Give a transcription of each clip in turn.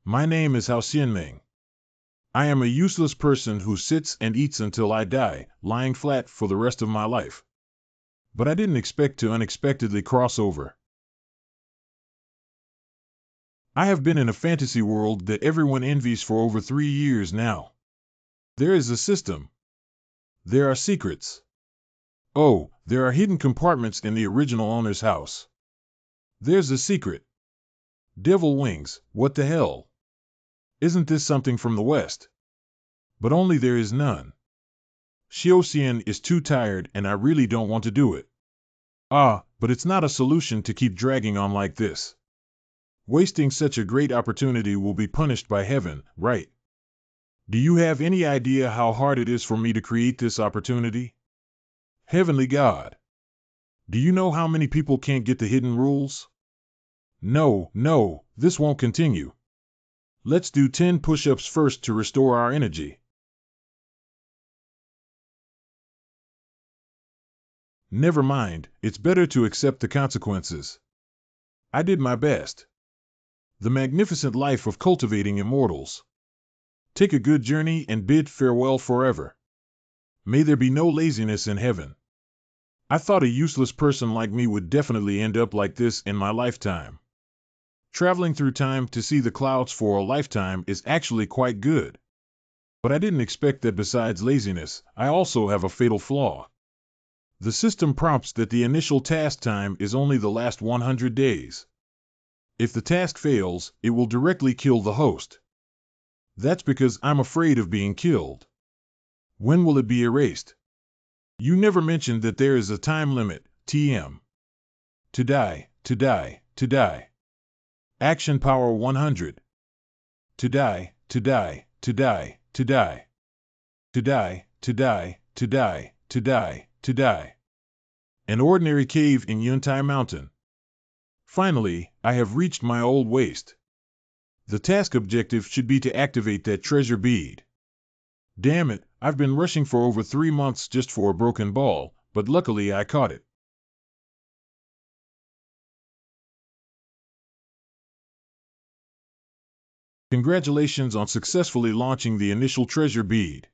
My name is Hao Xianming. I am a useless person who sits and eats until I die, lying flat for the rest of my life. But I didn't expect to unexpectedly cross over. I have been in a fantasy world that everyone envies for over 3 years now. There is a system. There are secrets. Oh, there are hidden compartments in the original owner's house. There's a secret. Devil wings, what the hell? Isn't this something from the West? But only there is none. Xiaoxian is too tired and I really don't want to do it. But it's not a solution to keep dragging on like this. Wasting such a great opportunity will be punished by heaven, right? Do you have any idea how hard it is for me to create this opportunity? Heavenly God. Do you know how many people can't get the hidden rules? No, this won't continue. Let's do 10 push-ups first to restore our energy. Never mind, it's better to accept the consequences. I did my best. The magnificent life of cultivating immortals. Take a good journey and bid farewell forever. May there be no laziness in heaven. I thought a useless person like me would definitely end up like this in my lifetime. Traveling through time to see the clouds for a lifetime is actually quite good. But I didn't expect that besides laziness, I also have a fatal flaw. The system prompts that the initial task time is only the last 100 days. If the task fails, it will directly kill the host. That's because I'm afraid of being killed. When will it be erased? You never mentioned that there is a time limit, TM. To die. Action power 100. To die. An ordinary cave in Yuntai Mountain. Finally, I have reached my old waste. The task objective should be to activate that treasure bead. Damn it, I've been rushing for over 3 months just for a broken ball, but luckily I caught it. Congratulations on successfully launching the initial treasure bead.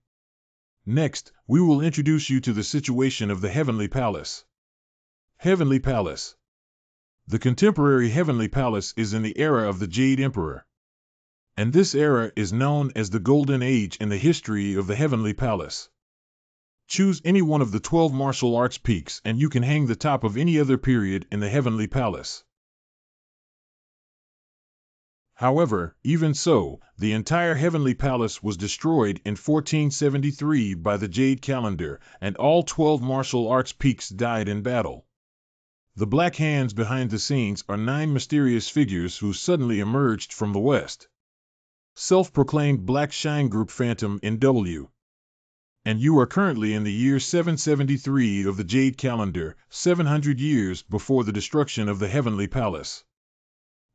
Next, we will introduce you to the situation of the Heavenly Palace. Heavenly Palace. The contemporary Heavenly Palace is in the era of the Jade Emperor. And this era is known as the Golden Age in the history of the Heavenly Palace. Choose any one of the 12 martial arts peaks and you can hang the top of any other period in the Heavenly Palace. However, even so, the entire Heavenly Palace was destroyed in 1473 by the Jade Calendar, and all 12 martial arts peaks died in battle. The black hands behind the scenes are 9 mysterious figures who suddenly emerged from the west. Self-proclaimed Black Shine Group Phantom NW. And you are currently in the year 773 of the Jade Calendar, 700 years before the destruction of the Heavenly Palace.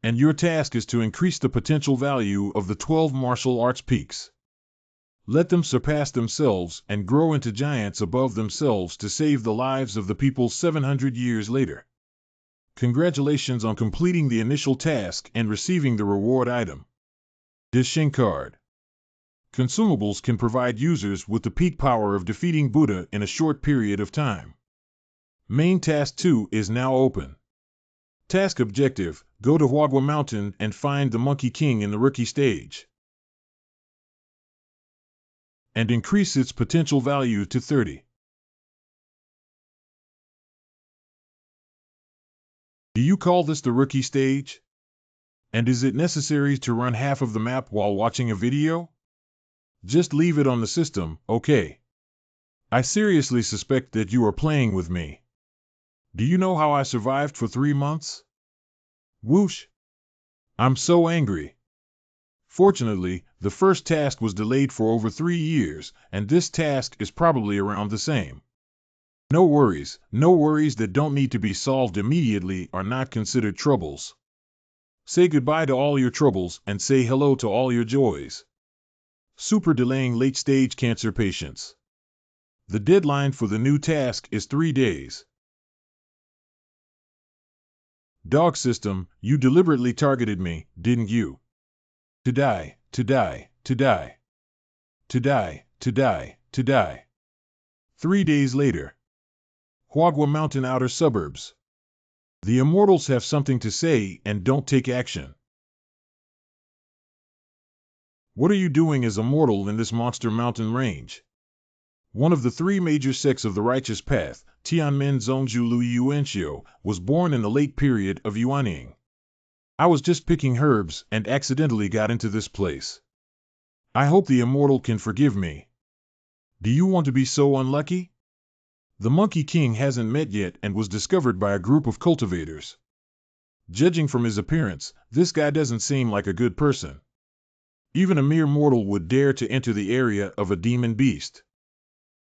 And your task is to increase the potential value of the 12 martial arts peaks. Let them surpass themselves and grow into giants above themselves to save the lives of the people 700 years later. Congratulations on completing the initial task and receiving the reward item. Dishing card. Consumables can provide users with the peak power of defeating Buddha in a short period of time. Main Task 2 is now open. Task objective, go to Huagua Mountain and find the Monkey King in the rookie stage. And increase its potential value to 30. Do you call this the rookie stage? And is it necessary to run half of the map while watching a video? Just leave it on the system, okay? I seriously suspect that you are playing with me. Do you know how I survived for 3 months? Whoosh! I'm so angry. Fortunately, the first task was delayed for over 3 years, and this task is probably around the same. No worries that don't need to be solved immediately are not considered troubles. Say goodbye to all your troubles and say hello to all your joys. Super delaying late-stage cancer patients. The deadline for the new task is 3 days. Dog system, you deliberately targeted me, didn't you? To die, to die, to die. To die, to die, to die. 3 days later. Huagua Mountain outer suburbs. The immortals have something to say and don't take action. What are you doing as a mortal in this monster mountain range? One of the three major sects of the righteous path, Tianmen Zhongzhu Lui Yuanxiu, was born in the late period of Yuanying. I was just picking herbs and accidentally got into this place. I hope the immortal can forgive me. Do you want to be so unlucky? The Monkey King hasn't met yet and was discovered by a group of cultivators. Judging from his appearance, this guy doesn't seem like a good person. Even a mere mortal would dare to enter the area of a demon beast.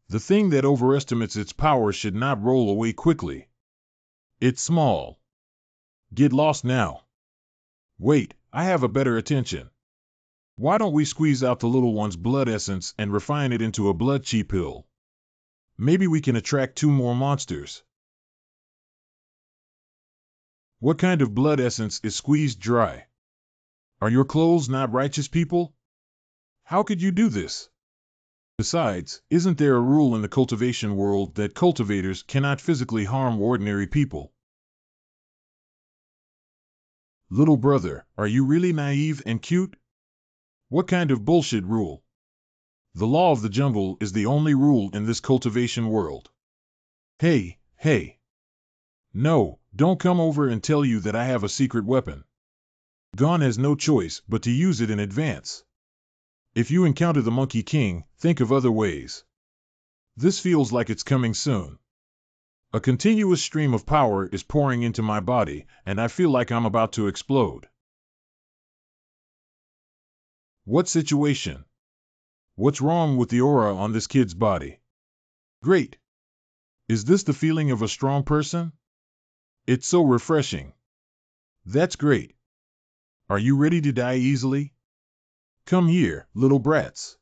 The thing that overestimates its power should not roll away quickly. It's small. Get lost now. Wait, I have a better attention. Why don't we squeeze out the little one's blood essence and refine it into a blood chi pill? Maybe we can attract 2 more monsters. What kind of blood essence is squeezed dry? Are your clothes not righteous, people? How could you do this? Besides, isn't there a rule in the cultivation world that cultivators cannot physically harm ordinary people? Little brother, are you really naive and cute? What kind of bullshit rule? The law of the jungle is the only rule in this cultivation world. Hey, hey. No, don't come over and tell you that I have a secret weapon. Gon has no choice but to use it in advance. If you encounter the Monkey King, think of other ways. This feels like it's coming soon. A continuous stream of power is pouring into my body, and I feel like I'm about to explode. What situation? What's wrong with the aura on this kid's body? Great. Is this the feeling of a strong person? It's so refreshing. That's great. Are you ready to die easily? Come here, little brats.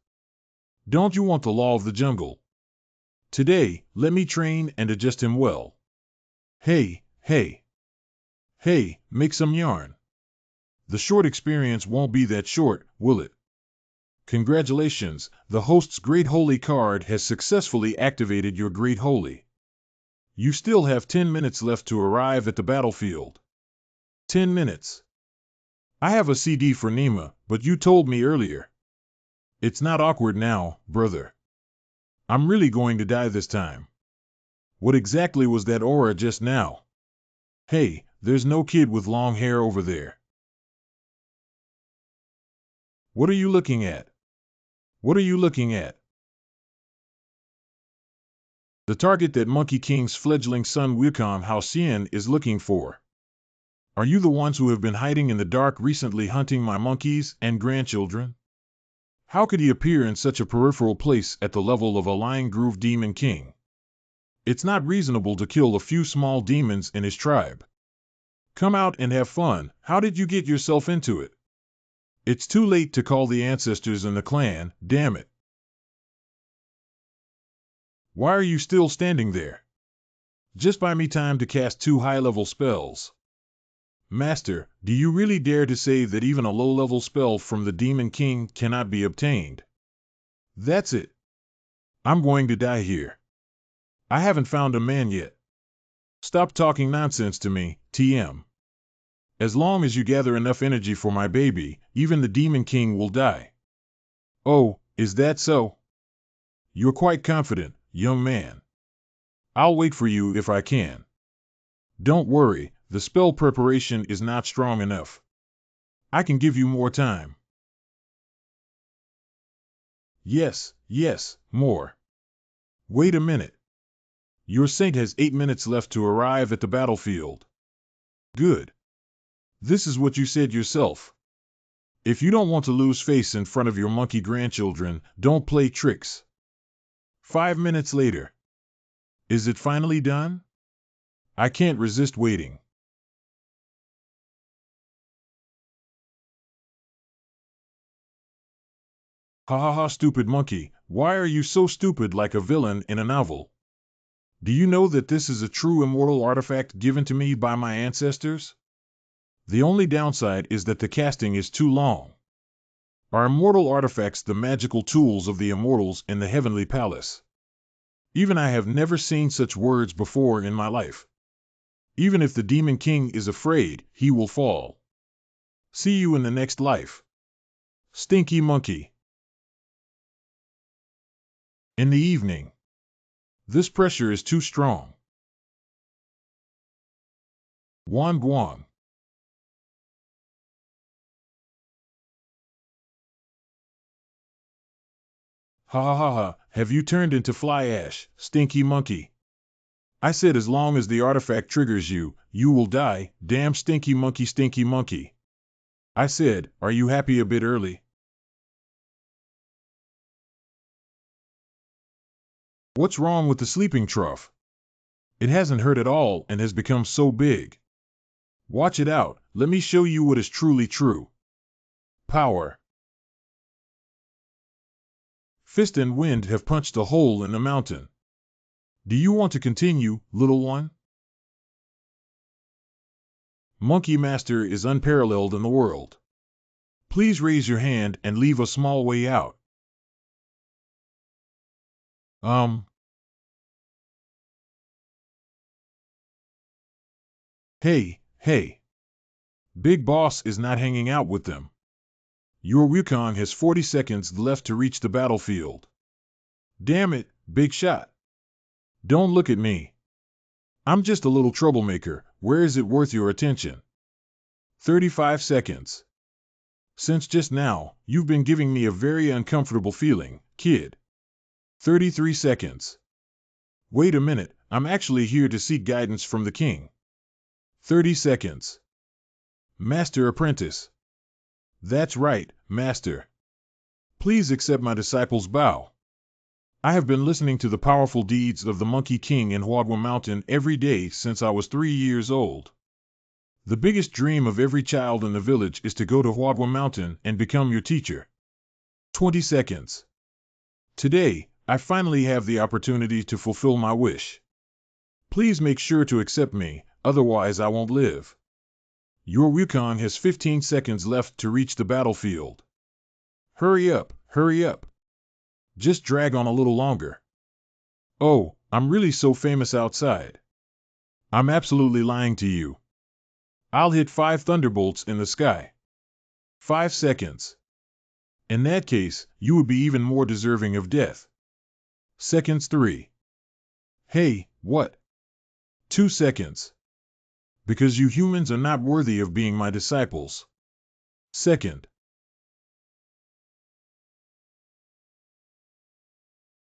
Don't you want the law of the jungle? Today, let me train and adjust him well. Hey, hey. Hey, make some yarn. The short experience won't be that short, will it? Congratulations, the host's Great Holy card has successfully activated your Great Holy. You still have 10 minutes left to arrive at the battlefield. 10 minutes. I have a CD for Nima, but you told me earlier. It's not awkward now, brother. I'm really going to die this time. What exactly was that aura just now? Hey, there's no kid with long hair over there. What are you looking at? What are you looking at? The target that Monkey King's fledgling son Wukong Haosien is looking for. Are you the ones who have been hiding in the dark recently hunting my monkeys and grandchildren? How could he appear in such a peripheral place at the level of a Lion Groove Demon King? It's not reasonable to kill a few small demons in his tribe. Come out and have fun. How did you get yourself into it? It's too late to call the ancestors and the clan, damn it. Why are you still standing there? Just buy me time to cast 2 high-level spells. Master, do you really dare to say that even a low-level spell from the Demon King cannot be obtained? That's it. I'm going to die here. I haven't found a man yet. Stop talking nonsense to me, TM. As long as you gather enough energy for my baby, even the Demon King will die. Oh, is that so? You're quite confident, young man. I'll wait for you if I can. Don't worry, the spell preparation is not strong enough. I can give you more time. Yes, more. Wait a minute. Your saint has 8 minutes left to arrive at the battlefield. Good. This is what you said yourself. If you don't want to lose face in front of your monkey grandchildren, don't play tricks. 5 minutes later. Is it finally done? I can't resist waiting. Ha ha ha, stupid monkey, why are you so stupid like a villain in a novel? Do you know that this is a true immortal artifact given to me by my ancestors? The only downside is that the casting is too long. Are immortal artifacts the magical tools of the immortals in the heavenly palace? Even I have never seen such words before in my life. Even if the Demon King is afraid, he will fall. See you in the next life. Stinky Monkey. In the evening. This pressure is too strong. Guan Guan. Ha ha ha ha, have you turned into fly ash, Stinky Monkey? I said as long as the artifact triggers you, you will die, damn Stinky Monkey, Stinky Monkey. I said, are you happy a bit early? What's wrong with the sleeping trough? It hasn't hurt at all and has become so big. Watch it out, let me show you what is truly true. Power. Fist and wind have punched a hole in the mountain. Do you want to continue, little one? Monkey Master is unparalleled in the world. Please raise your hand and leave a small way out. Hey. Big Boss is not hanging out with them. Your Wukong has 40 seconds left to reach the battlefield. Damn it, Big Shot. Don't look at me. I'm just a little troublemaker. Where is it worth your attention? 35 seconds. Since just now, you've been giving me a very uncomfortable feeling, kid. 33 seconds. Wait a minute, I'm actually here to seek guidance from the king. 30 seconds. Master Apprentice. That's right, Master. Please accept my disciple's bow. I have been listening to the powerful deeds of the Monkey King in Huadwa Mountain every day since I was 3 years old. The biggest dream of every child in the village is to go to Huadwa Mountain and become your teacher. 20 seconds. Today, I finally have the opportunity to fulfill my wish. Please make sure to accept me, otherwise I won't live. Your Wukong has 15 seconds left to reach the battlefield. Hurry up, hurry up. Just drag on a little longer. Oh, I'm really so famous outside. I'm absolutely lying to you. I'll hit 5 thunderbolts in the sky. 5 seconds. In that case, you would be even more deserving of death. Seconds 3. Hey, what? 2 seconds. Because you humans are not worthy of being my disciples. Second.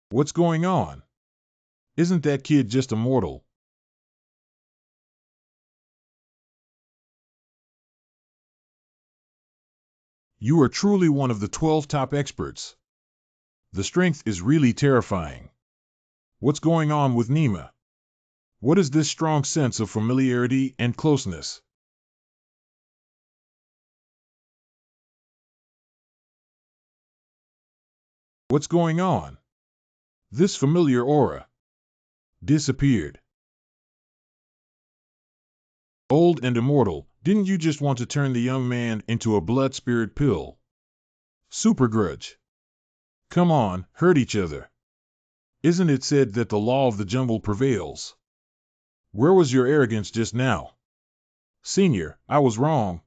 What's going on? Isn't that kid just a mortal? You are truly one of the 12 top experts. The strength is really terrifying. What's going on with Nima? What is this strong sense of familiarity and closeness? What's going on? This familiar aura disappeared. Old and immortal, didn't you just want to turn the young man into a blood spirit pill? Super grudge. Come on, hurt each other. Isn't it said that the law of the jungle prevails? Where was your arrogance just now? Senior, I was wrong,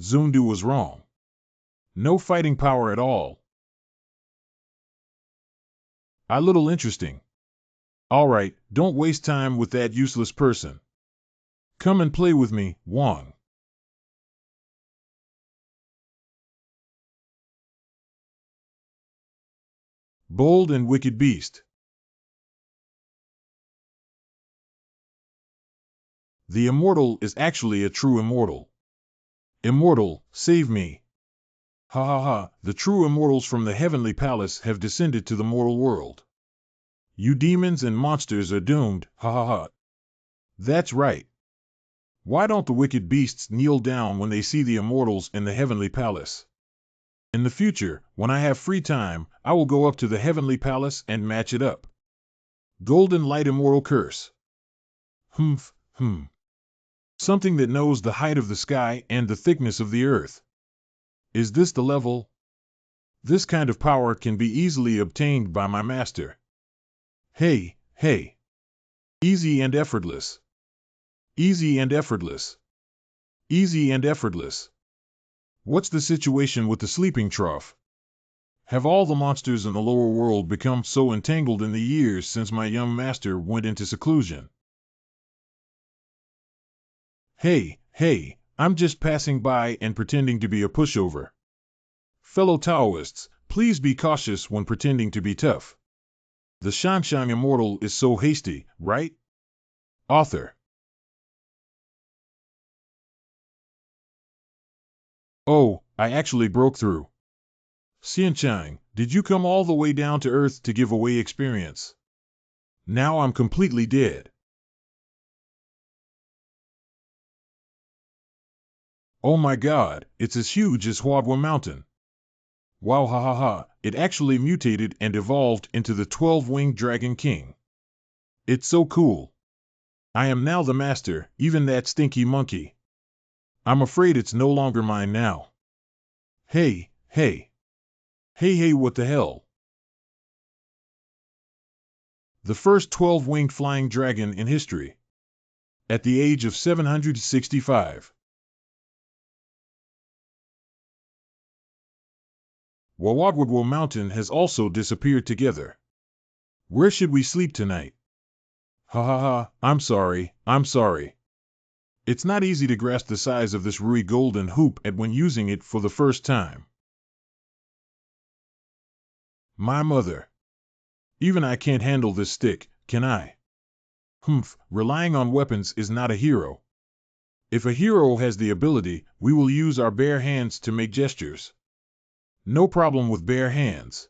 Zundu was wrong. No fighting power at all. A little interesting. Alright, don't waste time with that useless person. Come and play with me, Wang. Bold and wicked beast. The immortal is actually a true immortal. Immortal, save me. Ha ha ha, the true immortals from the heavenly palace have descended to the mortal world. You demons and monsters are doomed, ha ha ha. That's right. Why don't the wicked beasts kneel down when they see the immortals in the heavenly palace? In the future, when I have free time, I will go up to the heavenly palace and match it up. Golden light immortal curse. Humph. Something that knows the height of the sky and the thickness of the earth. Is this the level? This kind of power can be easily obtained by my master. Hey, hey. Easy and effortless. Easy and effortless. Easy and effortless. What's the situation with the sleeping trough? Have all the monsters in the lower world become so entangled in the years since my young master went into seclusion? Hey, hey, I'm just passing by and pretending to be a pushover. Fellow Taoists, please be cautious when pretending to be tough. The Shanshang Immortal is so hasty, right? Author. Oh, I actually broke through. Xianchang, did you come all the way down to Earth to give away experience? Now I'm completely dead. Oh my god, it's as huge as Huadwa Mountain. Wow, ha ha ha, it actually mutated and evolved into the 12-winged Dragon King. It's so cool. I am now the master, even that stinky monkey. I'm afraid it's no longer mine now. Hey, hey. Hey, hey, what the hell? The first 12-winged flying dragon in history. At the age of 765. Wawadwadwo Mountain has also disappeared together. Where should we sleep tonight? Ha ha ha, I'm sorry. It's not easy to grasp the size of this Rui golden hoop at when using it for the first time. My mother. Even I can't handle this stick, can I? Relying on weapons is not a hero. If a hero has the ability, we will use our bare hands to make gestures. No problem with bare hands.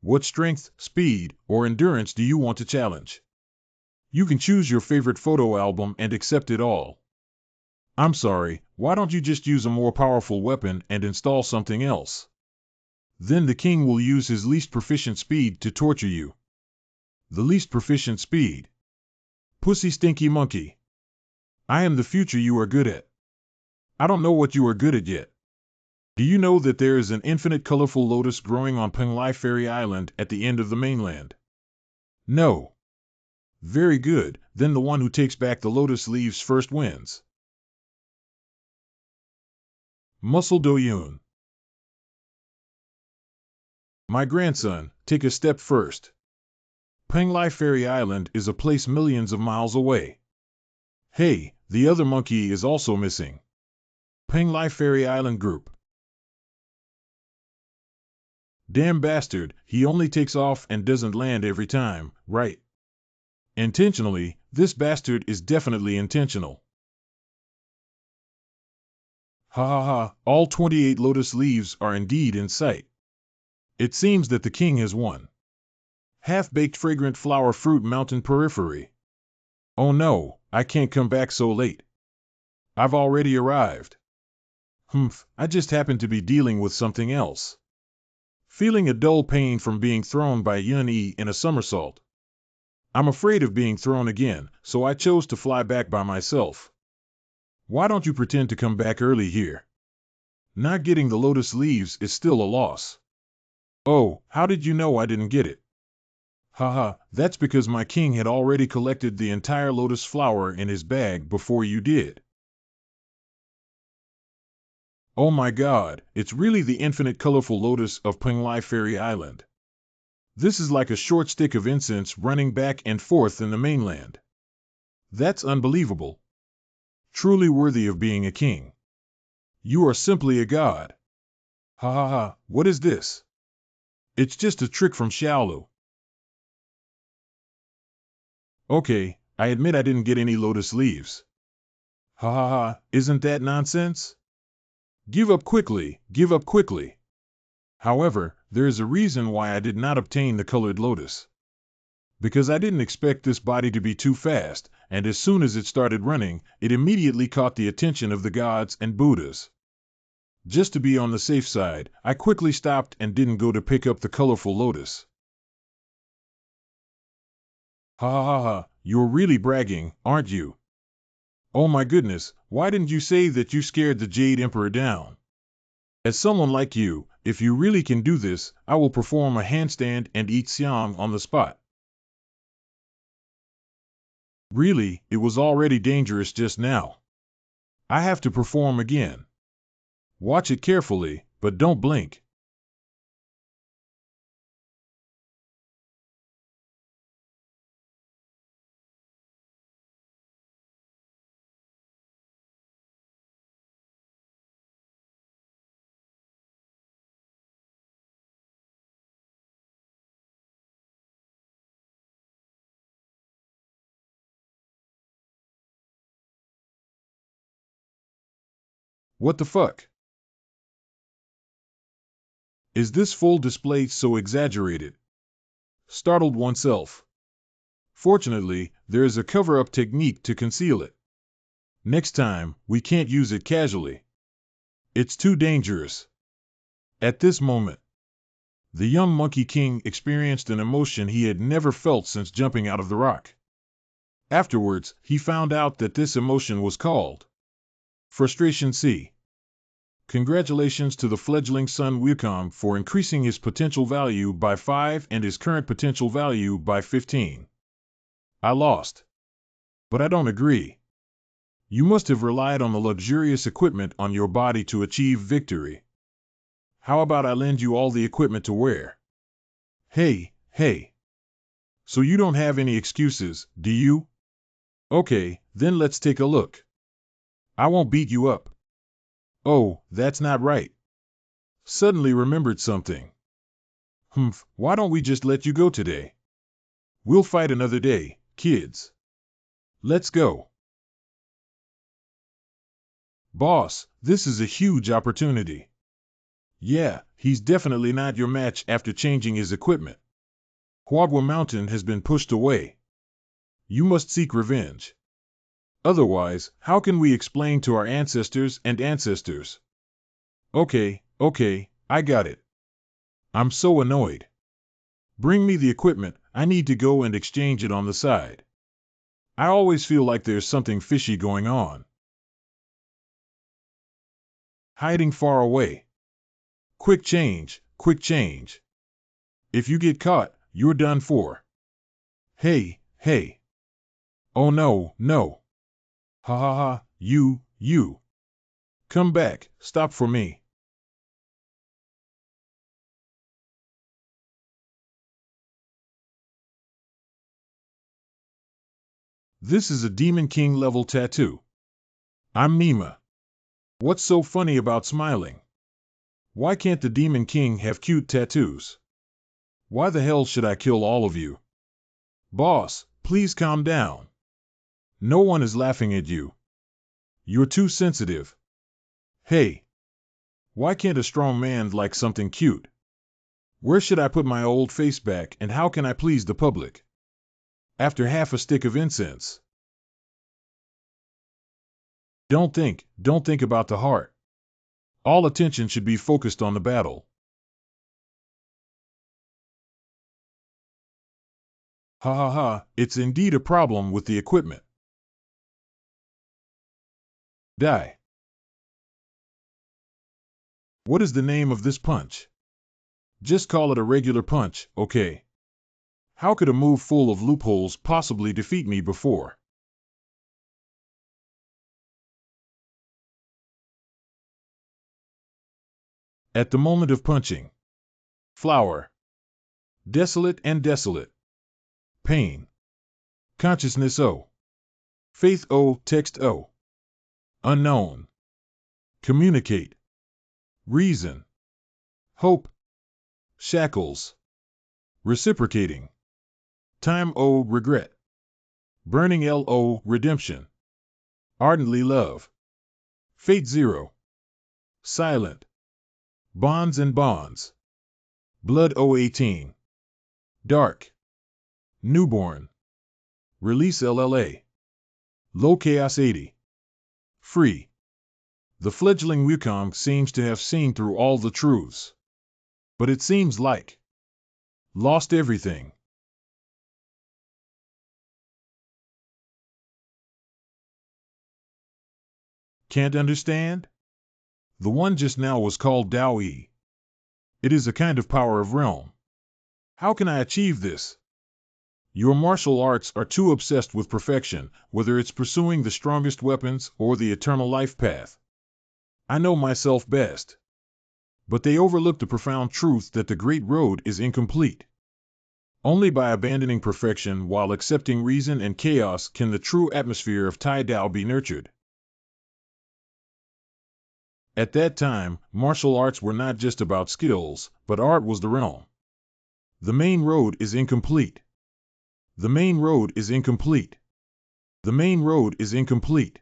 What strength, speed, or endurance do you want to challenge? You can choose your favorite photo album and accept it all. I'm sorry, why don't you just use a more powerful weapon and install something else? Then the king will use his least proficient speed to torture you. The least proficient speed. Pussy stinky monkey. I am the future you are good at. I don't know what you are good at yet. Do you know that there is an infinite colorful lotus growing on Penglai Fairy Island at the end of the mainland? No. Very good, then the one who takes back the lotus leaves first wins. Muscle Doyun. My grandson, take a step first. Penglai Fairy Island is a place millions of miles away. Hey, the other monkey is also missing. Penglai Fairy Island Group. Damn bastard, he only takes off and doesn't land every time, right? Intentionally, this bastard is definitely intentional. Ha ha ha, all 28 lotus leaves are indeed in sight. It seems that the king has won. Half-baked fragrant flower fruit mountain periphery. Oh no, I can't come back so late. I've already arrived. I just happened to be dealing with something else. Feeling a dull pain from being thrown by Yun-Yi in a somersault. I'm afraid of being thrown again, so I chose to fly back by myself. Why don't you pretend to come back early here? Not getting the lotus leaves is still a loss. Oh, how did you know I didn't get it? Haha, that's because my king had already collected the entire lotus flower in his bag before you did. Oh my god, it's really the infinite colorful lotus of Penglai Fairy Island. This is like a short stick of incense running back and forth in the mainland. That's unbelievable. Truly worthy of being a king. You are simply a god. Ha ha ha, what is this? It's just a trick from Xiaolu. Okay, I admit I didn't get any lotus leaves. Ha ha ha, isn't that nonsense? Give up quickly, give up quickly. However, there is a reason why I did not obtain the colored lotus. Because I didn't expect this body to be too fast, and as soon as it started running, it immediately caught the attention of the gods and Buddhas. Just to be on the safe side, I quickly stopped and didn't go to pick up the colorful lotus. Ha ha ha ha, you're really bragging, aren't you? Oh my goodness, why didn't you say that you scared the Jade Emperor down? As someone like you, if you really can do this, I will perform a handstand and eat siam on the spot. Really, it was already dangerous just now. I have to perform again. Watch it carefully, but don't blink. What the fuck? Is this full display so exaggerated? Startled oneself. Fortunately, there is a cover-up technique to conceal it. Next time, we can't use it casually. It's too dangerous. At this moment, the young Monkey King experienced an emotion he had never felt since jumping out of the rock. Afterwards, he found out that this emotion was called frustration. C. Congratulations to the fledgling Sun Wukong for increasing his potential value by 5 and his current potential value by 15. I lost. But I don't agree. You must have relied on the luxurious equipment on your body to achieve victory. How about I lend you all the equipment to wear? Hey. So you don't have any excuses, do you? Okay, then let's take a look. I won't beat you up. Oh, that's not right. Suddenly remembered something. Why don't we just let you go today? We'll fight another day, kids. Let's go. Boss, this is a huge opportunity. Yeah, he's definitely not your match after changing his equipment. Huagua Mountain has been pushed away. You must seek revenge. Otherwise, how can we explain to our ancestors and ancestors? Okay, I got it. I'm so annoyed. Bring me the equipment, I need to go and exchange it on the side. I always feel like there's something fishy going on. Hiding far away. Quick change. If you get caught, you're done for. Hey. Oh no. Ha, you. Come back, stop for me. This is a Demon King level tattoo. I'm Nima. What's so funny about smiling? Why can't the Demon King have cute tattoos? Why the hell should I kill all of you? Boss, please calm down. No one is laughing at you. You're too sensitive. Hey. Why can't a strong man like something cute? Where should I put my old face back and how can I please the public? After half a stick of incense. Don't think about the heart. All attention should be focused on the battle. Ha, it's indeed a problem with the equipment. Die. What is the name of this punch? Just call it a regular punch, okay? How could a move full of loopholes possibly defeat me before? At the moment of punching. Flower. Desolate and desolate. Pain. Consciousness O. Faith O. Text O. Unknown. Communicate. Reason. Hope. Shackles. Reciprocating. Time O. Regret. Burning L O. Redemption. Ardently love. Fate 0. Silent. Bonds and bonds. Blood O. 18. Dark. Newborn. Release LLA. Low Chaos 80. Free. The fledgling Wukong seems to have seen through all the truths. But it seems like lost everything. Can't understand? The one just now was called Dao Yi. It is a kind of power of realm. How can I achieve this? Your martial arts are too obsessed with perfection, whether it's pursuing the strongest weapons or the eternal life path. I know myself best. But they overlook the profound truth that the great road is incomplete. Only by abandoning perfection while accepting reason and chaos can the true atmosphere of Tai Dao be nurtured. At that time, martial arts were not just about skills, but art was the realm. The main road is incomplete. The main road is incomplete. The main road is incomplete.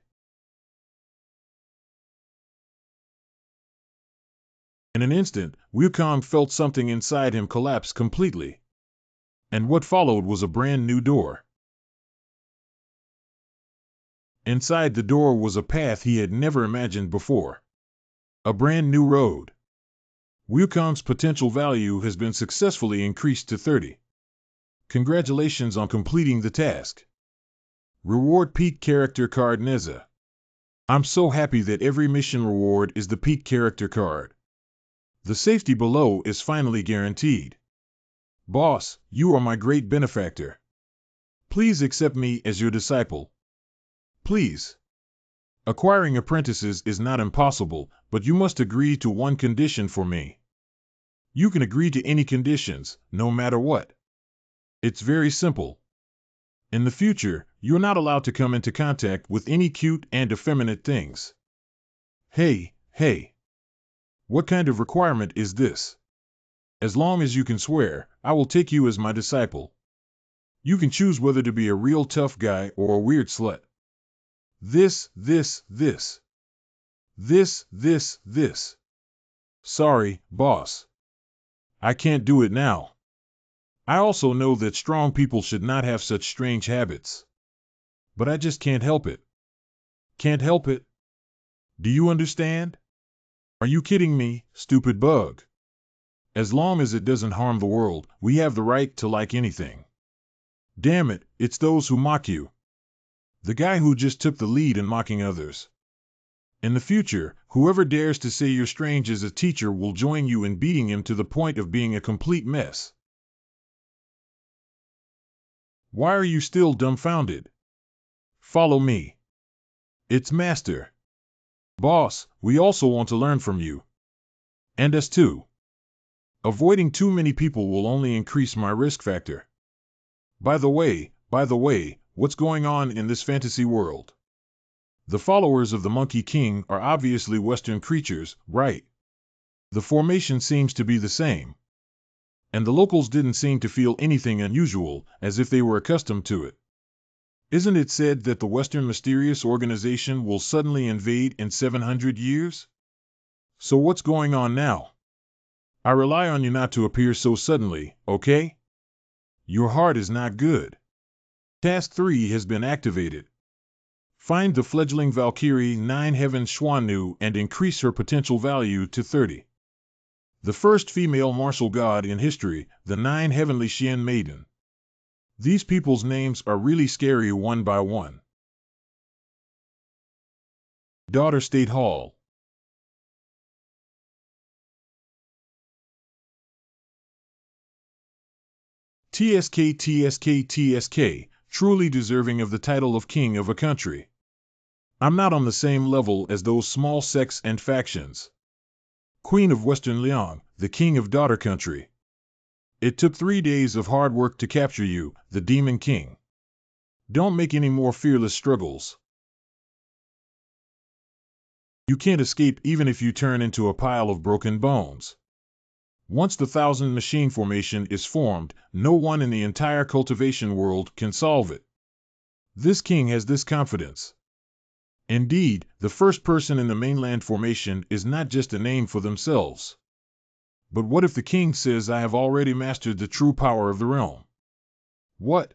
In an instant, Wukong felt something inside him collapse completely. And what followed was a brand new door. Inside the door was a path he had never imagined before. A brand new road. Wukong's potential value has been successfully increased to 30. Congratulations on completing the task. Reward Peak Character Card Neza. I'm so happy that every mission reward is the Peak Character Card. The safety below is finally guaranteed. Boss, you are my great benefactor. Please accept me as your disciple. Please. Acquiring apprentices is not impossible, but you must agree to one condition for me. You can agree to any conditions, no matter what. It's very simple. In the future, you're not allowed to come into contact with any cute and effeminate things. Hey. What kind of requirement is this? As long as you can swear, I will take you as my disciple. You can choose whether to be a real tough guy or a weird slut. This. Sorry, boss. I can't do it now. I also know that strong people should not have such strange habits. But I just can't help it. Can't help it. Do you understand? Are you kidding me, stupid bug? As long as it doesn't harm the world, we have the right to like anything. Damn it, it's those who mock you. The guy who just took the lead in mocking others. In the future, whoever dares to say you're strange as a teacher will join you in beating him to the point of being a complete mess. Why are you still dumbfounded? Follow me. It's Master. Boss, we also want to learn from you. And us too. Avoiding too many people will only increase my risk factor. By the way, what's going on in this fantasy world? The followers of the Monkey King are obviously Western creatures, right? The formation seems to be the same. And the locals didn't seem to feel anything unusual, as if they were accustomed to it. Isn't it said that the Western mysterious organization will suddenly invade in 700 years? So what's going on now? I rely on you not to appear so suddenly, okay? Your heart is not good. Task 3 has been activated. Find the fledgling Valkyrie 9 Heaven Xuannu and increase her potential value to 30. The first female martial god in history, the 9 Heavenly Xian Maiden. These people's names are really scary one by one. Daughter State Hall. TSK, truly deserving of the title of king of a country. I'm not on the same level as those small sects and factions. Queen of Western Liang, the king of Daughter Country. It took 3 days of hard work to capture you, the Demon King. Don't make any more fearless struggles. You can't escape even if you turn into a pile of broken bones. Once the 1,000 machine formation is formed, no one in the entire cultivation world can solve it. This king has this confidence. Indeed, the first person in the mainland formation is not just a name for themselves. But what if the king says I have already mastered the true power of the realm? What?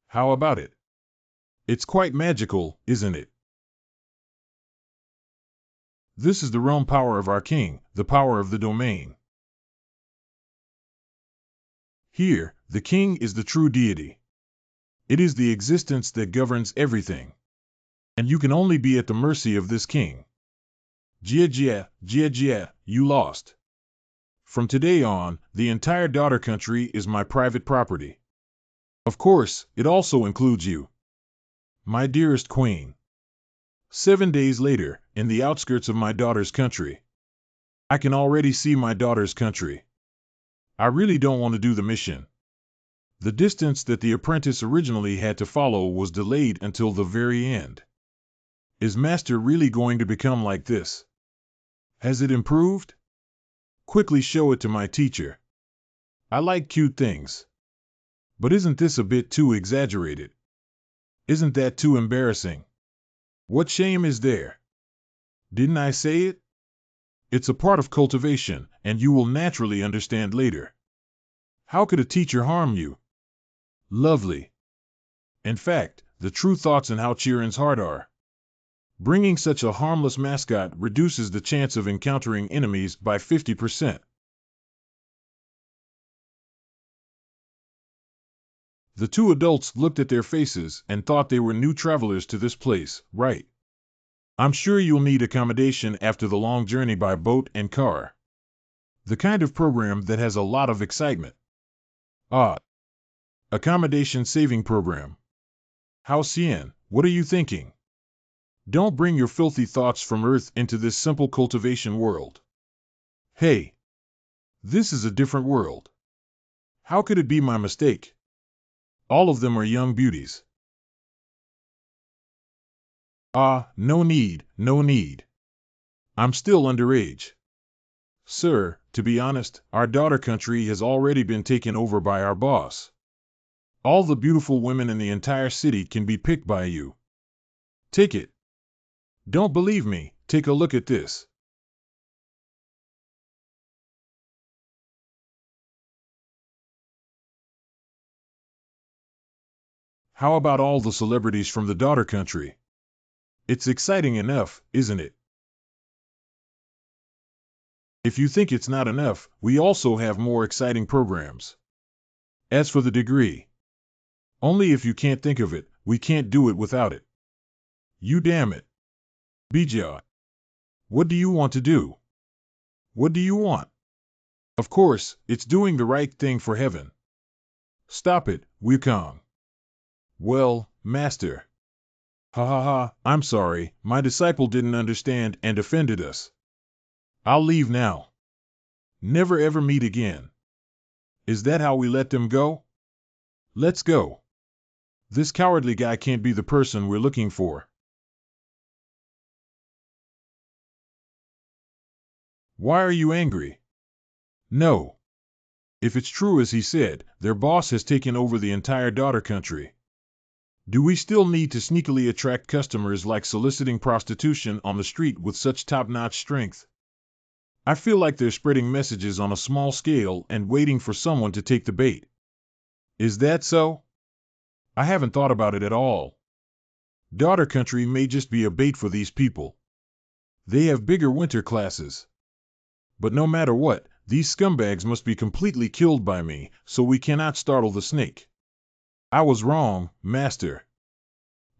How about it? It's quite magical, isn't it? This is the realm power of our king, the power of the domain. Here, the king is the true deity. It is the existence that governs everything. and you can only be at the mercy of this king. Jia, you lost. From today on, the entire daughter country is my private property. Of course, it also includes you. My dearest queen. 7 days later, in the outskirts of my daughter's country. I can already see my daughter's country. I really don't want to do the mission. The distance that the apprentice originally had to follow was delayed until the very end. Is Master really going to become like this? Has it improved? Quickly show it to my teacher. I like cute things. But isn't this a bit too exaggerated? Isn't that too embarrassing? What shame is there? Didn't I say it? It's a part of cultivation, and you will naturally understand later. How could a teacher harm you? Lovely. In fact, the true thoughts in how Chirin's heart are. Bringing such a harmless mascot reduces the chance of encountering enemies by 50%. The two adults looked at their faces and thought they were new travelers to this place, right? I'm sure you'll need accommodation after the long journey by boat and car. The kind of program that has a lot of excitement. Ah. Accommodation saving program. How Cien, what are you thinking? Don't bring your filthy thoughts from Earth into this simple cultivation world. Hey. This is a different world. How could it be my mistake? All of them are young beauties. Ah, no need, no need. I'm still underage. Sir, to be honest, our daughter country has already been taken over by our boss. All the beautiful women in the entire city can be picked by you. Take it. Don't believe me, take a look at this. How about all the celebrities from the daughter country? It's exciting enough, isn't it? If you think it's not enough, we also have more exciting programs. As for the degree, only if you can't think of it, we can't do it without it. You damn it. Bija. What do you want to do? What do you want? Of course, it's doing the right thing for heaven. Stop it, Wukong. Well, Master. Ha ha ha, I'm sorry, my disciple didn't understand and offended us. I'll leave now. Never ever meet again. Is that how we let them go? Let's go. This cowardly guy can't be the person we're looking for. Why are you angry? No. If it's true as he said, their boss has taken over the entire daughter country. Do we still need to sneakily attract customers like soliciting prostitution on the street with such top-notch strength? I feel like they're spreading messages on a small scale and waiting for someone to take the bait. Is that so? I haven't thought about it at all. Daughter country may just be a bait for these people. They have bigger winter classes. But no matter what, these scumbags must be completely killed by me, so we cannot startle the snake. I was wrong, Master.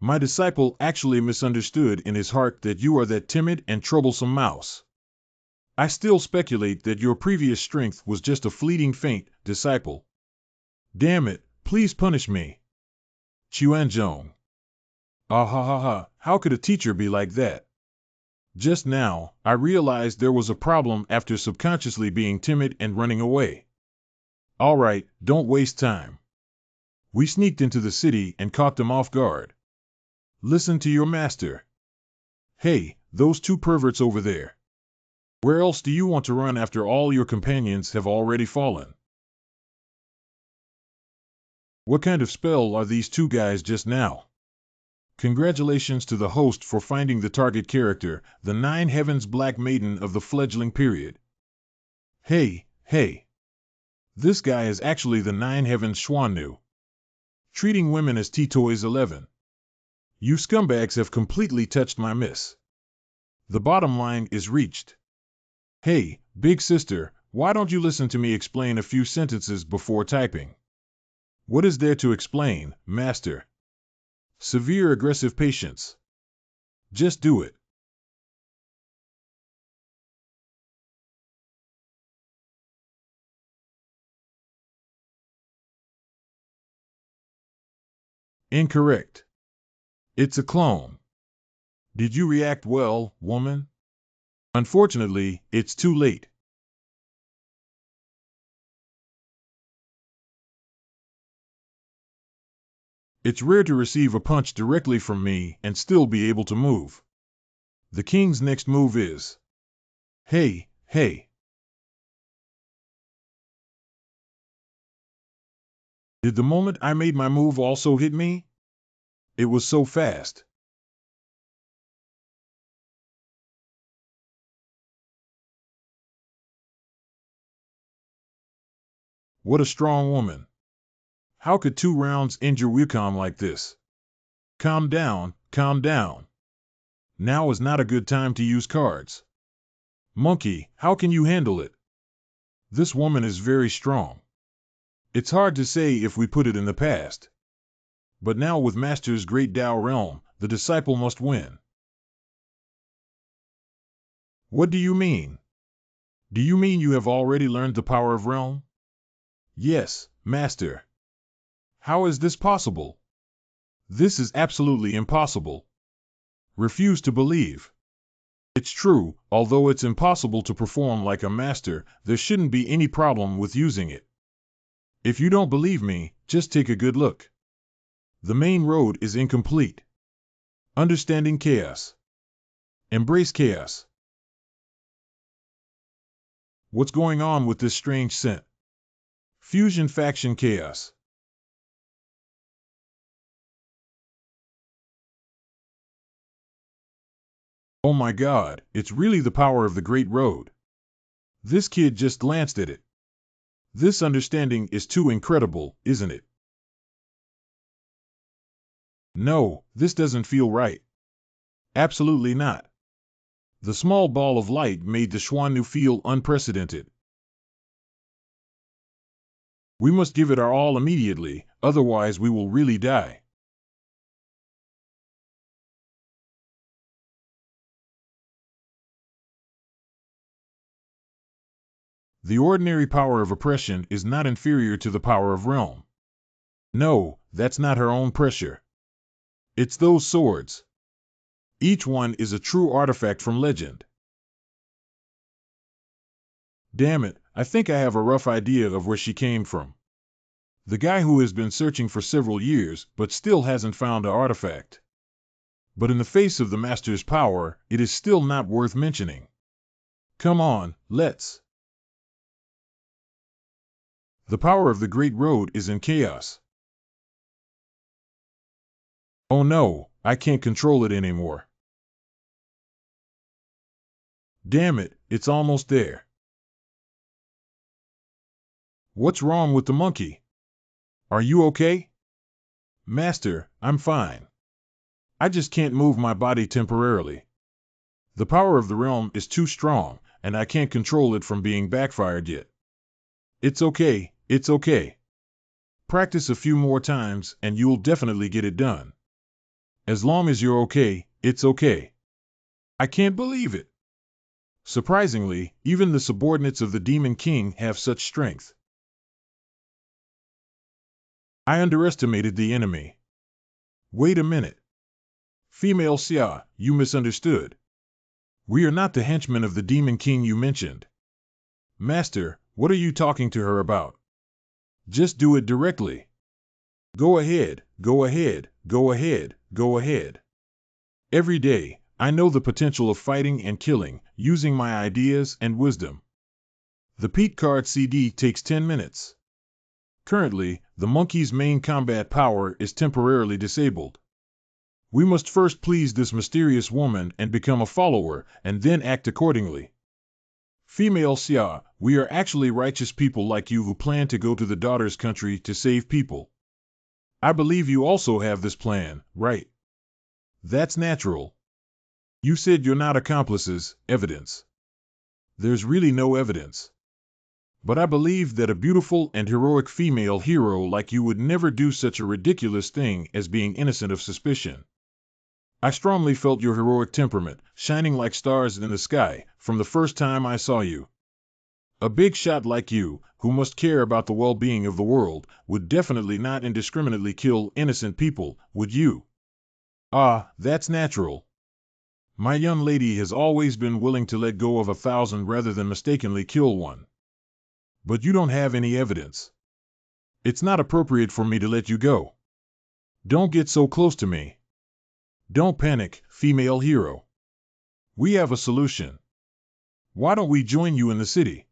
My disciple actually misunderstood in his heart that you are that timid and troublesome mouse. I still speculate that your previous strength was just a fleeting feint, disciple. Damn it, please punish me. Chuanzhong. Ah ha ha ha, how could a teacher be like that? Just now, I realized there was a problem after subconsciously being timid and running away. All right, don't waste time. We sneaked into the city and caught them off guard. Listen to your master. Hey, those two perverts over there. Where else do you want to run after all your companions have already fallen? What kind of spell are these two guys just now? Congratulations to the host for finding the target character, the 9 Heavens Black Maiden of the fledgling period. Hey. This guy is actually the 9 Heavens Xuannu. Treating women as T-Toys 11. You scumbags have completely touched my miss. The bottom line is reached. Hey, big sister, why don't you listen to me explain a few sentences before typing? What is there to explain, master? Severe aggressive patience. Just do it. Incorrect. It's a clone. Did you react well, woman? Unfortunately, it's too late. It's rare to receive a punch directly from me and still be able to move. The king's next move is, hey, hey. Did the moment I made my move also hit me? It was so fast. What a strong woman. How could 2 rounds injure Wukong like this? Calm down, calm down. Now is not a good time to use cards. Monkey, how can you handle it? This woman is very strong. It's hard to say if we put it in the past. But now with Master's great Tao realm, the disciple must win. What do you mean? Do you mean you have already learned the power of realm? Yes, Master. How is this possible? This is absolutely impossible. Refuse to believe. It's true, although it's impossible to perform like a master, there shouldn't be any problem with using it. If you don't believe me, just take a good look. The main road is incomplete. Understanding chaos. Embrace chaos. What's going on with this strange scent? Fusion faction chaos. Oh my God, it's really the power of the Great Road. This kid just glanced at it. This understanding is too incredible, isn't it? No, this doesn't feel right. Absolutely not. The small ball of light made the Xuannu feel unprecedented. We must give it our all immediately, otherwise we will really die. The ordinary power of oppression is not inferior to the power of realm. No, that's not her own pressure. It's those swords. Each one is a true artifact from legend. Damn it, I think I have a rough idea of where she came from. The guy who has been searching for several years, but still hasn't found an artifact. But in the face of the Master's power, it is still not worth mentioning. Come on, let's. The power of the Great Road is in chaos. Oh no, I can't control it anymore. Damn it, it's almost there. What's wrong with the monkey? Are you okay? Master, I'm fine. I just can't move my body temporarily. The power of the realm is too strong, and I can't control it from being backfired yet. It's okay, it's okay. Practice a few more times, and you'll definitely get it done. As long as you're okay, it's okay. I can't believe it. Surprisingly, even the subordinates of the Demon King have such strength. I underestimated the enemy. Wait a minute. Female Xia, you misunderstood. We are not the henchmen of the Demon King you mentioned. Master, what are you talking to her about? Just do it directly. Go ahead, go ahead, go ahead, go ahead. Every day, I know the potential of fighting and killing, using my ideas and wisdom. The Pete card CD takes 10 minutes. Currently, the monkey's main combat power is temporarily disabled. We must first please this mysterious woman and become a follower, and then act accordingly. Female Xia, we are actually righteous people like you who plan to go to the daughter's country to save people. I believe you also have this plan, right? That's natural. You said you're not accomplices, evidence. There's really no evidence. But I believe that a beautiful and heroic female hero like you would never do such a ridiculous thing as being innocent of suspicion. I strongly felt your heroic temperament, shining like stars in the sky, from the first time I saw you. A big shot like you, who must care about the well-being of the world, would definitely not indiscriminately kill innocent people, would you? Ah, that's natural. My young lady has always been willing to let go of 1,000 rather than mistakenly kill one. But you don't have any evidence. It's not appropriate for me to let you go. Don't get so close to me. Don't panic, female hero. We have a solution. Why don't we join you in the city?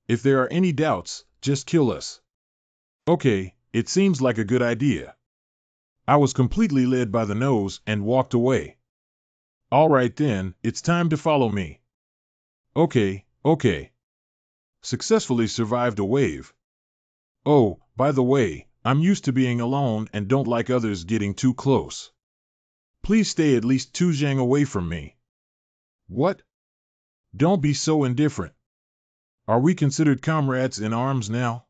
If there are any doubts, just kill us. Okay, it seems like a good idea. I was completely led by the nose and walked away. All right then, it's time to follow me. Okay. Successfully survived a wave. Oh, by the way, I'm used to being alone and don't like others getting too close. Please stay at least 2 zhang away from me. What? Don't be so indifferent. Are we considered comrades in arms now?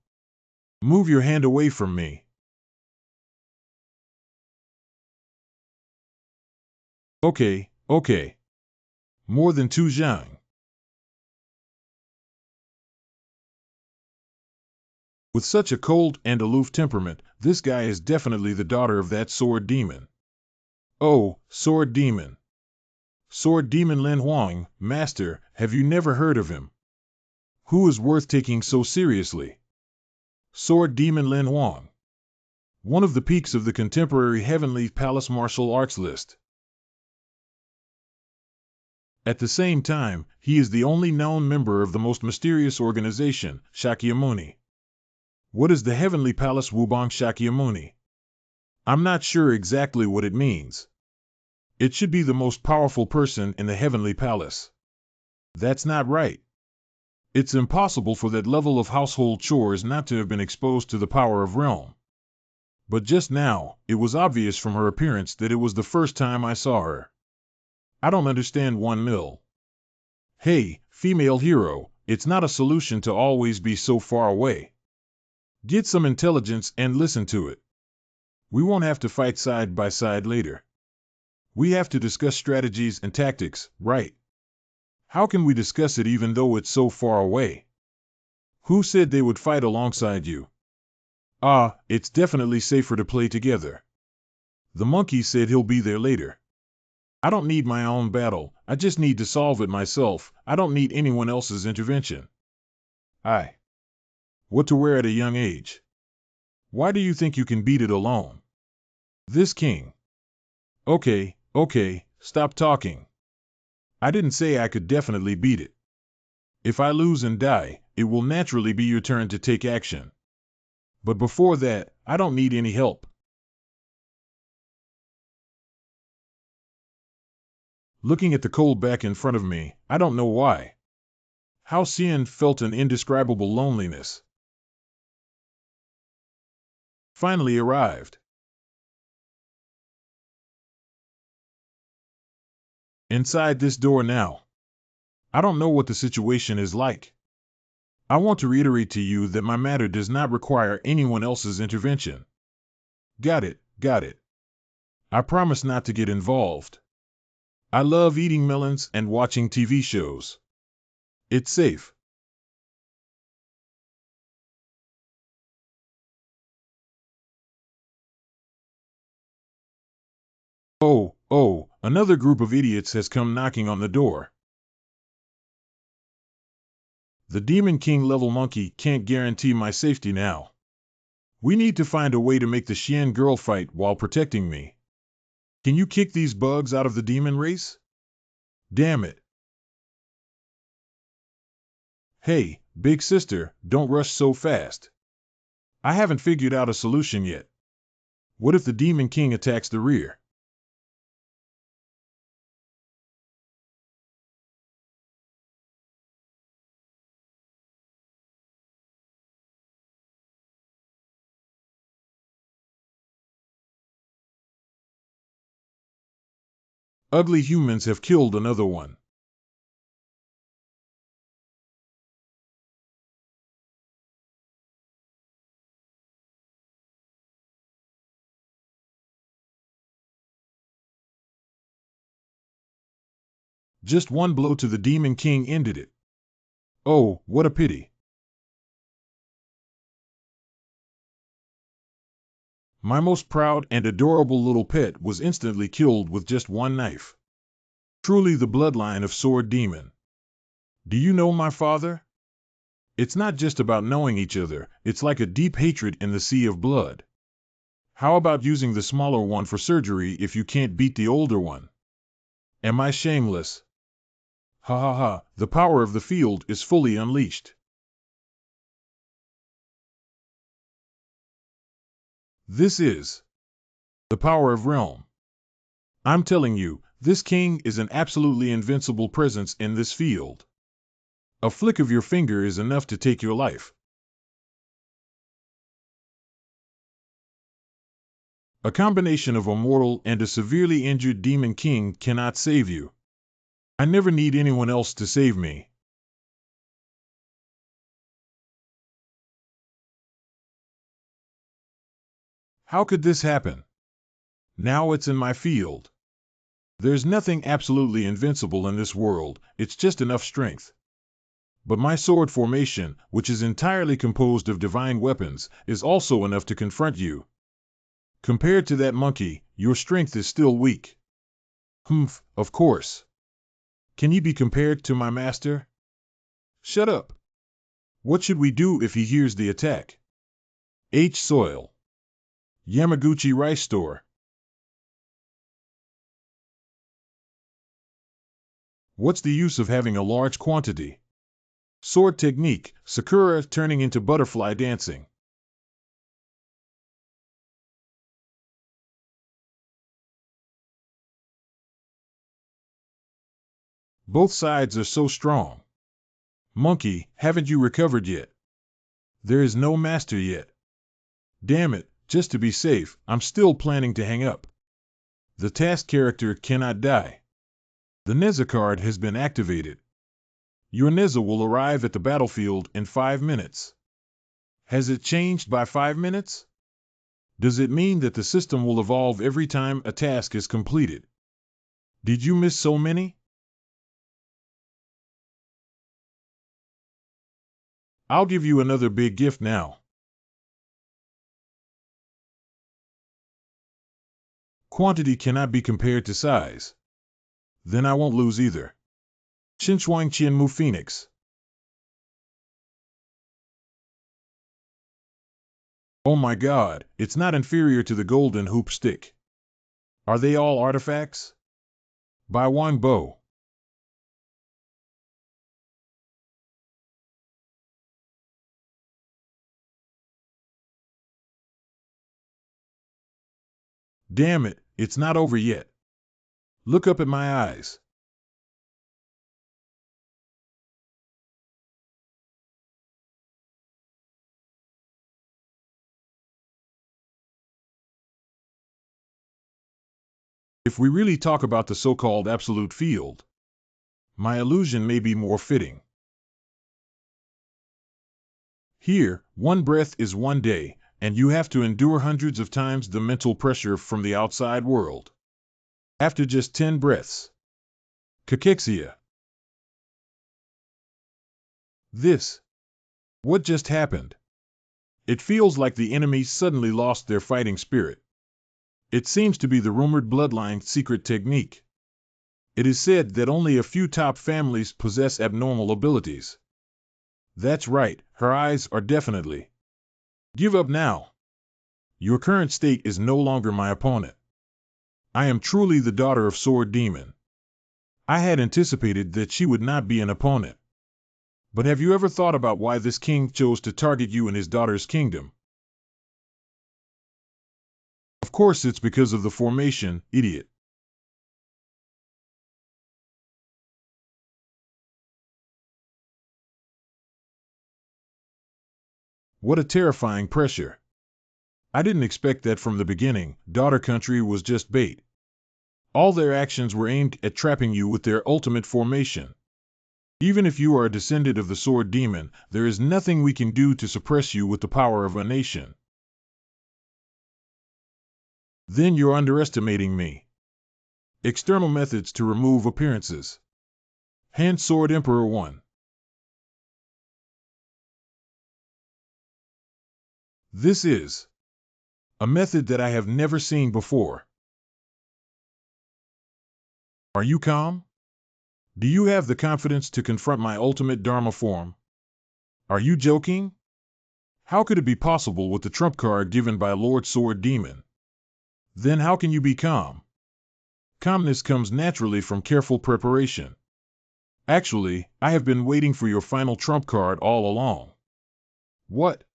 Move your hand away from me. Okay. More than 2 zhang. With such a cold and aloof temperament, this guy is definitely the daughter of that sword demon. Oh, sword demon. Sword demon Lin Huang, master, have you never heard of him? Who is worth taking so seriously? Sword demon Lin Huang. One of the peaks of the contemporary Heavenly Palace martial arts list. At the same time, he is the only known member of the most mysterious organization, Shakyamuni. What is the Heavenly Palace Wubong Shakyamuni? I'm not sure exactly what it means. It should be the most powerful person in the Heavenly Palace. That's not right. It's impossible for that level of household chores not to have been exposed to the power of realm. But just now, it was obvious from her appearance that it was the first time I saw her. I don't understand 1 mil. Hey, female hero, it's not a solution to always be so far away. Get some intelligence and listen to it. We won't have to fight side by side later. We have to discuss strategies and tactics, right? How can we discuss it even though it's so far away? Who said they would fight alongside you? Ah, it's definitely safer to play together. The monkey said he'll be there later. I don't need my own battle, I just need to solve it myself. I don't need anyone else's intervention. What to wear at a young age? Why do you think you can beat it alone? This king. Okay, stop talking. I didn't say I could definitely beat it. If I lose and die, it will naturally be your turn to take action. But before that, I don't need any help. Looking at the cold back in front of me, I don't know why. How Xian felt an indescribable loneliness. Finally arrived. Inside this door now. I don't know what the situation is like. I want to reiterate to you that my matter does not require anyone else's intervention. Got it. I promise not to get involved. I love eating melons and watching TV shows. It's safe. Another group of idiots has come knocking on the door. The Demon King level monkey can't guarantee my safety now. We need to find a way to make the Xian girl fight while protecting me. Can you kick these bugs out of the demon race? Damn it. Hey, big sister, don't rush so fast. I haven't figured out a solution yet. What if the Demon King attacks the rear? Ugly humans have killed another one. Just one blow to the Demon King ended it. Oh, what a pity. My most proud and adorable little pet was instantly killed with just one knife. Truly the bloodline of Sword Demon. Do you know my father? It's not just about knowing each other, it's like a deep hatred in the sea of blood. How about using the smaller one for surgery if you can't beat the older one? Am I shameless? Ha ha ha, the power of the field is fully unleashed. This is the power of realm. I'm telling you, this king is an absolutely invincible presence in this field. A flick of your finger is enough to take your life. A combination of a mortal and a severely injured demon king cannot save you. I never need anyone else to save me. How could this happen? Now it's in my field. There's nothing absolutely invincible in this world, it's just enough strength. But my sword formation, which is entirely composed of divine weapons, is also enough to confront you. Compared to that monkey, your strength is still weak. Humph, of course. Can you be compared to my master? Shut up. What should we do if he hears the attack? H. Soil. Yamaguchi Rice Store. What's the use of having a large quantity? Sword technique, Sakura turning into butterfly dancing. Both sides are so strong. Monkey, haven't you recovered yet? There is no master yet. Damn it, just to be safe, I'm still planning to hang up. The task character cannot die. The Neza card has been activated. Your Neza will arrive at the battlefield in 5 minutes. Has it changed by 5 minutes? Does it mean that the system will evolve every time a task is completed? Did you miss so many? I'll give you another big gift now. Quantity cannot be compared to size. Then I won't lose either. Shinchuang Qianmu Phoenix. Oh my god, it's not inferior to the golden hoop stick. Are they all artifacts? By Wang Bo. Damn it, it's not over yet. Look up at my eyes. If we really talk about the so-called absolute field, my illusion may be more fitting. Here, one breath is one day, and you have to endure hundreds of times the mental pressure from the outside world. After just 10 breaths. Cachexia. This. What just happened? It feels like the enemy suddenly lost their fighting spirit. It seems to be the rumored bloodline secret technique. It is said that only a few top families possess abnormal abilities. That's right, her eyes are definitely. Give up now. Your current state is no longer my opponent. I am truly the daughter of Sword Demon. I had anticipated that she would not be an opponent. But have you ever thought about why this king chose to target you in his daughter's kingdom? Of course it's because of the formation, idiot. What a terrifying pressure. I didn't expect that from the beginning. Daughter country was just bait. All their actions were aimed at trapping you with their ultimate formation. Even if you are a descendant of the Sword Demon, there is nothing we can do to suppress you with the power of a nation. Then you're underestimating me. External methods to remove appearances. Hand Sword Emperor 1. This is a method that I have never seen before. Are you calm? Do you have the confidence to confront my ultimate Dharma form? Are you joking? How could it be possible with the trump card given by Lord Sword Demon? Then how can you be calm? Calmness comes naturally from careful preparation. Actually, I have been waiting for your final trump card all along. What?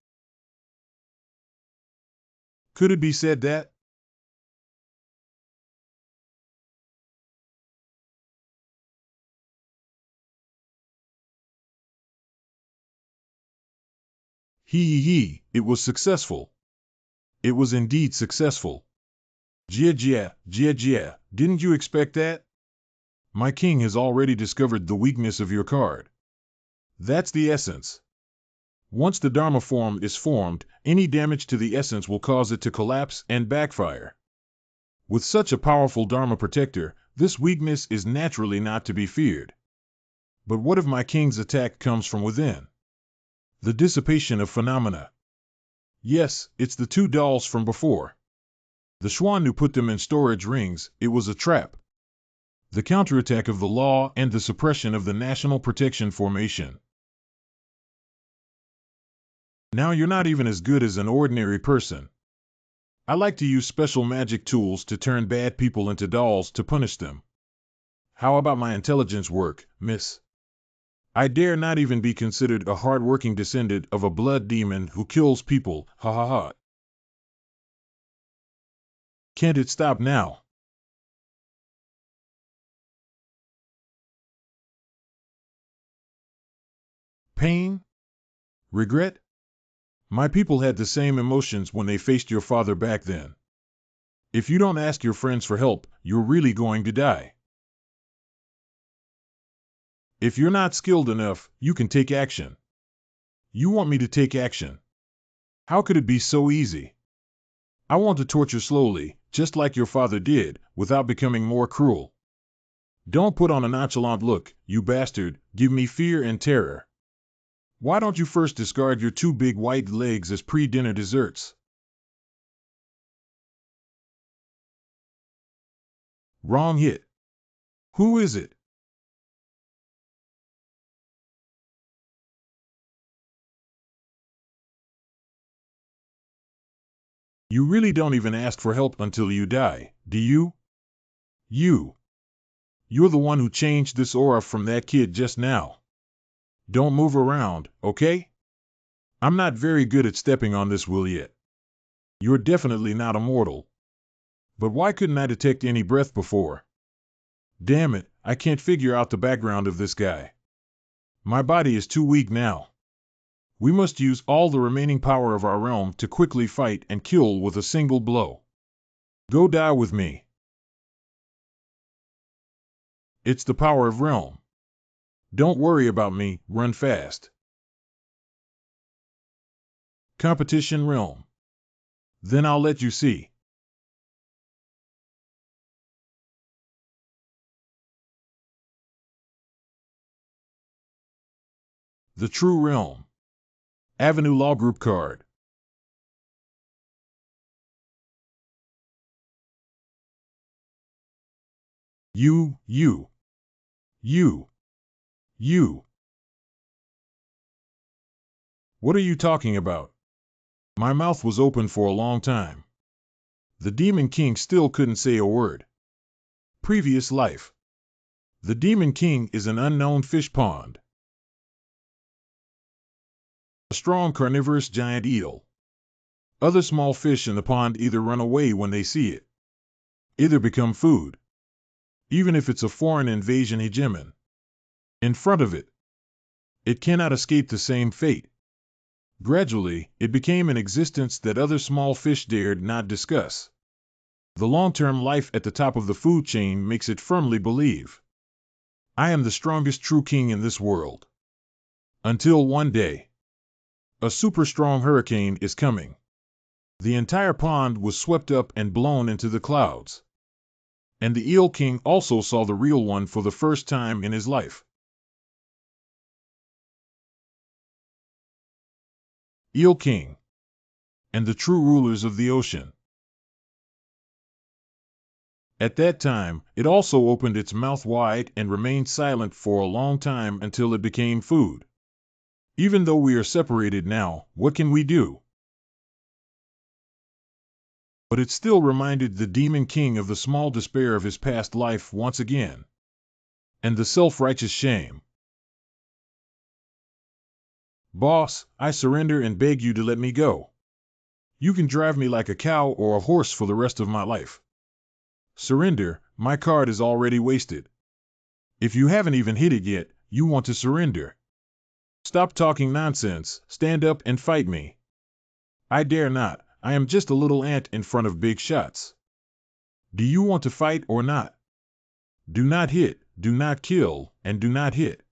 Could it be said that? It was successful. It was indeed successful. Jia, didn't you expect that? My king has already discovered the weakness of your card. That's the essence. Once the Dharma form is formed, any damage to the essence will cause it to collapse and backfire. With such a powerful Dharma protector, this weakness is naturally not to be feared. But what if my king's attack comes from within? The dissipation of phenomena. Yes, it's the two dolls from before. The Xuan who put them in storage rings, it was a trap. The counterattack of the law and the suppression of the National Protection Formation. Now you're not even as good as an ordinary person. I like to use special magic tools to turn bad people into dolls to punish them. How about my intelligence work, miss? I dare not even be considered a hard-working descendant of a blood demon who kills people, ha ha ha. Can't it stop now? Pain? Regret? My people had the same emotions when they faced your father back then. If you don't ask your friends for help, you're really going to die. If you're not skilled enough, you can take action. You want me to take action? How could it be so easy? I want to torture slowly, just like your father did, without becoming more cruel. Don't put on a nonchalant look, you bastard, give me fear and terror. Why don't you first discard your two big white legs as pre-dinner desserts? Wrong hit. Who is it? You really don't even ask for help until you die, do you? You're the one who changed this aura from that kid just now. Don't move around, okay? I'm not very good at stepping on this wheel yet. You're definitely not immortal. But why couldn't I detect any breath before? Damn it, I can't figure out the background of this guy. My body is too weak now. We must use all the remaining power of our realm to quickly fight and kill with a single blow. Go die with me. It's the power of realm. Don't worry about me, run fast. Competition realm. Then I'll let you see. The true realm. Avenue Law Group card. You. What are you talking about? My mouth was open for a long time. The Demon King still couldn't say a word. Previous life. The Demon King is an unknown fish pond. A strong carnivorous giant eel. Other small fish in the pond either run away when they see it, either become food, even if it's a foreign invasion hegemon. In front of it, it cannot escape the same fate. Gradually, it became an existence that other small fish dared not discuss. The long-term life at the top of the food chain makes it firmly believe, I am the strongest true king in this world. Until one day, a super strong hurricane is coming. The entire pond was swept up and blown into the clouds. And the Eel King also saw the real one for the first time in his life. Eel King, and the true rulers of the ocean. At that time, it also opened its mouth wide and remained silent for a long time until it became food. Even though we are separated now, what can we do? But it still reminded the demon king of the small despair of his past life once again, and the self-righteous shame. Boss, I surrender and beg you to let me go. You can drive me like a cow or a horse for the rest of my life. Surrender, my card is already wasted. If you haven't even hit it yet, you want to surrender. Stop talking nonsense, stand up and fight me. I dare not, I am just a little ant in front of big shots. Do you want to fight or not? Do not hit, do not kill, and do not hit.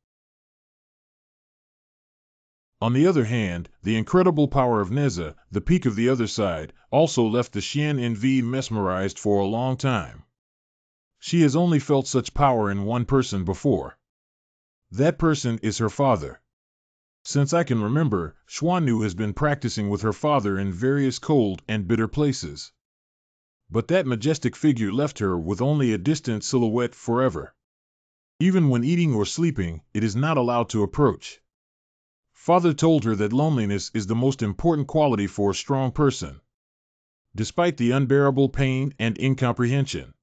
On the other hand, the incredible power of Neza, the peak of the other side, also left the Xian NV mesmerized for a long time. She has only felt such power in one person before. That person is her father. Since I can remember, Xuannu has been practicing with her father in various cold and bitter places. But that majestic figure left her with only a distant silhouette forever. Even when eating or sleeping, it is not allowed to approach. Father told her that loneliness is the most important quality for a strong person, despite the unbearable pain and incomprehension.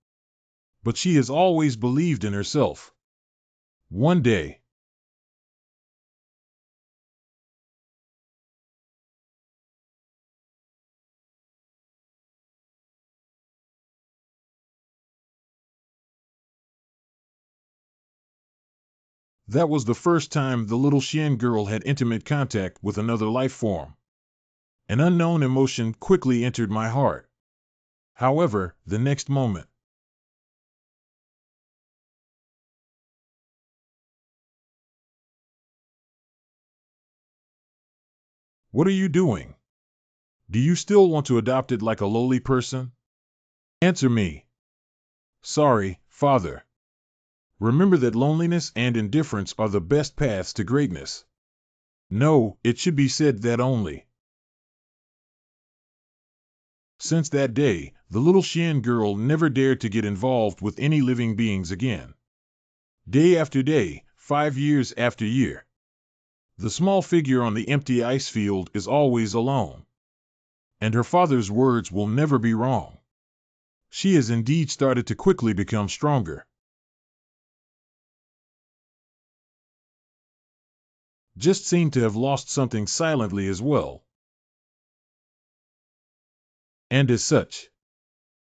But she has always believed in herself. One day, that was the first time the little Xian girl had intimate contact with another life form. An unknown emotion quickly entered my heart. However, the next moment, what are you doing? Do you still want to adopt it like a lowly person? Answer me. Sorry, Father. Remember that loneliness and indifference are the best paths to greatness. No, it should be said that only. Since that day, the little Xian girl never dared to get involved with any living beings again. Day after day, 5 years after year, the small figure on the empty ice field is always alone. And her father's words will never be wrong. She has indeed started to quickly become stronger. Just seemed to have lost something silently as well. And as such,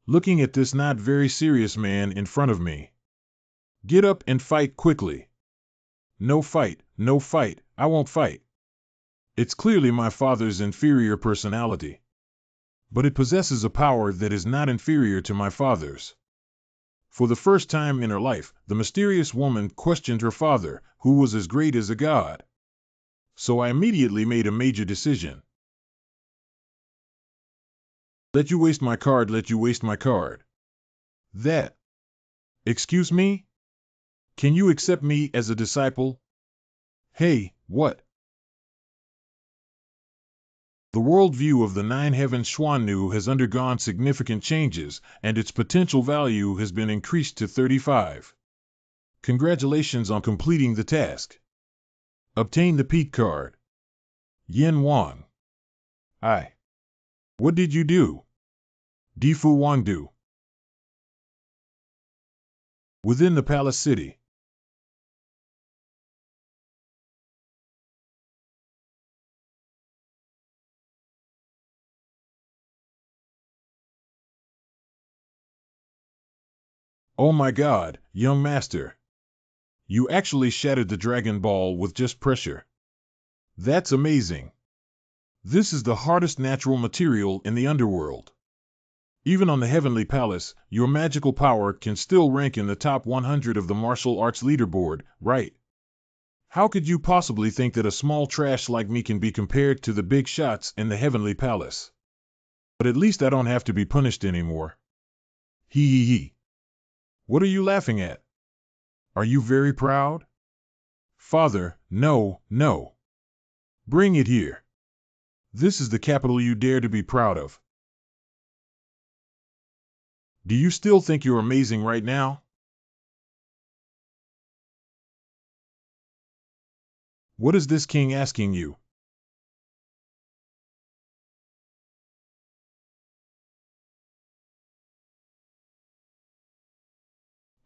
looking at this not very serious man in front of me, get up and fight quickly. No fight, no fight, I won't fight. It's clearly my father's inferior personality. But it possesses a power that is not inferior to my father's. For the first time in her life, the mysterious woman questioned her father, who was as great as a god. So I immediately made a major decision. Let you waste my card, let you waste my card. That. Excuse me? Can you accept me as a disciple? Hey, what? The worldview of the Nine Heavens Xuannu has undergone significant changes, and its potential value has been increased to 35. Congratulations on completing the task. Obtain the Peak card. Yin Wang. I. What did you do? Difu Wang do. Within the palace city. Oh my god, young master. You actually shattered the Dragon Ball with just pressure. That's amazing. This is the hardest natural material in the underworld. Even on the Heavenly Palace, your magical power can still rank in the top 100 of the martial arts leaderboard, right? How could you possibly think that a small trash like me can be compared to the big shots in the Heavenly Palace? But at least I don't have to be punished anymore. Hee hee hee. What are you laughing at? Are you very proud? Father, no, no. Bring it here. This is the capital you dare to be proud of. Do you still think you're amazing right now? What is this king asking you?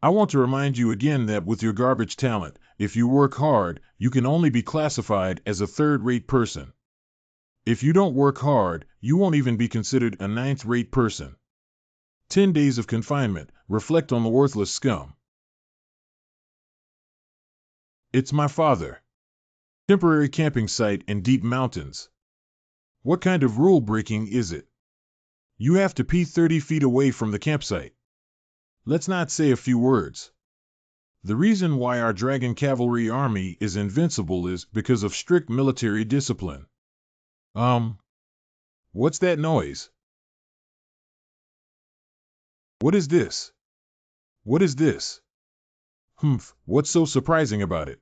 I want to remind you again that with your garbage talent, if you work hard, you can only be classified as a third-rate person. If you don't work hard, you won't even be considered a ninth-rate person. 10 days of confinement. Reflect on the worthless scum. It's my father. Temporary camping site in deep mountains. What kind of rule breaking is it? You have to pee 30 feet away from the campsite. Let's not say a few words. The reason why our dragon cavalry army is invincible is because of strict military discipline. What's that noise? What is this? What is this? What's so surprising about it?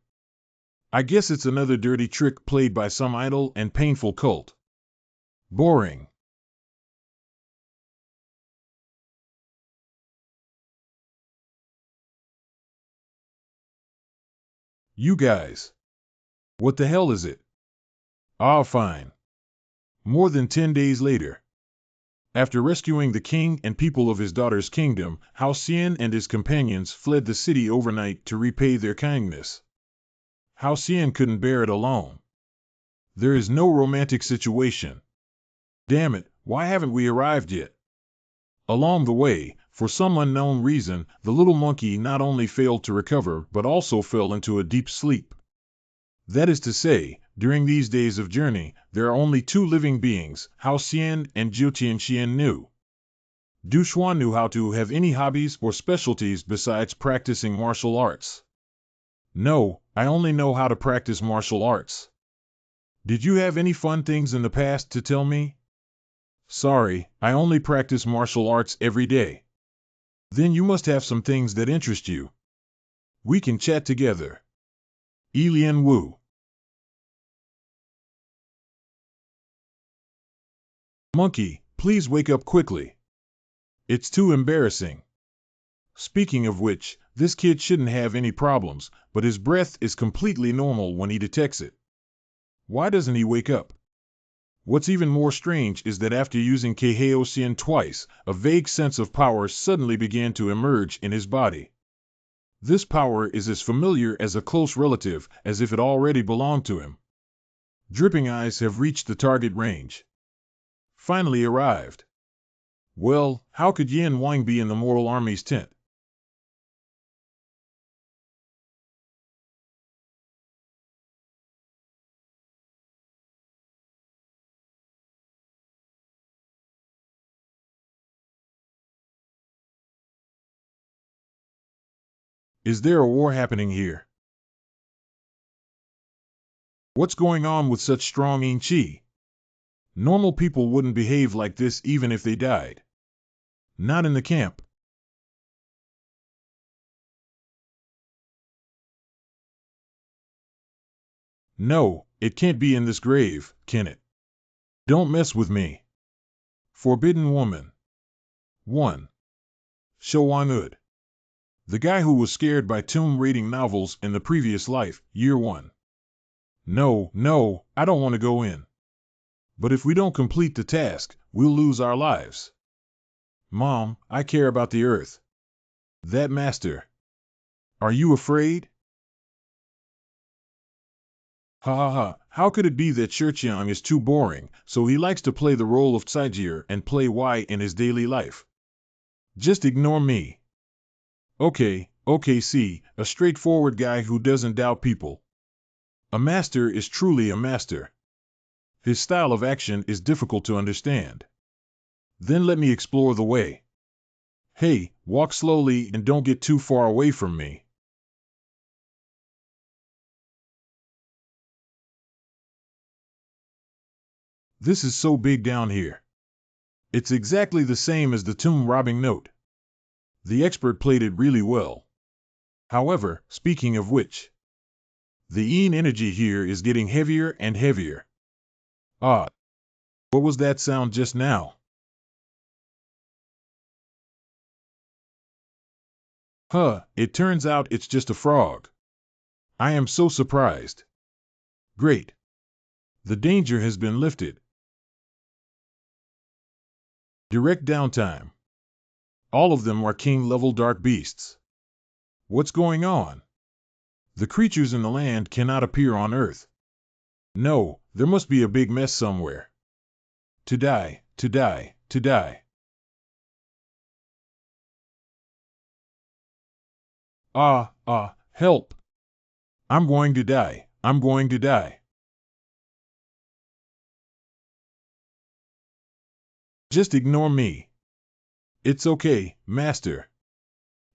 I guess it's another dirty trick played by some idle and painful cult. Boring. You guys. What the hell is it? Ah, fine. More than 10 days later. After rescuing the king and people of his daughter's kingdom, Hao Xian and his companions fled the city overnight to repay their kindness. Hao Xian couldn't bear it alone. There is no romantic situation. Damn it, why haven't we arrived yet? Along the way, for some unknown reason, the little monkey not only failed to recover but also fell into a deep sleep. That is to say, during these days of journey, there are only two living beings, Hao Xian and Jiu Tianxian knew. Du Xuan knew how to have any hobbies or specialties besides practicing martial arts. No, I only know how to practice martial arts. Did you have any fun things in the past to tell me? Sorry, I only practice martial arts every day. Then you must have some things that interest you. We can chat together. Elian Wu. Monkey, please wake up quickly. It's too embarrassing. Speaking of which, this kid shouldn't have any problems, but his breath is completely normal when he detects it. Why doesn't he wake up? What's even more strange is that after using Keheosian twice, a vague sense of power suddenly began to emerge in his body. This power is as familiar as a close relative, as if it already belonged to him. Dripping eyes have reached the target range. Finally arrived. Well, how could Yin Wang be in the mortal army's tent? Is there a war happening here? What's going on with such strong yin qi? Normal people wouldn't behave like this even if they died. Not in the camp. No, it can't be in this grave, can it? Don't mess with me. Forbidden Woman. 1. Showan. The guy who was scared by tomb raiding novels in the previous life, year 1. No, I don't want to go in. But if we don't complete the task, we'll lose our lives. Mom, I care about the earth. That master. Are you afraid? Ha ha ha, how could it be that Shirchiang is too boring, so he likes to play the role of Tsaijir and play Y in his daily life? Just ignore me. Okay, see, a straightforward guy who doesn't doubt people. A master is truly a master. His style of action is difficult to understand. Then let me explore the way. Hey, walk slowly and don't get too far away from me. This is so big down here. It's exactly the same as the tomb robbing note. The expert played it really well. However, speaking of which, the yin energy here is getting heavier and heavier. Ah, What was that sound just now? Huh, it turns out it's just a frog. I am so surprised. Great. The danger has been lifted. Direct downtime. All of them are king-level dark beasts. What's going on? The creatures in the land cannot appear on Earth. No, there must be a big mess somewhere. To die, to die, to die. Help. I'm going to die. I'm going to die. Just ignore me. It's okay, Master.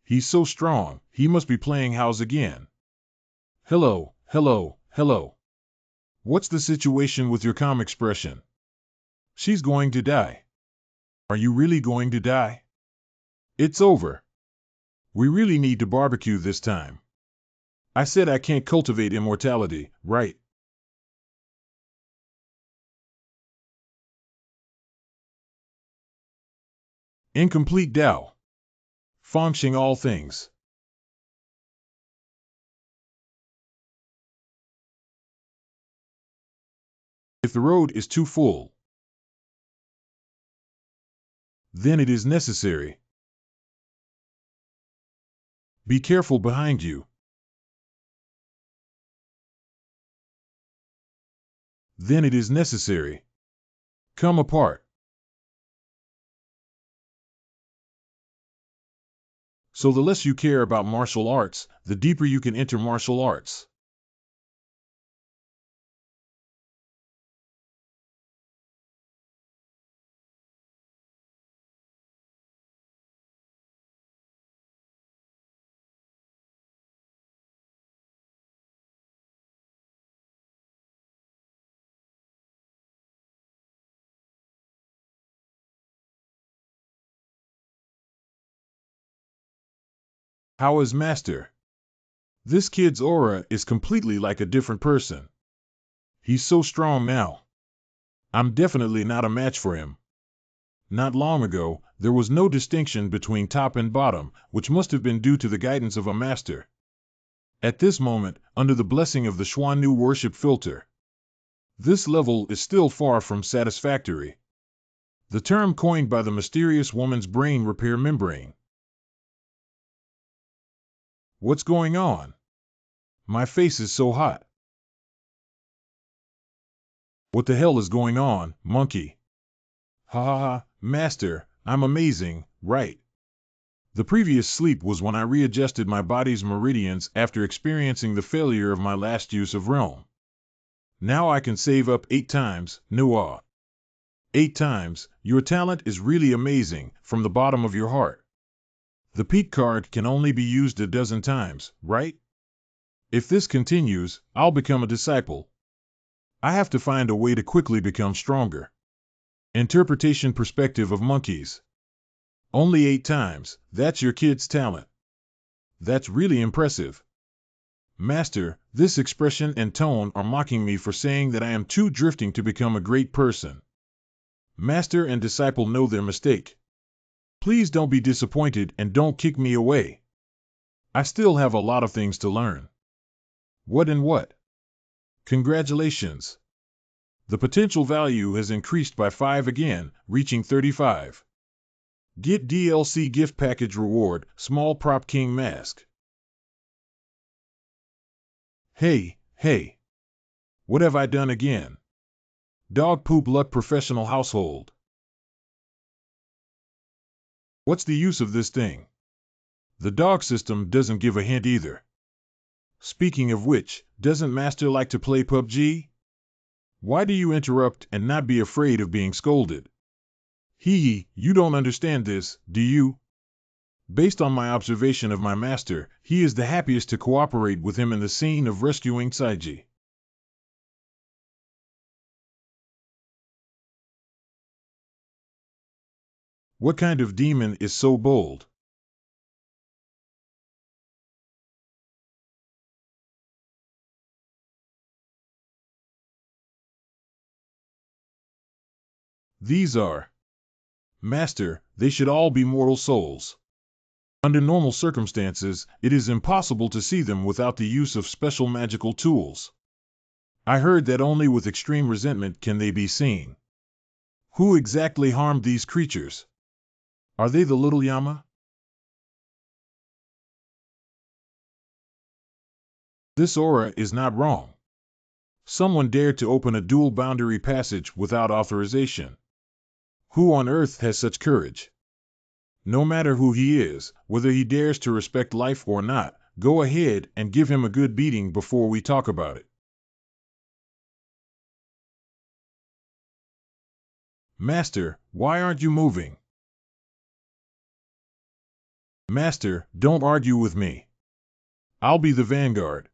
He's so strong, he must be playing house again. Hello, hello, hello. What's the situation with your calm expression? She's going to die. Are you really going to die? It's over. We really need to barbecue this time. I said I can't cultivate immortality, right? Incomplete Tao. Functioning all things. If the road is too full, then it is necessary. Be careful behind you. Then it is necessary. Come apart. So the less you care about martial arts, the deeper you can enter martial arts. How is Master? This kid's aura is completely like a different person. He's so strong now. I'm definitely not a match for him. Not long ago, there was no distinction between top and bottom, which must have been due to the guidance of a master. At this moment, under the blessing of the Xuannu worship filter, this level is still far from satisfactory. The term coined by the mysterious woman's brain repair membrane. What's going on? My face is so hot. What the hell is going on, monkey? Ha ha ha, Master, I'm amazing, right? The previous sleep was when I readjusted my body's meridians after experiencing the failure of my last use of realm. Now I can save up 8 times, MANHUA. 8 times, your talent is really amazing, from the bottom of your heart. The peak card can only be used a dozen times, right? If this continues, I'll become a disciple. I have to find a way to quickly become stronger. Interpretation perspective of monkeys. Only 8 times, that's your kid's talent. That's really impressive. Master, this expression and tone are mocking me for saying that I am too drifting to become a great person. Master and disciple know their mistake. Please don't be disappointed and don't kick me away. I still have a lot of things to learn. What and what? Congratulations. The potential value has increased by 5 again, reaching 35. Get DLC gift package reward, small prop king mask. Hey, hey. What have I done again? Dog poop luck professional household. What's the use of this thing? The dog system doesn't give a hint either. Speaking of which, doesn't Master like to play PUBG? Why do you interrupt and not be afraid of being scolded? Hee, you don't understand this, do you? Based on my observation of my master, he is the happiest to cooperate with him in the scene of rescuing Saiji. What kind of demon is so bold? These are, Master, they should all be mortal souls. Under normal circumstances, it is impossible to see them without the use of special magical tools. I heard that only with extreme resentment can they be seen. Who exactly harmed these creatures? Are they the little Yama? This aura is not wrong. Someone dared to open a dual boundary passage without authorization. Who on earth has such courage? No matter who he is, whether he dares to respect life or not, go ahead and give him a good beating before we talk about it. Master, why aren't you moving? Master, don't argue with me. I'll be the vanguard.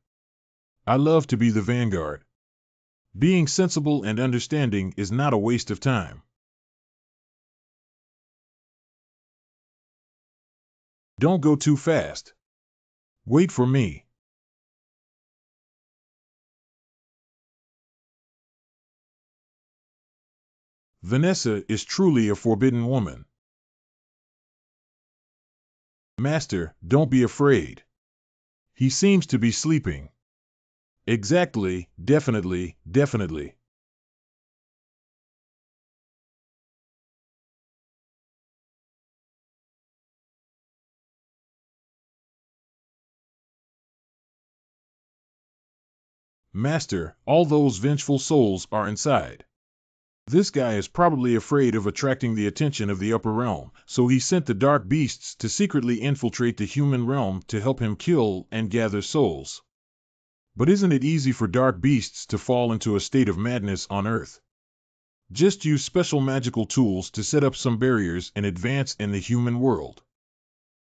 I love to be the vanguard. Being sensible and understanding is not a waste of time. Don't go too fast. Wait for me. Vanessa is truly a forbidden woman. Master, don't be afraid. He seems to be sleeping. Exactly, definitely, definitely. Master, all those vengeful souls are inside. This guy is probably afraid of attracting the attention of the upper realm, so he sent the dark beasts to secretly infiltrate the human realm to help him kill and gather souls. But isn't it easy for dark beasts to fall into a state of madness on Earth? Just use special magical tools to set up some barriers and advance in the human world.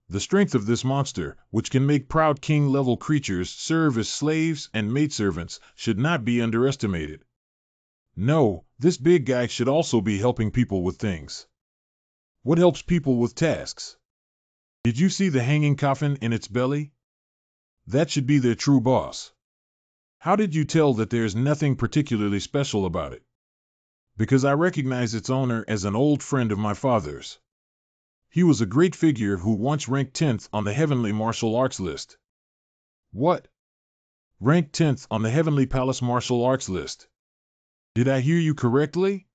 The strength of this monster, which can make proud king-level creatures serve as slaves and maidservants, should not be underestimated. No, this big guy should also be helping people with things. What helps people with tasks? Did you see the hanging coffin in its belly? That should be their true boss. How did you tell that there's nothing particularly special about it? Because I recognize its owner as an old friend of my father's. He was a great figure who once ranked 10th on the Heavenly Martial Arts list. What? Ranked 10th on the Heavenly Palace Martial Arts list. Did I hear you correctly?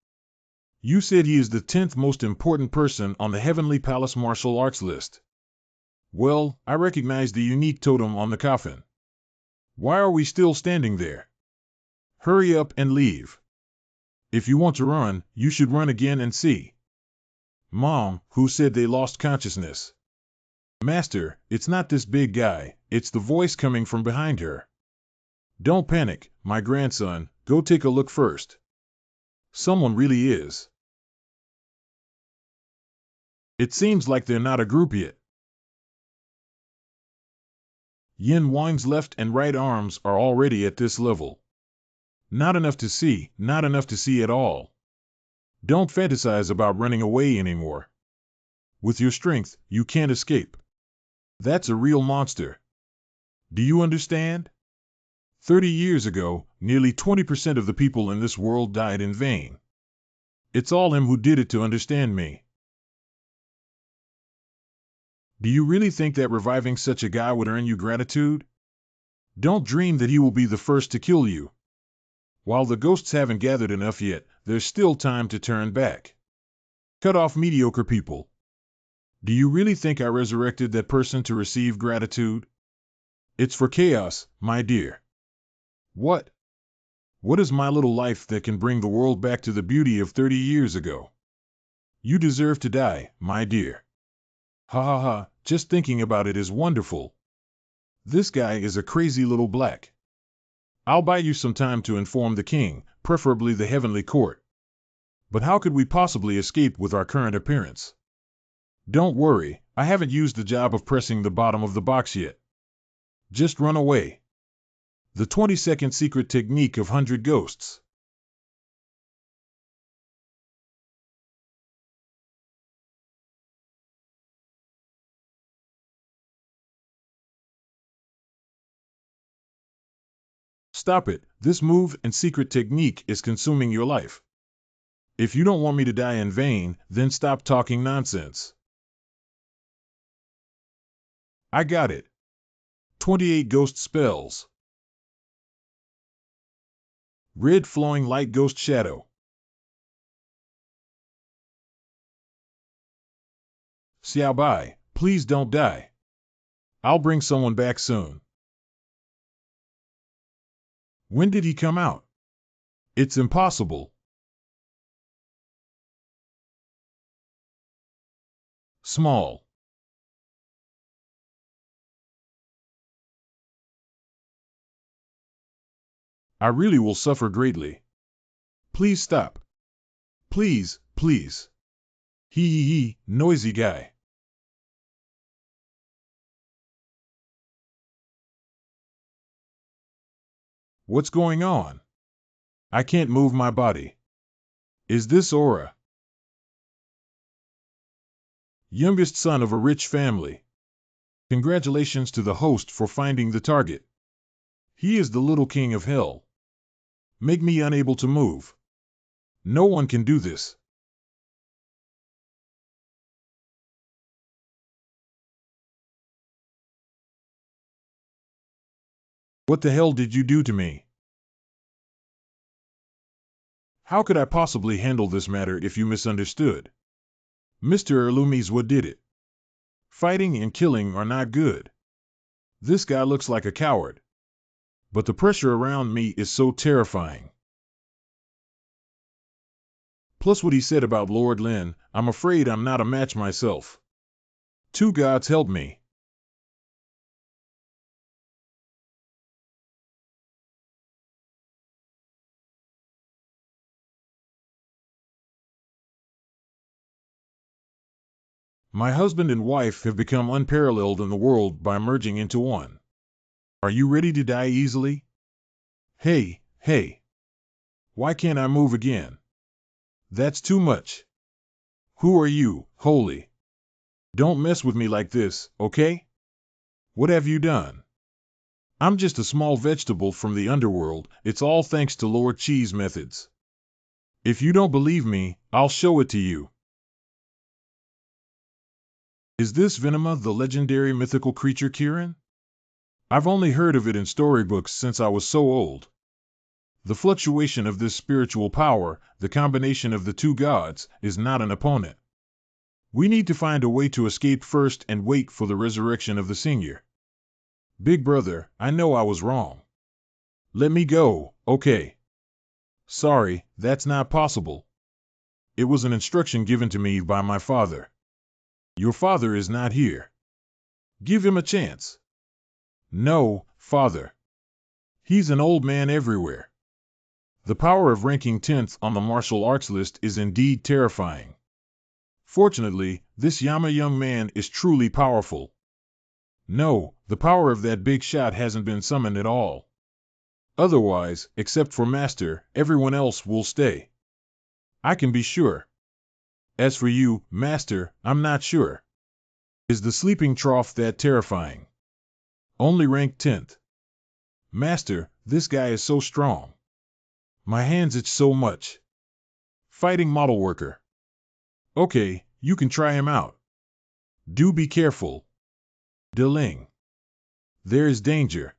You said he is the 10th most important person on the Heavenly Palace Martial Arts list. Well, I recognize the unique totem on the coffin. Why are we still standing there? Hurry up and leave. If you want to run, you should run again and see. Mom, who said they lost consciousness? Master, it's not this big guy, it's the voice coming from behind her. Don't panic, my grandson, go take a look first. Someone really is. It seems like they're not a group yet. Yin Wang's left and right arms are already at this level. Not enough to see, not enough to see at all. Don't fantasize about running away anymore. With your strength, you can't escape. That's a real monster. Do you understand? 30 years ago, nearly 20% of the people in this world died in vain. It's all him who did it to understand me. Do you really think that reviving such a guy would earn you gratitude? Don't dream that he will be the first to kill you. While the ghosts haven't gathered enough yet, there's still time to turn back. Cut off mediocre people. Do you really think I resurrected that person to receive gratitude? It's for chaos, my dear. What? What is my little life that can bring the world back to the beauty of 30 years ago? You deserve to die, my dear. Ha ha ha, just thinking about it is wonderful. This guy is a crazy little black. I'll buy you some time to inform the king, preferably the heavenly court. But how could we possibly escape with our current appearance? Don't worry, I haven't used the job of pressing the bottom of the box yet. Just run away. The 20-second secret technique of 100 ghosts. Stop it, this move and secret technique is consuming your life. If you don't want me to die in vain, then stop talking nonsense. I got it. 28 ghost spells. Red flowing light ghost shadow. Xiao Bai, please don't die. I'll bring someone back soon. When did he come out? It's impossible. Small. I really will suffer greatly. Please stop. Please, please. He, noisy guy. What's going on? I can't move my body. Is this aura? Youngest son of a rich family. Congratulations to the host for finding the target. He is the little king of hell. Make me unable to move. No one can do this. What the hell did you do to me? How could I possibly handle this matter if you misunderstood? Mr. Erlumiswa did it. Fighting and killing are not good. This guy looks like a coward. But the pressure around me is so terrifying. Plus what he said about Lord Lin, I'm afraid I'm not a match myself. Two gods help me. My husband and wife have become unparalleled in the world by merging into one. Are you ready to die easily? Hey. Why can't I move again? That's too much. Who are you, holy? Don't mess with me like this, okay? What have you done? I'm just a small vegetable from the underworld. It's all thanks to Lord Chi's methods. If you don't believe me, I'll show it to you. Is this Venema the legendary mythical creature, Kiran? I've only heard of it in storybooks since I was so old. The fluctuation of this spiritual power, the combination of the two gods, is not an opponent. We need to find a way to escape first and wait for the resurrection of the senior. Big brother, I know I was wrong. Let me go, okay? Sorry, that's not possible. It was an instruction given to me by my father. Your father is not here. Give him a chance. No, father. He's an old man everywhere. The power of ranking 10th on the martial arts list is indeed terrifying. Fortunately, this Yama young man is truly powerful. No, the power of that big shot hasn't been summoned at all. Otherwise, except for Master, everyone else will stay. I can be sure. As for you, Master, I'm not sure. Is the sleeping trough that terrifying? Only ranked 10th. Master, this guy is so strong. My hands itch so much. Fighting model worker. Okay, you can try him out. Do be careful. Deling. There is danger.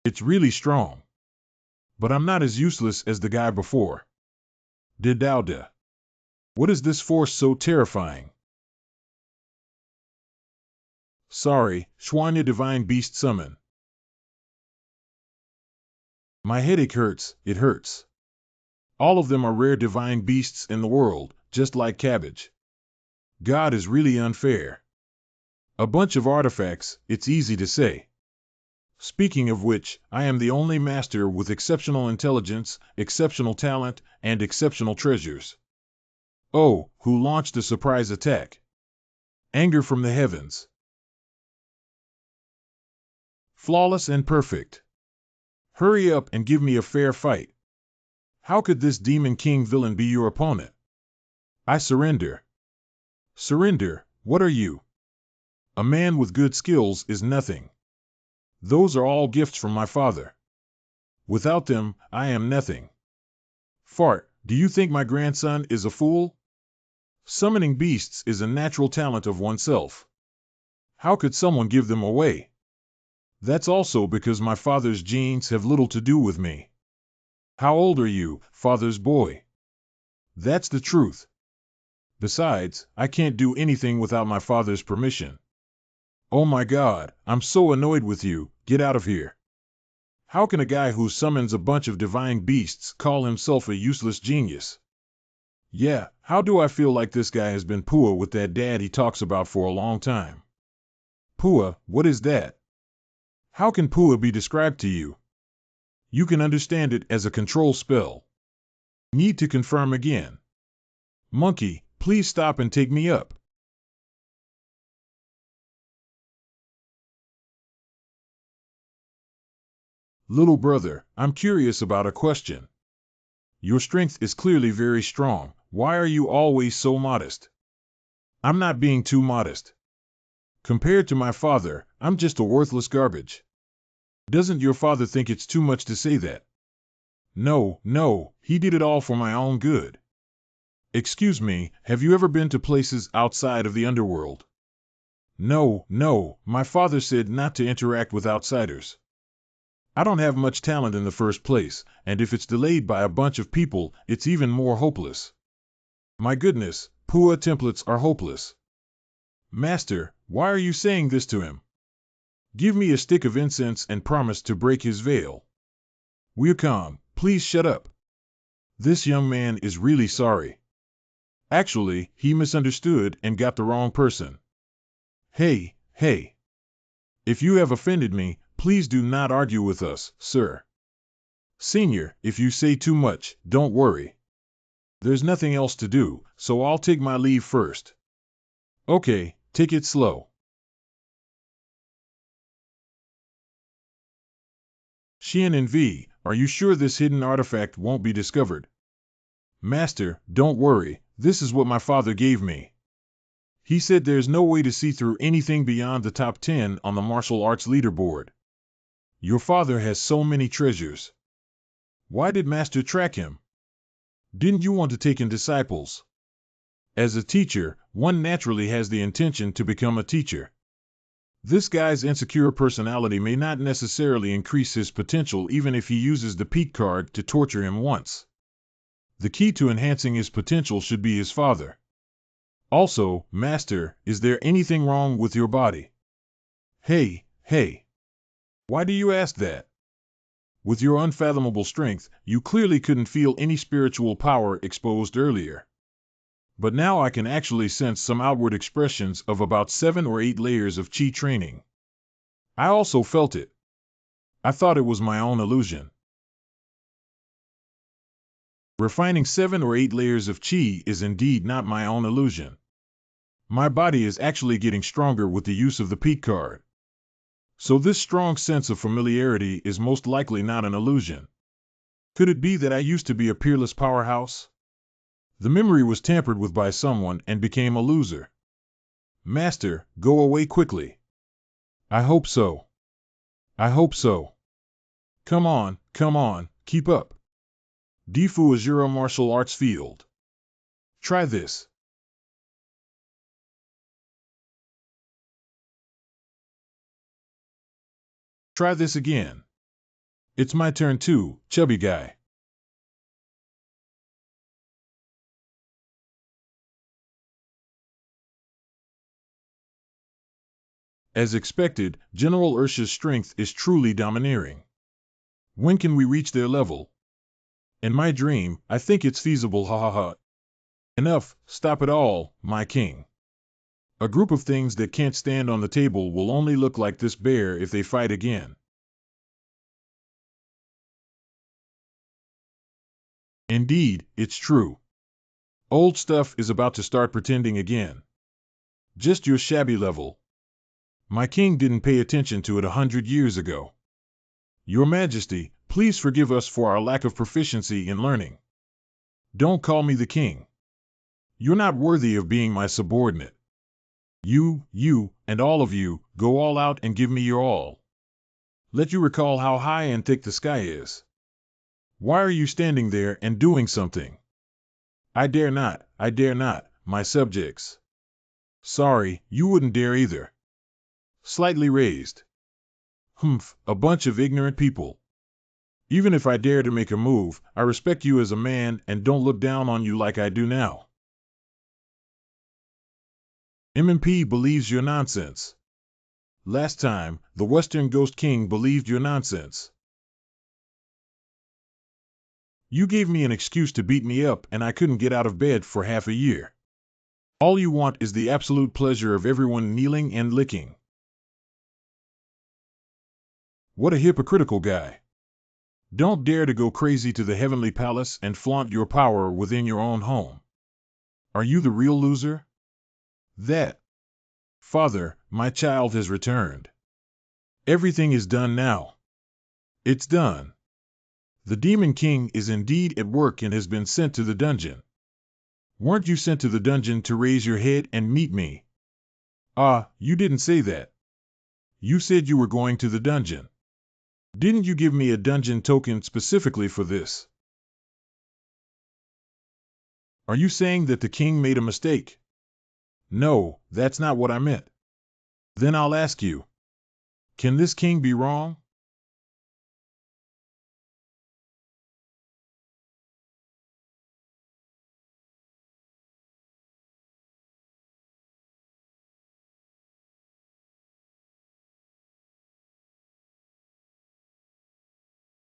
It's really strong. But I'm not as useless as the guy before. Didauda. What is this force so terrifying? Sorry, Shwanya Divine Beast Summon. My headache hurts, it hurts. All of them are rare divine beasts in the world, just like cabbage. God is really unfair. A bunch of artifacts, it's easy to say. Speaking of which, I am the only master with exceptional intelligence, exceptional talent, and exceptional treasures. Oh, who launched a surprise attack? Anger from the heavens. Flawless and perfect. Hurry up and give me a fair fight. How could this Demon King villain be your opponent? I surrender. Surrender, what are you? A man with good skills is nothing. Those are all gifts from my father. Without them, I am nothing. Fart, do you think my grandson is a fool? Summoning beasts is a natural talent of oneself. How could someone give them away? That's also because my father's genes have little to do with me. How old are you, father's boy? That's the truth. Besides, I can't do anything without my father's permission. Oh my God, I'm so annoyed with you, get out of here. How can a guy who summons a bunch of divine beasts call himself a useless genius? Yeah, how do I feel like this guy has been Pua with that dad he talks about for a long time? Pua, what is that? How can Pua be described to you? You can understand it as a control spell. Need to confirm again. Monkey, please stop and take me up. Little brother, I'm curious about a question. Your strength is clearly very strong. Why are you always so modest? I'm not being too modest. Compared to my father, I'm just a worthless garbage. Doesn't your father think it's too much to say that? No, he did it all for my own good. Excuse me, have you ever been to places outside of the underworld? No, my father said not to interact with outsiders. I don't have much talent in the first place, and if it's delayed by a bunch of people, it's even more hopeless. My goodness, Pua templates are hopeless. Master, why are you saying this to him? Give me a stick of incense and promise to break his veil. Weircom, please shut up. This young man is really sorry. Actually, he misunderstood and got the wrong person. Hey. If you have offended me, please do not argue with us, sir. Senior, if you say too much, don't worry. There's nothing else to do, so I'll take my leave first. Okay, take it slow. Xian and V, are you sure this hidden artifact won't be discovered? Master, don't worry, this is what my father gave me. He said there's no way to see through anything beyond the top 10 on the martial arts leaderboard. Your father has so many treasures. Why did Master track him? Didn't you want to take in disciples? As a teacher, one naturally has the intention to become a teacher. This guy's insecure personality may not necessarily increase his potential even if he uses the peak card to torture him once. The key to enhancing his potential should be his father. Also, Master, is there anything wrong with your body? Hey. Why do you ask that? With your unfathomable strength, you clearly couldn't feel any spiritual power exposed earlier. But now I can actually sense some outward expressions of about 7 or 8 layers of chi training. I also felt it. I thought it was my own illusion. Refining 7 or 8 layers of chi is indeed not my own illusion. My body is actually getting stronger with the use of the peak card. So this strong sense of familiarity is most likely not an illusion. Could it be that I used to be a peerless powerhouse? The memory was tampered with by someone and became a loser. Master, go away quickly. I hope so. Come on, keep up. Difu is your martial arts field. Try this. Try this again. It's my turn too, chubby guy. As expected, General Ursha's strength is truly domineering. When can we reach their level? In my dream, I think it's feasible, ha. Enough, stop it all, my king. A group of things that can't stand on the table will only look like this bear if they fight again. Indeed, it's true. Old stuff is about to start pretending again. Just your shabby level. My king didn't pay attention to it 100 years ago. Your Majesty, please forgive us for our lack of proficiency in learning. Don't call me the king. You're not worthy of being my subordinate. You and all of you, go all out and give me your all. Let you recall how high and thick the sky is. Why are you standing there and doing something? I dare not, my subjects. Sorry, you wouldn't dare either. Slightly raised. Humph, a bunch of ignorant people. Even if I dare to make a move, I respect you as a man and don't look down on you like I do now. M&P believes your nonsense. Last time, the Western Ghost King believed your nonsense. You gave me an excuse to beat me up and I couldn't get out of bed for half a year. All you want is the absolute pleasure of everyone kneeling and licking. What a hypocritical guy. Don't dare to go crazy to the heavenly palace and flaunt your power within your own home. Are you the real loser? That. Father, my child has returned. Everything is done now. It's done. The Demon King is indeed at work and has been sent to the dungeon. Weren't you sent to the dungeon to raise your head and meet me? Ah, you didn't say that. You said you were going to the dungeon. Didn't you give me a dungeon token specifically for this? Are you saying that the king made a mistake? No, that's not what I meant. Then I'll ask you. Can this king be wrong?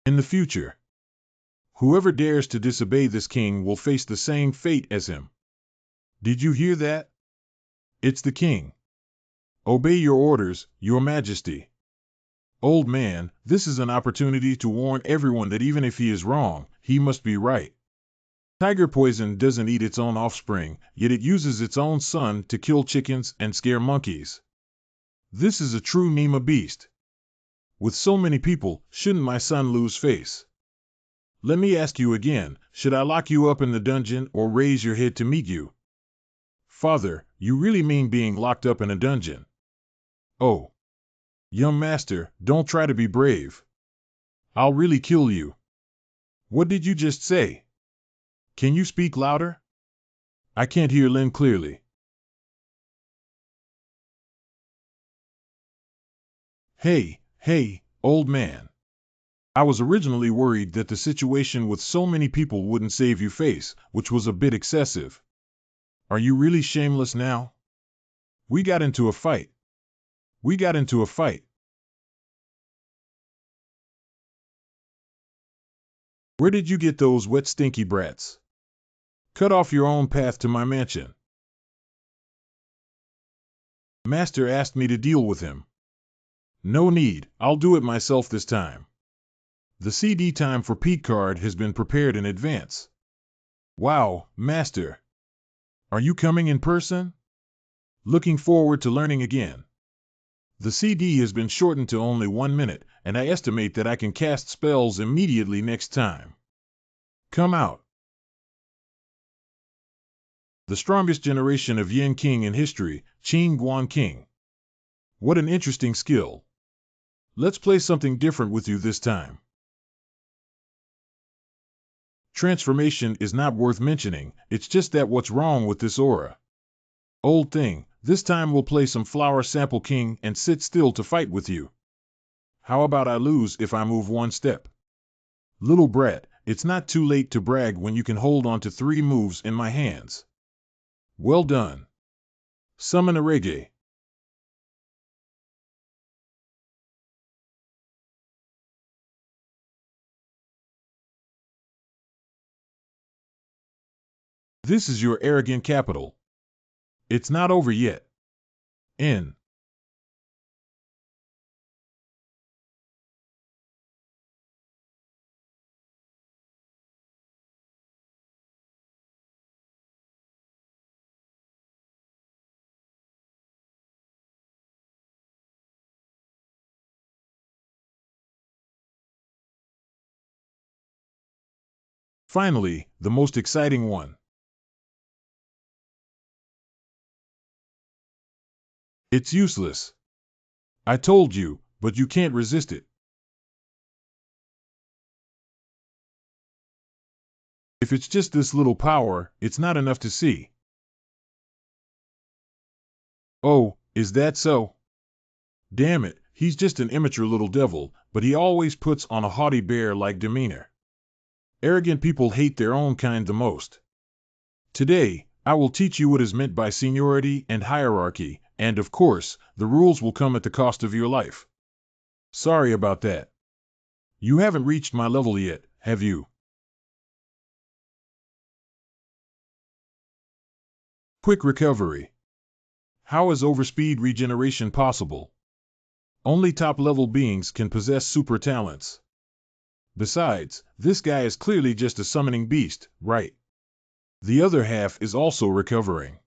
In the future, whoever dares to disobey this king will face the same fate as him. Did you hear that? It's the king. Obey your orders, your majesty. Old man, this is an opportunity to warn everyone that even if he is wrong, he must be right. Tiger poison doesn't eat its own offspring, yet it uses its own son to kill chickens and scare monkeys. This is a true Nema beast. With so many people, shouldn't my son lose face? Let me ask you again, should I lock you up in the dungeon or raise your head to meet you? Father, you really mean being locked up in a dungeon? Oh. Young master, don't try to be brave. I'll really kill you. What did you just say? Can you speak louder? I can't hear Lynn clearly. Hey, old man. I was originally worried that the situation with so many people wouldn't save you face, which was a bit excessive. Are you really shameless now? We got into a fight. Where did you get those wet stinky brats? Cut off your own path to my mansion. Master asked me to deal with him. No need, I'll do it myself this time. The CD time for Pete card has been prepared in advance. Wow, Master. Are you coming in person? Looking forward to learning again. The CD has been shortened to only 1 minute, and I estimate that I can cast spells immediately next time. Come out. The strongest generation of Yin King in history, Qin Guan King. What an interesting skill. Let's play something different with you this time. Transformation is not worth mentioning, it's just that what's wrong with this aura? Old thing, this time we'll play some Flower Sample King and sit still to fight with you. How about I lose if I move 1 step? Little brat, it's not too late to brag when you can hold on to 3 moves in my hands. Well done. Summon a reggae. This is your arrogant capital. It's not over yet. N. Finally, the most exciting one. It's useless. I told you, but you can't resist it. If it's just this little power, it's not enough to see. Oh, is that so? Damn it, he's just an immature little devil, but he always puts on a haughty bear-like demeanor. Arrogant people hate their own kind the most. Today, I will teach you what is meant by seniority and hierarchy, and of course, the rules will come at the cost of your life. Sorry about that. You haven't reached my level yet, have you? Quick recovery. How is overspeed regeneration possible? Only top-level beings can possess super talents. Besides, this guy is clearly just a summoning beast, right? The other half is also recovering.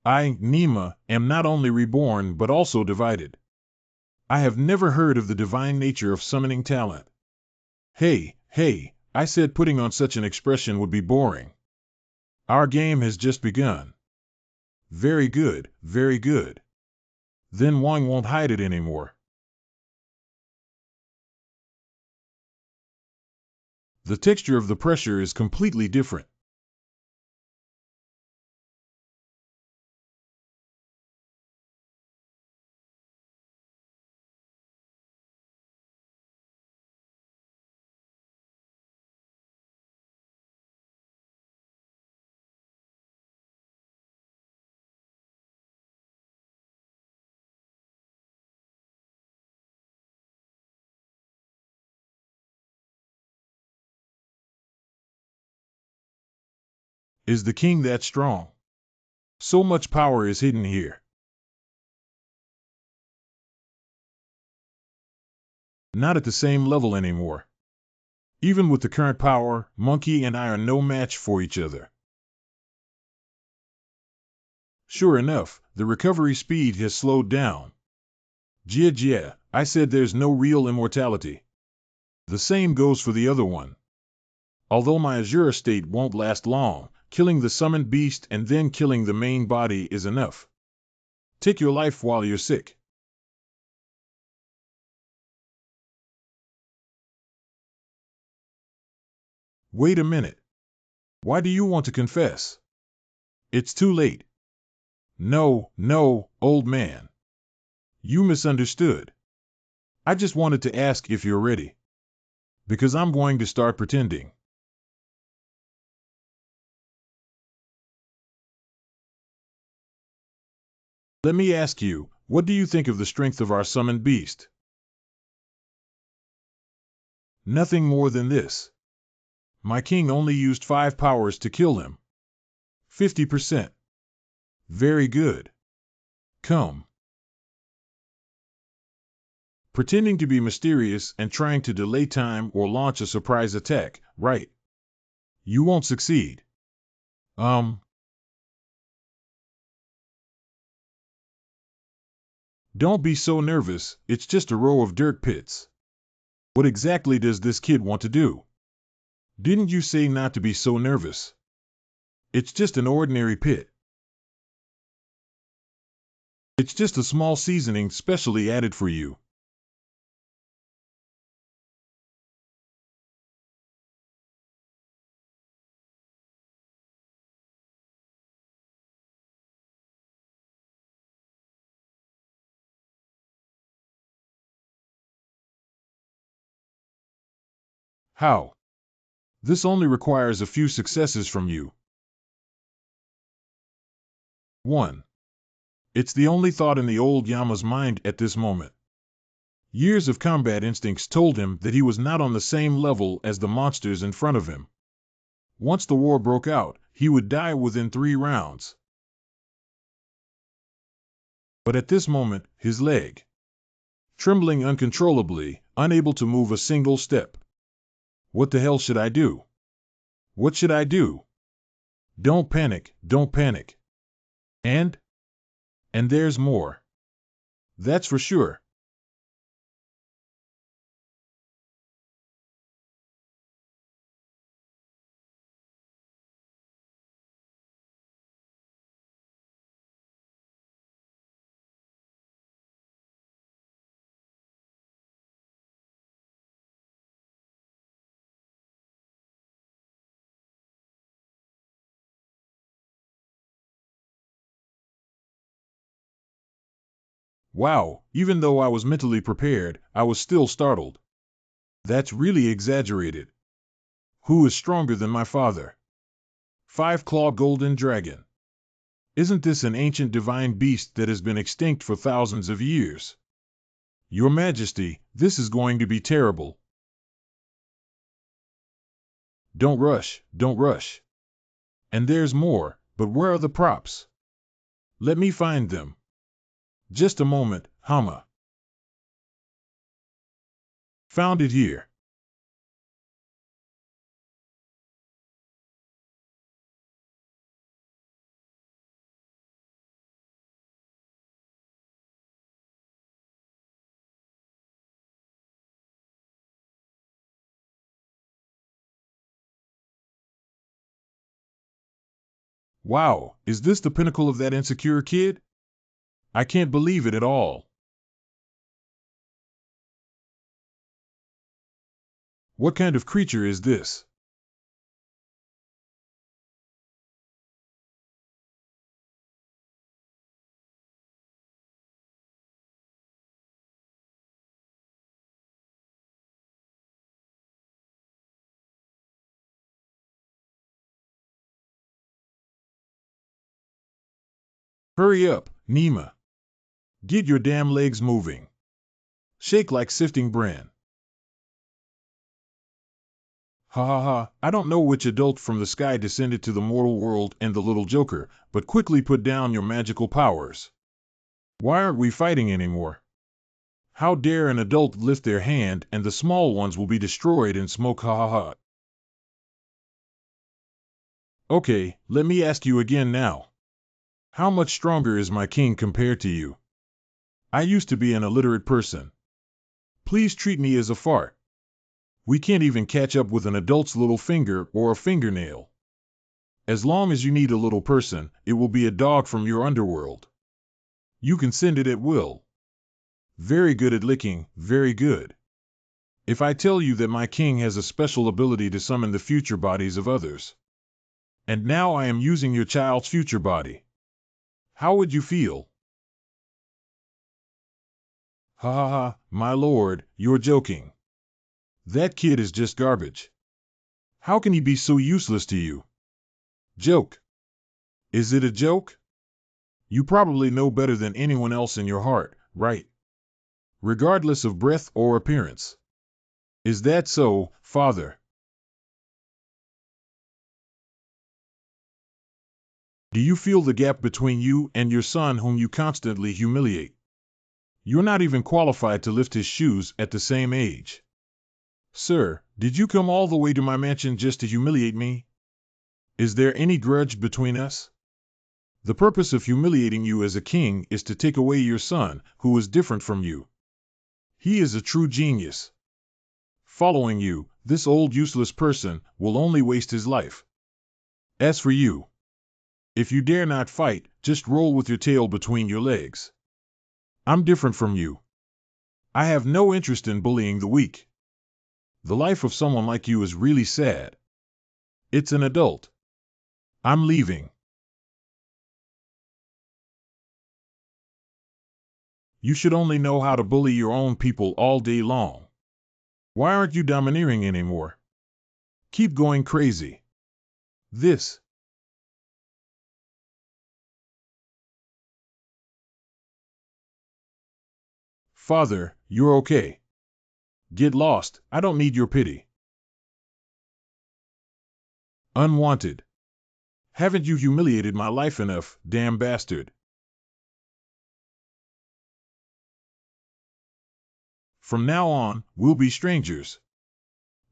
I, Nima, am not only reborn but also divided. I have never heard of the divine nature of summoning talent. Hey, I said putting on such an expression would be boring. Our game has just begun. Very good, very good. Then Wang won't hide it anymore. The texture of the pressure is completely different. Is the king that strong? So much power is hidden here. Not at the same level anymore. Even with the current power, Monkey and I are no match for each other. Sure enough, the recovery speed has slowed down. Jia, I said there's no real immortality. The same goes for the other one. Although my Azure state won't last long, killing the summoned beast and then killing the main body is enough. Take your life while you're sick. Wait a minute. Why do you want to confess? It's too late. No, old man. You misunderstood. I just wanted to ask if you're ready. Because I'm going to start pretending. Let me ask you, what do you think of the strength of our summoned beast? Nothing more than this. My king only used 5 powers to kill him. 50%. Very good. Come. Pretending to be mysterious and trying to delay time or launch a surprise attack, right? You won't succeed. Don't be so nervous, it's just a row of dirt pits. What exactly does this kid want to do? Didn't you say not to be so nervous? It's just an ordinary pit. It's just a small seasoning specially added for you. How? This only requires a few successes from you. 1. It's the only thought in the old Yama's mind at this moment. Years of combat instincts told him that he was not on the same level as the monsters in front of him. Once the war broke out, he would die within 3 rounds. But at this moment, his leg, trembling uncontrollably, unable to move a single step. What the hell should I do? What should I do? Don't panic, don't panic. And there's more. That's for sure. Wow, even though I was mentally prepared, I was still startled. That's really exaggerated. Who is stronger than my father? Five-claw golden dragon. Isn't this an ancient divine beast that has been extinct for thousands of years? Your Majesty, this is going to be terrible. Don't rush, don't rush. And there's more, but where are the props? Let me find them. Just a moment, Hama. Found it here. Wow, is this the pinnacle of that insecure kid? I can't believe it at all. What kind of creature is this? Hurry up, Nima. Get your damn legs moving. Shake like sifting bran. Ha ha ha, I don't know which adult from the sky descended to the mortal world and the little joker, but quickly put down your magical powers. Why aren't we fighting anymore? How dare an adult lift their hand and the small ones will be destroyed in smoke, ha ha ha. Okay, let me ask you again now. How much stronger is my king compared to you? I used to be an illiterate person. Please treat me as a fart. We can't even catch up with an adult's little finger or a fingernail. As long as you need a little person, it will be a dog from your underworld. You can send it at will. Very good at licking, very good. If I tell you that my king has a special ability to summon the future bodies of others, and now I am using your child's future body, how would you feel? Ha ha ha, my lord, you're joking. That kid is just garbage. How can he be so useless to you? Joke. Is it a joke? You probably know better than anyone else in your heart, right? Regardless of breath or appearance. Is that so, Father? Do you feel the gap between you and your son whom you constantly humiliate? You're not even qualified to lift his shoes at the same age. Sir, did you come all the way to my mansion just to humiliate me? Is there any grudge between us? The purpose of humiliating you as a king is to take away your son, who is different from you. He is a true genius. Following you, this old useless person will only waste his life. As for you, if you dare not fight, just roll with your tail between your legs. I'm different from you. I have no interest in bullying the weak. The life of someone like you is really sad. It's an adult. I'm leaving. You should only know how to bully your own people all day long. Why aren't you domineering anymore? Keep going crazy. This. Father, you're okay. Get lost, I don't need your pity. Unwanted. Haven't you humiliated my life enough, damn bastard? From now on, we'll be strangers.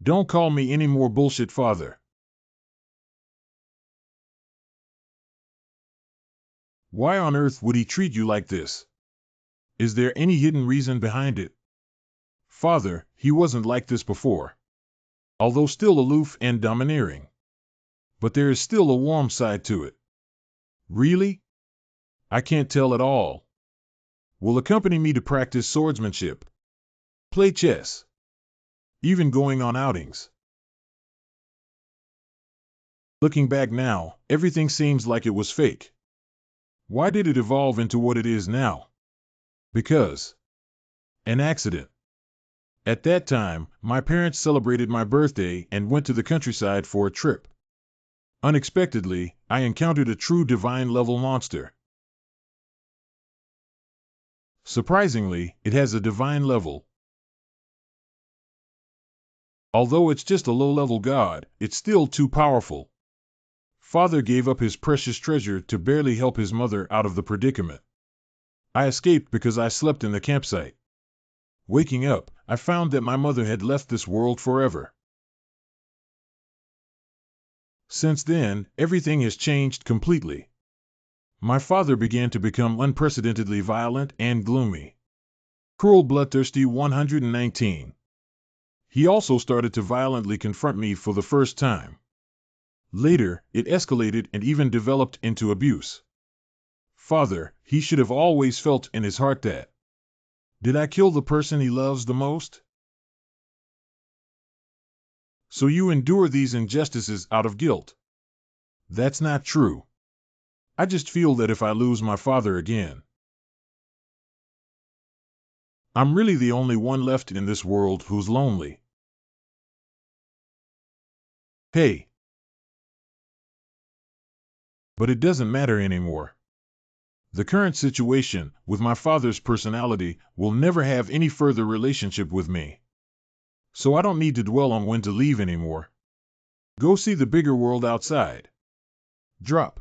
Don't call me any more bullshit, Father. Why on earth would he treat you like this? Is there any hidden reason behind it? Father, he wasn't like this before. Although still aloof and domineering. But there is still a warm side to it. Really? I can't tell at all. Will accompany me to practice swordsmanship. Play chess. Even going on outings. Looking back now, everything seems like it was fake. Why did it evolve into what it is now? Because an accident. At that time, my parents celebrated my birthday and went to the countryside for a trip. Unexpectedly, I encountered a true divine level monster. Surprisingly, it has a divine level. Although it's just a low-level god, it's still too powerful. Father gave up his precious treasure to barely help his mother out of the predicament. I escaped because I slept in the campsite. Waking up, I found that my mother had left this world forever. Since then, everything has changed completely. My father began to become unprecedentedly violent and gloomy. Cruel, bloodthirsty 119. He also started to violently confront me for the first time. Later, it escalated and even developed into abuse. Father, he should have always felt in his heart that. Did I kill the person he loves the most? So you endure these injustices out of guilt. That's not true. I just feel that if I lose my father again, I'm really the only one left in this world who's lonely. Hey. But it doesn't matter anymore. The current situation, with my father's personality, will never have any further relationship with me. So I don't need to dwell on when to leave anymore. Go see the bigger world outside. Drop.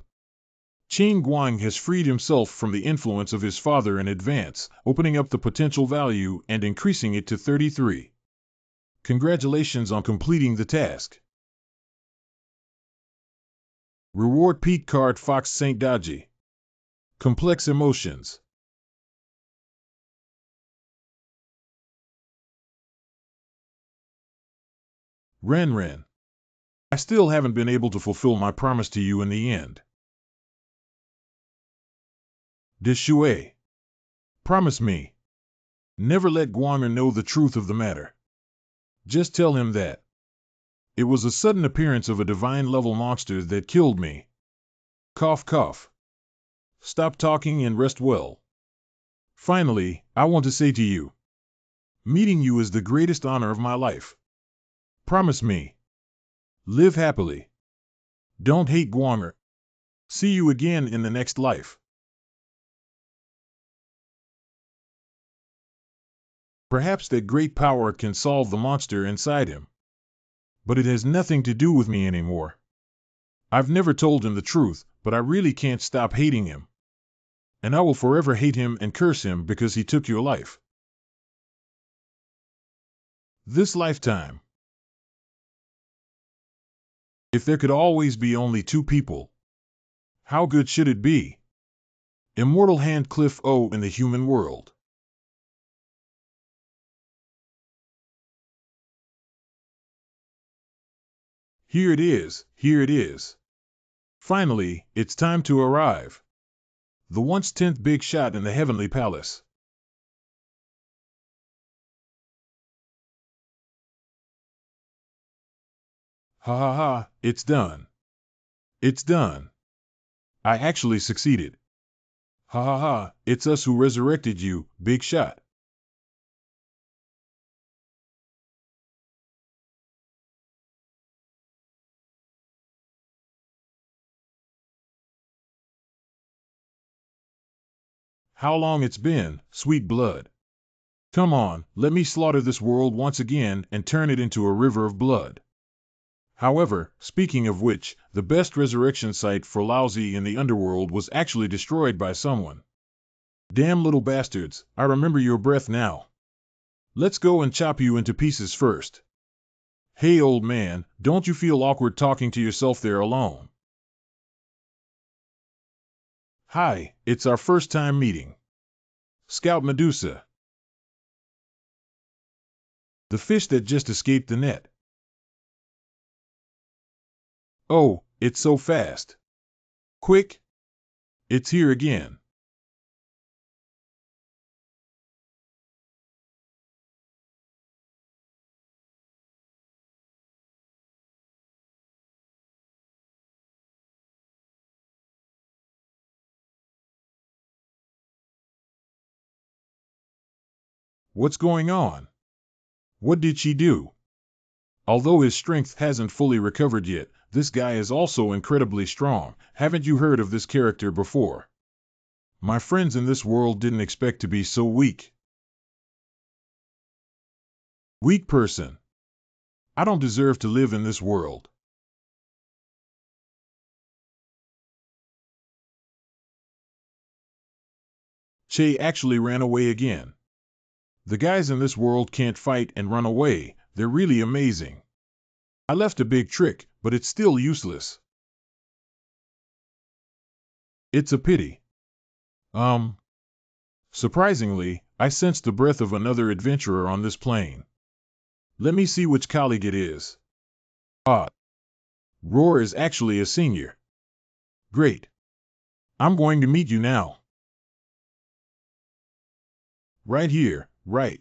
Qin Guang has freed himself from the influence of his father in advance, opening up the potential value and increasing it to 33. Congratulations on completing the task. Reward Pete Card Fox St. Daji. Complex emotions. Ren. I still haven't been able to fulfill my promise to you in the end. De Shui. Promise me. Never let Guanger know the truth of the matter. Just tell him that it was a sudden appearance of a divine-level monster that killed me. Cough, cough. Stop talking and rest well. Finally, I want to say to you, meeting you is the greatest honor of my life. Promise me. Live happily. Don't hate Guanger. See you again in the next life. Perhaps that great power can solve the monster inside him. But it has nothing to do with me anymore. I've never told him the truth, but I really can't stop hating him. And I will forever hate him and curse him because he took your life. This lifetime. If there could always be only two people, how good should it be? Immortal Hand Cliff O in the human world. Here it is, here it is. Finally, it's time to arrive. The once 10th big shot in the Heavenly Palace. Ha ha ha, it's done. It's done. I actually succeeded. Ha ha ha, it's us who resurrected you, big shot. How long it's been, sweet blood. Come on, let me slaughter this world once again and turn it into a river of blood. However, speaking of which, the best resurrection site for Lousy in the underworld was actually destroyed by someone. Damn little bastards, I remember your breath now. Let's go and chop you into pieces first. Hey old man, don't you feel awkward talking to yourself there alone? Hi, it's our first time meeting. Scout Medusa. The fish that just escaped the net. Oh, it's so fast. Quick! It's here again. What's going on? What did she do? Although his strength hasn't fully recovered yet, this guy is also incredibly strong. Haven't you heard of this character before? My friends in this world didn't expect to be so weak. Weak person. I don't deserve to live in this world. Che actually ran away again. The guys in this world can't fight and run away. They're really amazing. I left a big trick, but it's still useless. It's a pity. Surprisingly, I sensed the breath of another adventurer on this plane. Let me see which colleague it is. Ah, Roar is actually a senior. Great. I'm going to meet you now. Right here, right.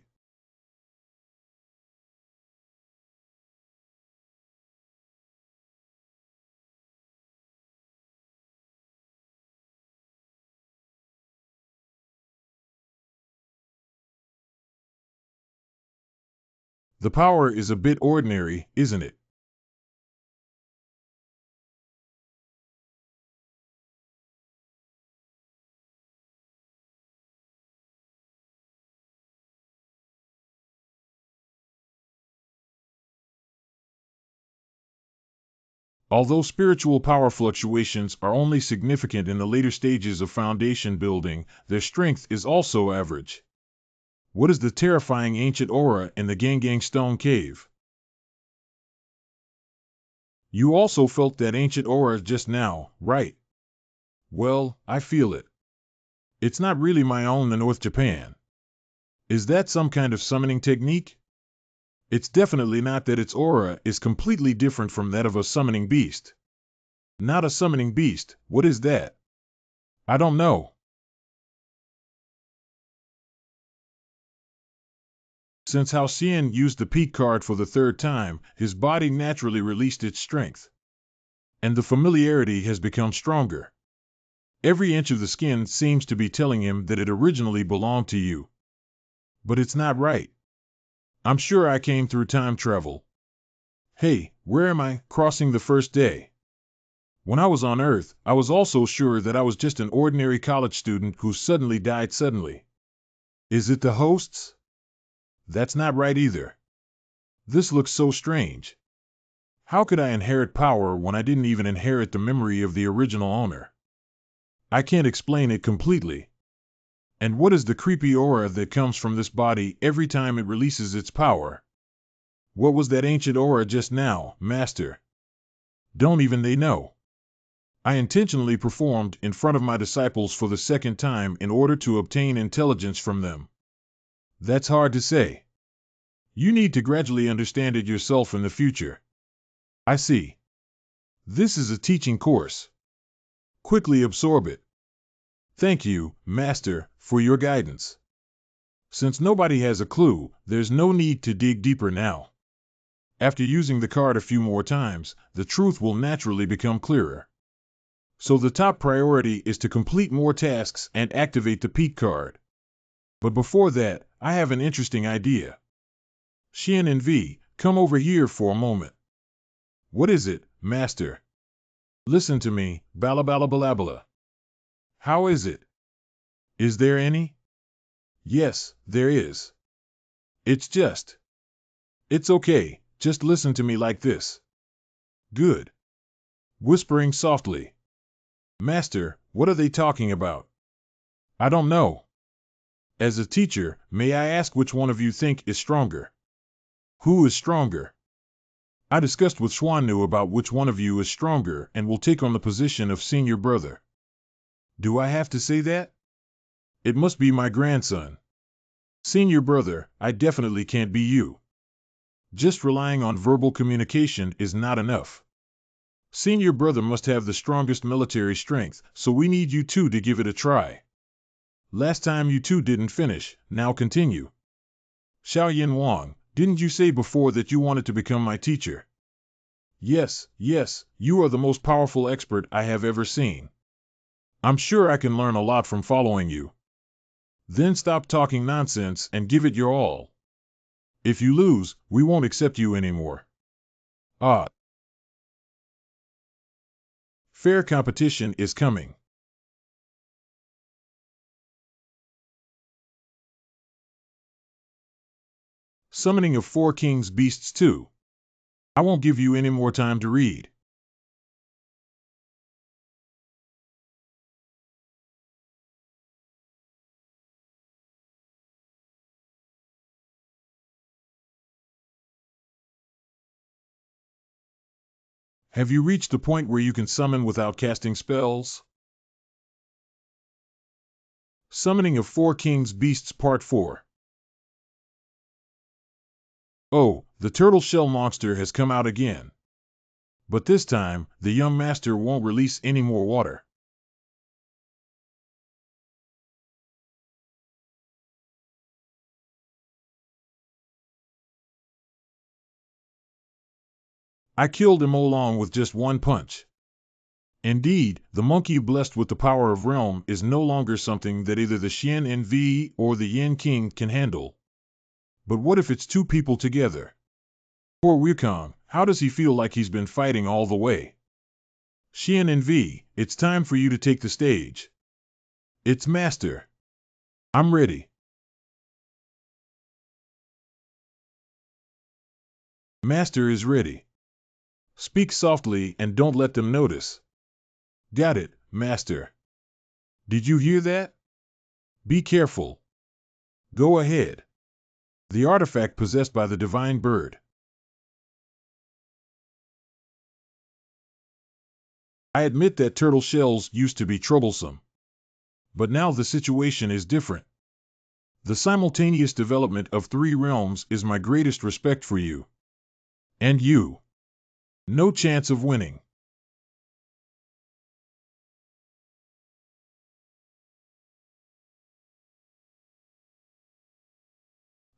The power is a bit ordinary, isn't it? Although spiritual power fluctuations are only significant in the later stages of foundation building, their strength is also average. What is the terrifying ancient aura in the Gangang Stone Cave? You also felt that ancient aura just now, right? Well, I feel it. It's not really my own in North Japan. Is that some kind of summoning technique? It's definitely not that its aura is completely different from that of a summoning beast. Not a summoning beast, what is that? I don't know. Since Hao Xian used the peak card for the third time, his body naturally released its strength. And the familiarity has become stronger. Every inch of the skin seems to be telling him that it originally belonged to you. But it's not right. I'm sure I came through time travel. Hey, where am I? Crossing the first day. When I was on Earth, I was also sure that I was just an ordinary college student who suddenly died suddenly. Is it the hosts? That's not right either. This looks so strange. How could I inherit power when I didn't even inherit the memory of the original owner? I can't explain it completely. And what is the creepy aura that comes from this body every time it releases its power? What was that ancient aura just now, Master? Don't even they know. I intentionally performed in front of my disciples for the second time in order to obtain intelligence from them. That's hard to say. You need to gradually understand it yourself in the future. I see. This is a teaching course. Quickly absorb it. Thank you, Master, for your guidance. Since nobody has a clue, there's no need to dig deeper now. After using the card a few more times, the truth will naturally become clearer. So the top priority is to complete more tasks and activate the peak card. But before that, I have an interesting idea. Xian and V, come over here for a moment. What is it, Master? Listen to me, bala. How is it? Is there any? Yes, there is. It's just. It's okay, just listen to me like this. Good. Whispering softly. Master, what are they talking about? I don't know. As a teacher, may I ask which one of you think is stronger? Who is stronger? I discussed with Xuannu about which one of you is stronger and will take on the position of senior brother. Do I have to say that? It must be my grandson. Senior brother, I definitely can't be you. Just relying on verbal communication is not enough. Senior brother must have the strongest military strength, so we need you two to give it a try. Last time you two didn't finish, now continue. Xiaoyan Wang, didn't you say before that you wanted to become my teacher? Yes, you are the most powerful expert I have ever seen. I'm sure I can learn a lot from following you. Then stop talking nonsense and give it your all. If you lose, we won't accept you anymore. Ah. Fair competition is coming. Summoning of 4 Kings Beasts 2. I won't give you any more time to read. Have you reached the point where you can summon without casting spells? Summoning of 4 Kings Beasts Part 4. Oh, the turtle shell monster has come out again. But this time, the young master won't release any more water. I killed him along with just one punch. Indeed, the monkey blessed with the power of realm is no longer something that either the Xian NV or the Yin King can handle. But what if it's 2 people together? Poor Wukong, how does he feel like he's been fighting all the way? Xian NV, it's time for you to take the stage. It's Master. I'm ready. Master is ready. Speak softly and don't let them notice. Got it, Master. Did you hear that? Be careful. Go ahead. The artifact possessed by the divine bird. I admit that turtle shells used to be troublesome. But now the situation is different. The simultaneous development of 3 realms is my greatest respect for you. And you. No chance of winning.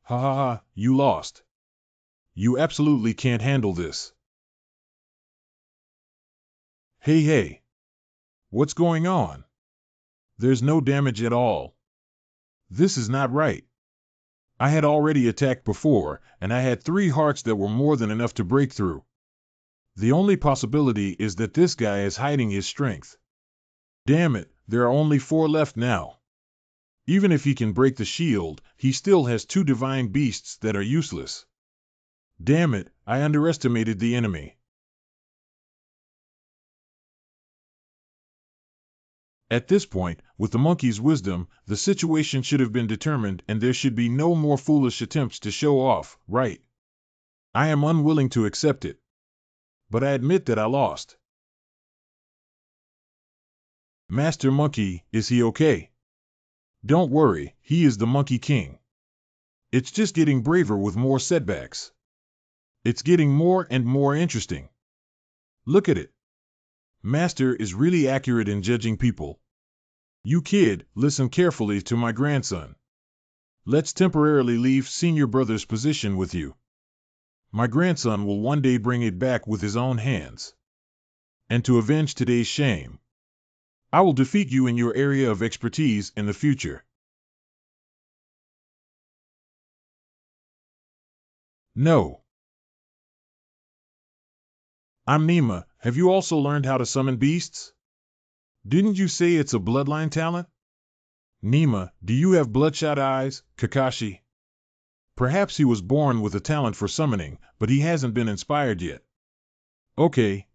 Ha ha ha, you lost. You absolutely can't handle this. Hey. What's going on? There's no damage at all. This is not right. I had already attacked before, and I had 3 hearts that were more than enough to break through. The only possibility is that this guy is hiding his strength. Damn it, there are only 4 left now. Even if he can break the shield, he still has 2 divine beasts that are useless. Damn it, I underestimated the enemy. At this point, with the monkey's wisdom, the situation should have been determined and there should be no more foolish attempts to show off, right? I am unwilling to accept it. But I admit that I lost. Master Monkey, is he okay? Don't worry, he is the Monkey King. It's just getting braver with more setbacks. It's getting more and more interesting. Look at it. Master is really accurate in judging people. You kid, listen carefully to my grandson. Let's temporarily leave senior brother's position with you. My grandson will one day bring it back with his own hands. And to avenge today's shame, I will defeat you in your area of expertise in the future. No. I'm Nima. Have you also learned how to summon beasts? Didn't you say it's a bloodline talent? Nima, do you have bloodshot eyes, Kakashi? Perhaps he was born with a talent for summoning, but he hasn't been inspired yet. Okay.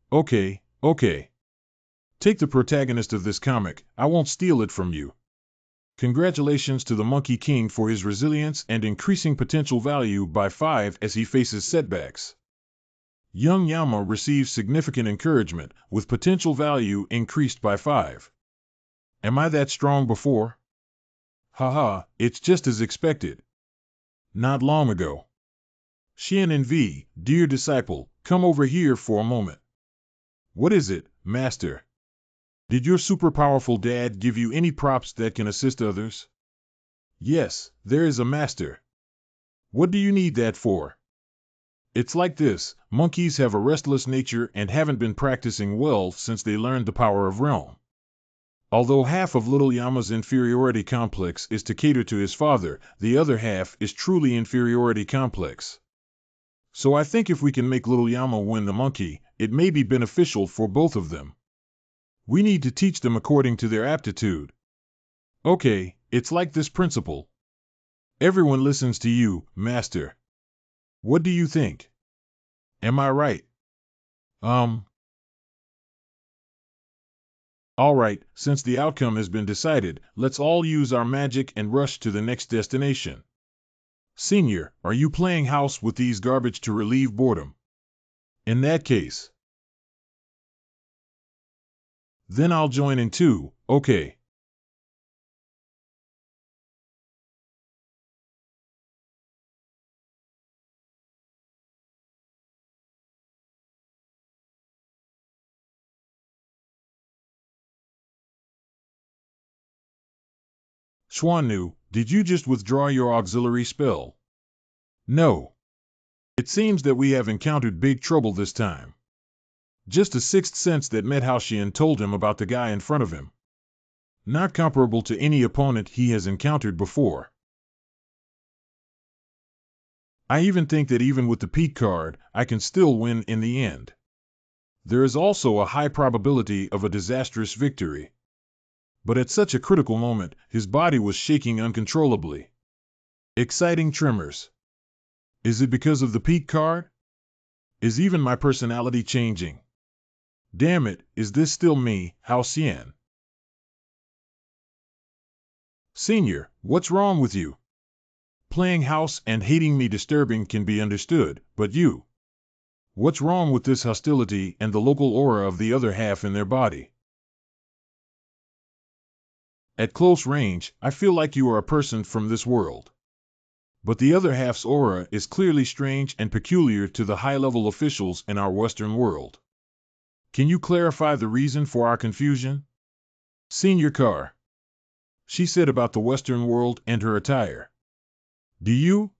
Take the protagonist of this comic, I won't steal it from you. Congratulations to the Monkey King for his resilience and increasing potential value by 5 as he faces setbacks. Young Yama receives significant encouragement, with potential value increased by 5. Am I that strong before? Haha, it's just as expected. Not long ago. Xian and V, dear disciple, come over here for a moment. What is it, Master? Did your super powerful dad give you any props that can assist others? Yes, there is a master. What do you need that for? It's like this, monkeys have a restless nature and haven't been practicing well since they learned the power of realm. Although half of little Yama's inferiority complex is to cater to his father, the other half is truly inferiority complex. So I think if we can make little Yama win the monkey, it may be beneficial for both of them. We need to teach them according to their aptitude. Okay, it's like this principle. Everyone listens to you, master. What do you think? Am I right? Alright, since the outcome has been decided, let's all use our magic and rush to the next destination. Senior, are you playing house with these garbage to relieve boredom? In that case, then I'll join in too, okay. Schwannu, did you just withdraw your auxiliary spell? No. It seems that we have encountered big trouble this time. Just a sixth sense that Medhaushian told him about the guy in front of him. Not comparable to any opponent he has encountered before. I even think that even with the Pete card, I can still win in the end. There is also a high probability of a disastrous victory. But at such a critical moment, his body was shaking uncontrollably. Exciting tremors. Is it because of the Pete card? Is even my personality changing? Damn it, is this still me, Hao Xian? Senior, what's wrong with you? Playing house and hating me disturbing can be understood, but you? What's wrong with this hostility and the local aura of the other half in their body? At close range, I feel like you are a person from this world. But the other half's aura is clearly strange and peculiar to the high-level officials in our Western world. Can you clarify the reason for our confusion? Senior Carr. She said about the Western world and her attire. Do you?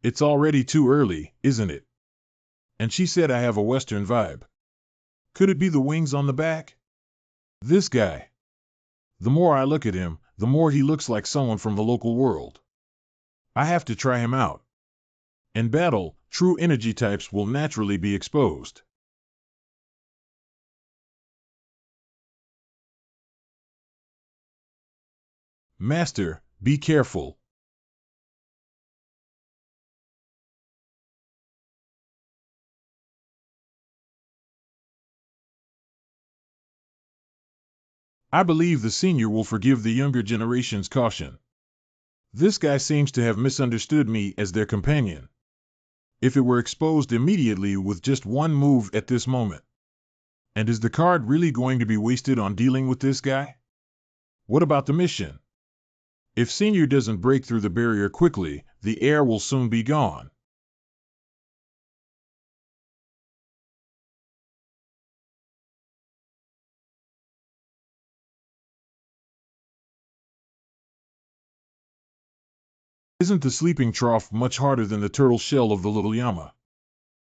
It's already too early, isn't it? And she said I have a Western vibe. Could it be the wings on the back? This guy. The more I look at him, the more he looks like someone from the local world. I have to try him out. In battle, true energy types will naturally be exposed. Master, be careful. I believe the senior will forgive the younger generation's caution. This guy seems to have misunderstood me as their companion. If it were exposed immediately with just one move at this moment. And is the card really going to be wasted on dealing with this guy? What about the mission? If Senior doesn't break through the barrier quickly, the air will soon be gone. Isn't the sleeping trough much harder than the turtle shell of the little Yama?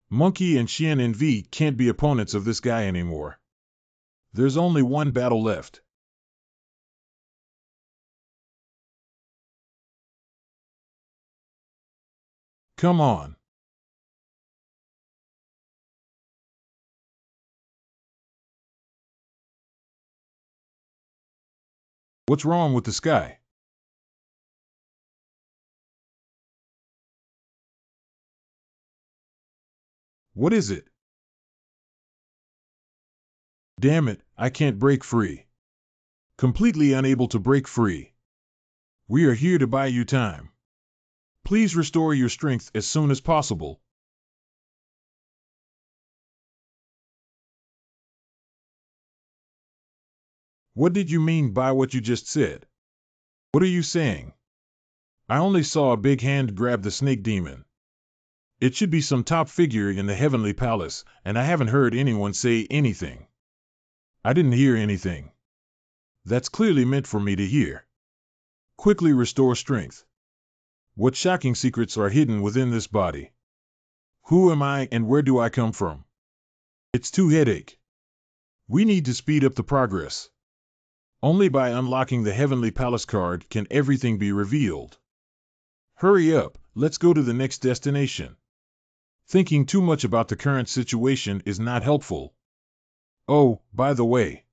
Monkey and Xian and V can't be opponents of this guy anymore. There's only one battle left. Come on. What's wrong with the sky? What is it? Damn it, I can't break free. Completely unable to break free. We are here to buy you time. Please restore your strength as soon as possible. What did you mean by what you just said? What are you saying? I only saw a big hand grab the snake demon. It should be some top figure in the heavenly palace, and I haven't heard anyone say anything. I didn't hear anything. That's clearly meant for me to hear. Quickly restore strength. What shocking secrets are hidden within this body? Who am I and where do I come from? It's too headache. We need to speed up the progress. Only by unlocking the Heavenly Palace card can everything be revealed. Hurry up, let's go to the next destination. Thinking too much about the current situation is not helpful. Oh, by the way,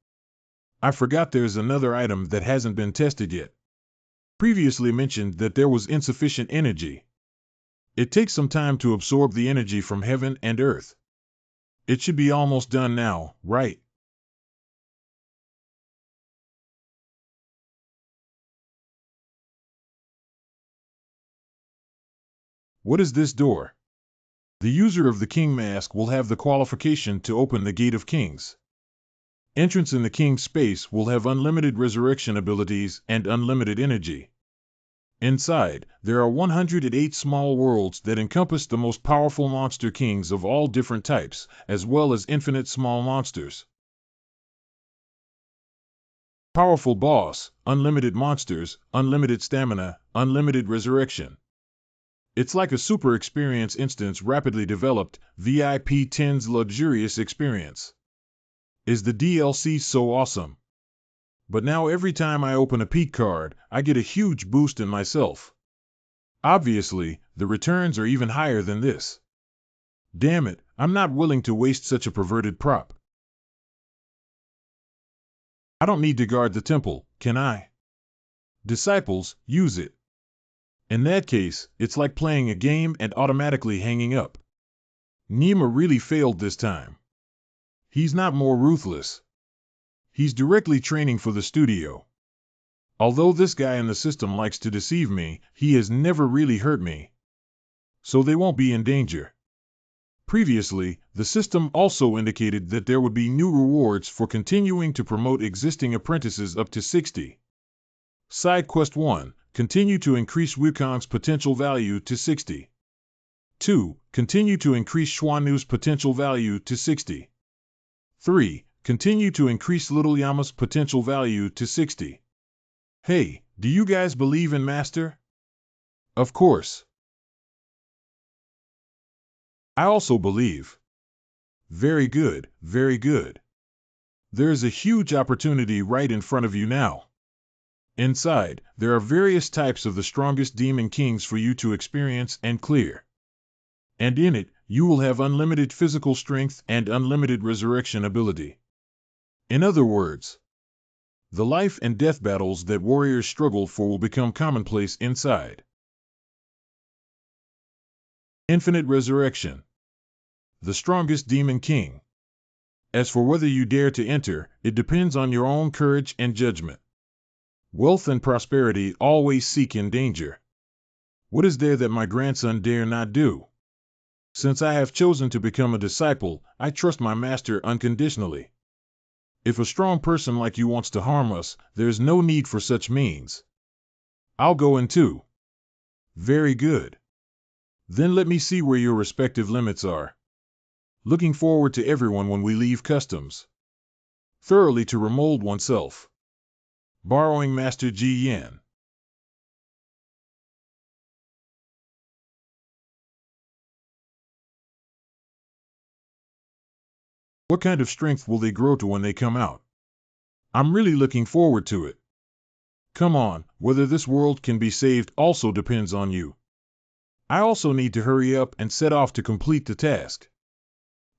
I forgot there's another item that hasn't been tested yet. Previously mentioned that there was insufficient energy. It takes some time to absorb the energy from heaven and earth. It should be almost done now, right? What is this door? The user of the King Mask will have the qualification to open the Gate of Kings. Entrance in the King's space will have unlimited resurrection abilities and unlimited energy. Inside, there are 108 small worlds that encompass the most powerful monster kings of all different types, as well as infinite small monsters. Powerful boss, unlimited monsters, unlimited stamina, unlimited resurrection. It's like a super experience instance rapidly developed, VIP 10's luxurious experience. Is the DLC so awesome? But now every time I open a Pete card, I get a huge boost in myself. Obviously, the returns are even higher than this. Damn it, I'm not willing to waste such a perverted prop. I don't need to guard the temple, can I? Disciples, use it. In that case, it's like playing a game and automatically hanging up. Nima really failed this time. He's not more ruthless. He's directly training for the studio. Although this guy in the system likes to deceive me, he has never really hurt me. So they won't be in danger. Previously, the system also indicated that there would be new rewards for continuing to promote existing apprentices up to 60. Side Quest 1. Continue to increase Wukong's potential value to 60. 2. Continue to increase Xuanu's potential value to 60. 3. Continue to increase Little Yama's potential value to 60. Hey, do you guys believe in Master? Of course. I also believe. Very good, very good. There's a huge opportunity right in front of you now. Inside, there are various types of the strongest demon kings for you to experience and clear. And in it, you will have unlimited physical strength and unlimited resurrection ability. In other words, the life and death battles that warriors struggle for will become commonplace inside. Infinite resurrection. The strongest demon king. As for whether you dare to enter, it depends on your own courage and judgment. Wealth and prosperity always seek in danger. What is there that my grandson dare not do? Since I have chosen to become a disciple, I trust my master unconditionally. If a strong person like you wants to harm us, there's no need for such means. I'll go in too. Very good. Then let me see where your respective limits are. Looking forward to everyone when we leave customs. Thoroughly to remold oneself. Borrowing Master Ji Yan. What kind of strength will they grow to when they come out? I'm really looking forward to it. Come on, whether this world can be saved also depends on you. I also need to hurry up and set off to complete the task.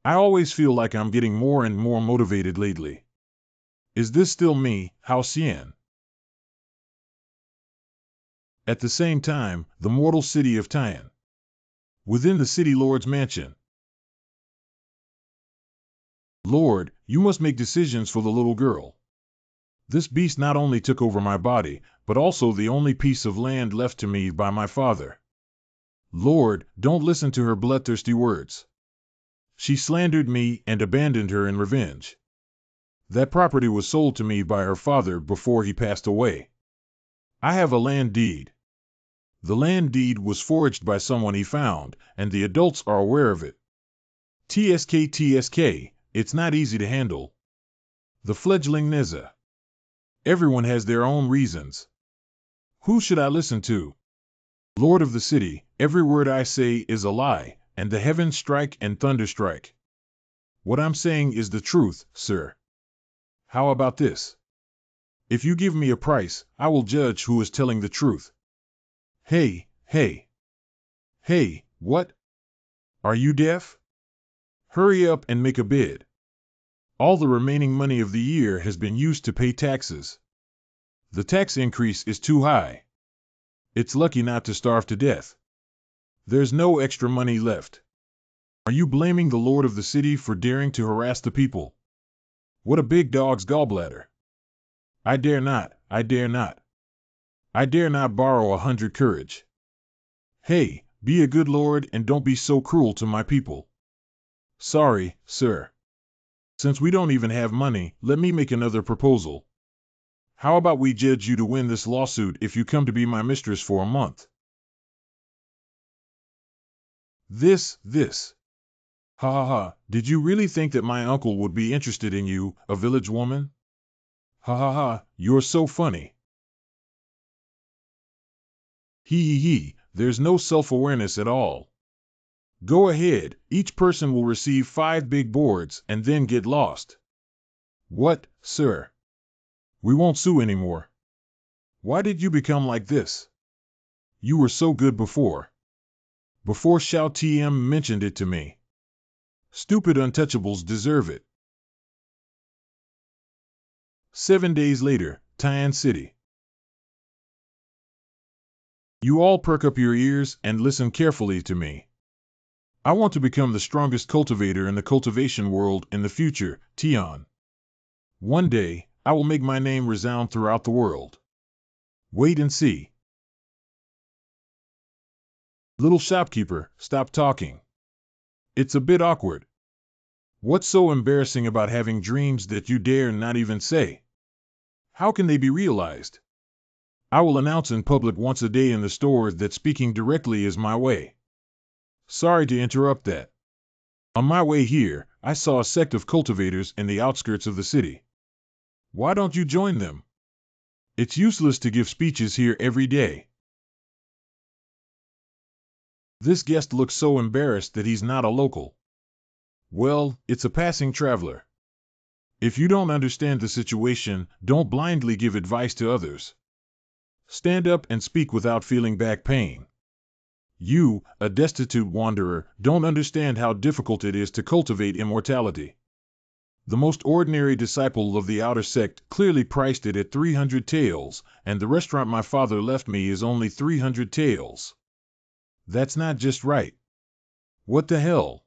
I always feel like I'm getting more and more motivated lately. Is this still me, Hao Xian? At the same time, the mortal city of Tian. Within the city lord's mansion. Lord, you must make decisions for the little girl. This beast not only took over my body, but also the only piece of land left to me by my father. Lord, don't listen to her bloodthirsty words. She slandered me and abandoned her in revenge. That property was sold to me by her father before he passed away. I have a land deed. The land deed was forged by someone he found, and the adults are aware of it. TSK, it's not easy to handle. The fledgling Neza. Everyone has their own reasons. Who should I listen to? Lord of the city, every word I say is a lie, and the heavens strike and thunder strike. What I'm saying is the truth, sir. How about this? If you give me a price, I will judge who is telling the truth. Hey, hey, hey, what? Are you deaf? Hurry up and make a bid. All the remaining money of the year has been used to pay taxes. The tax increase is too high. It's lucky not to starve to death. There's no extra money left. Are you blaming the lord of the city for daring to harass the people? What a big dog's gallbladder. I dare not, I dare not. I dare not borrow 100 courage. Hey, be a good lord and don't be so cruel to my people. Sorry, sir. Since we don't even have money, let me make another proposal. How about we judge you to win this lawsuit if you come to be my mistress for a month? This. Ha ha ha, did you really think that my uncle would be interested in you, a village woman? Ha ha ha, you're so funny. He, there's no self-awareness at all. Go ahead, each person will receive 5 big boards and then get lost. What, sir? We won't sue anymore. Why did you become like this? You were so good before. Before Xiao TM mentioned it to me. Stupid untouchables deserve it. 7 days later, Tian City. You all perk up your ears and listen carefully to me. I want to become the strongest cultivator in the cultivation world in the future, Tian. One day, I will make my name resound throughout the world. Wait and see. Little shopkeeper, stop talking. It's a bit awkward. What's so embarrassing about having dreams that you dare not even say? How can they be realized? I will announce in public once a day in the store that speaking directly is my way. Sorry to interrupt that. On my way here, I saw a sect of cultivators in the outskirts of the city. Why don't you join them? It's useless to give speeches here every day. This guest looks so embarrassed that he's not a local. Well, it's a passing traveler. If you don't understand the situation, don't blindly give advice to others. Stand up and speak without feeling back pain. You, a destitute wanderer, don't understand how difficult it is to cultivate immortality. The most ordinary disciple of the outer sect clearly priced it at 300 taels, and the restaurant my father left me is only 300 taels. That's not just right. What the hell?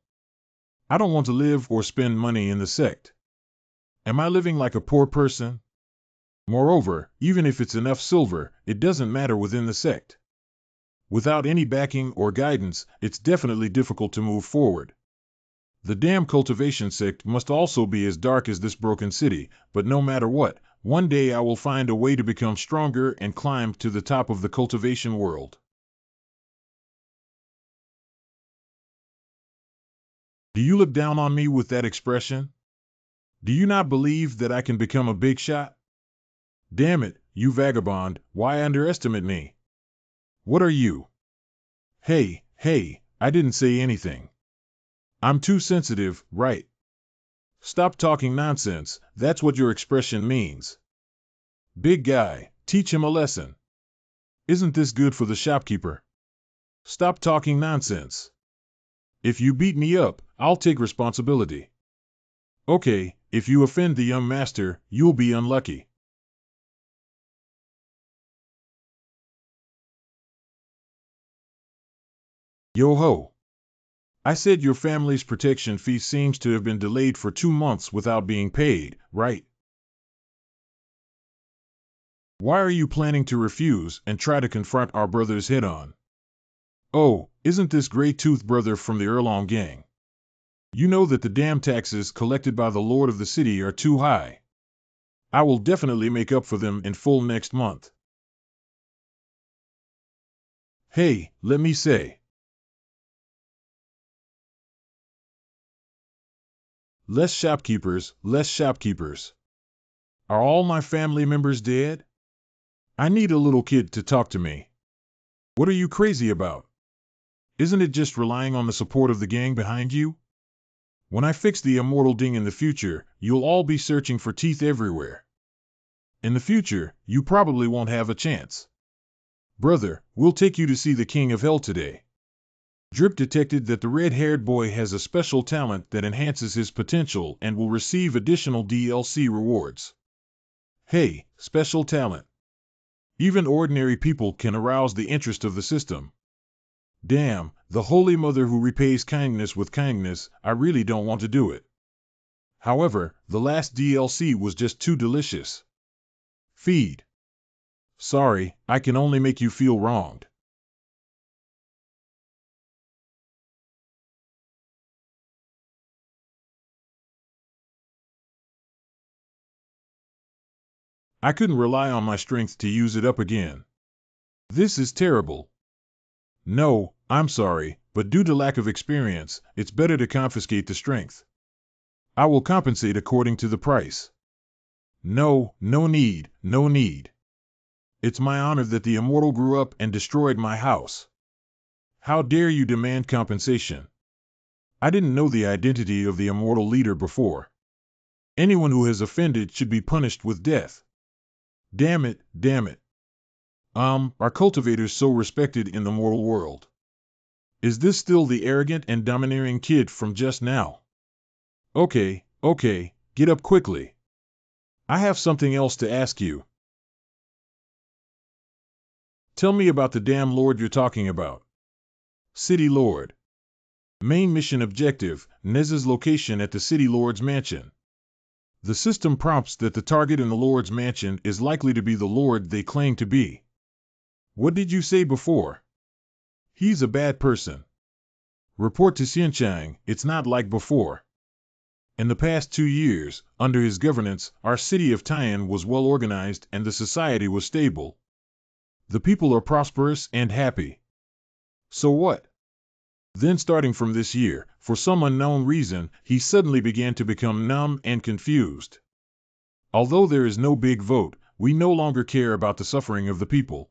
I don't want to live or spend money in the sect. Am I living like a poor person? Moreover, even if it's enough silver, it doesn't matter within the sect. Without any backing or guidance, it's definitely difficult to move forward. The damn cultivation sect must also be as dark as this broken city, but no matter what, one day I will find a way to become stronger and climb to the top of the cultivation world. Do you look down on me with that expression? Do you not believe that I can become a big shot? Damn it, you vagabond, why underestimate me? What are you? Hey, I didn't say anything. I'm too sensitive, right? Stop talking nonsense, that's what your expression means. Big guy, teach him a lesson. Isn't this good for the shopkeeper? Stop talking nonsense. If you beat me up, I'll take responsibility. Okay, if you offend the young master, you'll be unlucky. Yo-ho. I said your family's protection fee seems to have been delayed for 2 months without being paid, right? Why are you planning to refuse and try to confront our brothers head-on? Oh, isn't this gray-toothed brother from the Erlong gang? You know that the damn taxes collected by the lord of the city are too high. I will definitely make up for them in full next month. Hey, let me say. Less shopkeepers, less shopkeepers. Are all my family members dead? I need a little kid to talk to me. What are you crazy about? Isn't it just relying on the support of the gang behind you? When I fix the immortal ding in the future, you'll all be searching for teeth everywhere. In the future, you probably won't have a chance. Brother, we'll take you to see the King of Hell today. Drip detected that the red-haired boy has a special talent that enhances his potential and will receive additional DLC rewards. Hey, special talent. Even ordinary people can arouse the interest of the system. Damn, the Holy Mother who repays kindness with kindness, I really don't want to do it. However, the last DLC was just too delicious. Feed. Sorry, I can only make you feel wronged. I couldn't rely on my strength to use it up again. This is terrible. No, I'm sorry, but due to lack of experience, it's better to confiscate the strength. I will compensate according to the price. No, no need, no need. It's my honor that the immortal grew up and destroyed my house. How dare you demand compensation? I didn't know the identity of the immortal leader before. Anyone who has offended should be punished with death. Damn it, damn it. Are cultivators so respected in the mortal world? Is this still the arrogant and domineering kid from just now? Okay, get up quickly. I have something else to ask you. Tell me about the damn lord you're talking about. City Lord. Main mission objective, Nez's location at the City Lord's mansion. The system prompts that the target in the Lord's mansion is likely to be the Lord they claim to be. What did you say before? He's a bad person. Report to Xianchang, it's not like before. In the past 2 years, under his governance, our city of Taiyan was well organized and the society was stable. The people are prosperous and happy. So what? Then starting from this year, for some unknown reason, he suddenly began to become numb and confused. Although there is no big vote, we no longer care about the suffering of the people.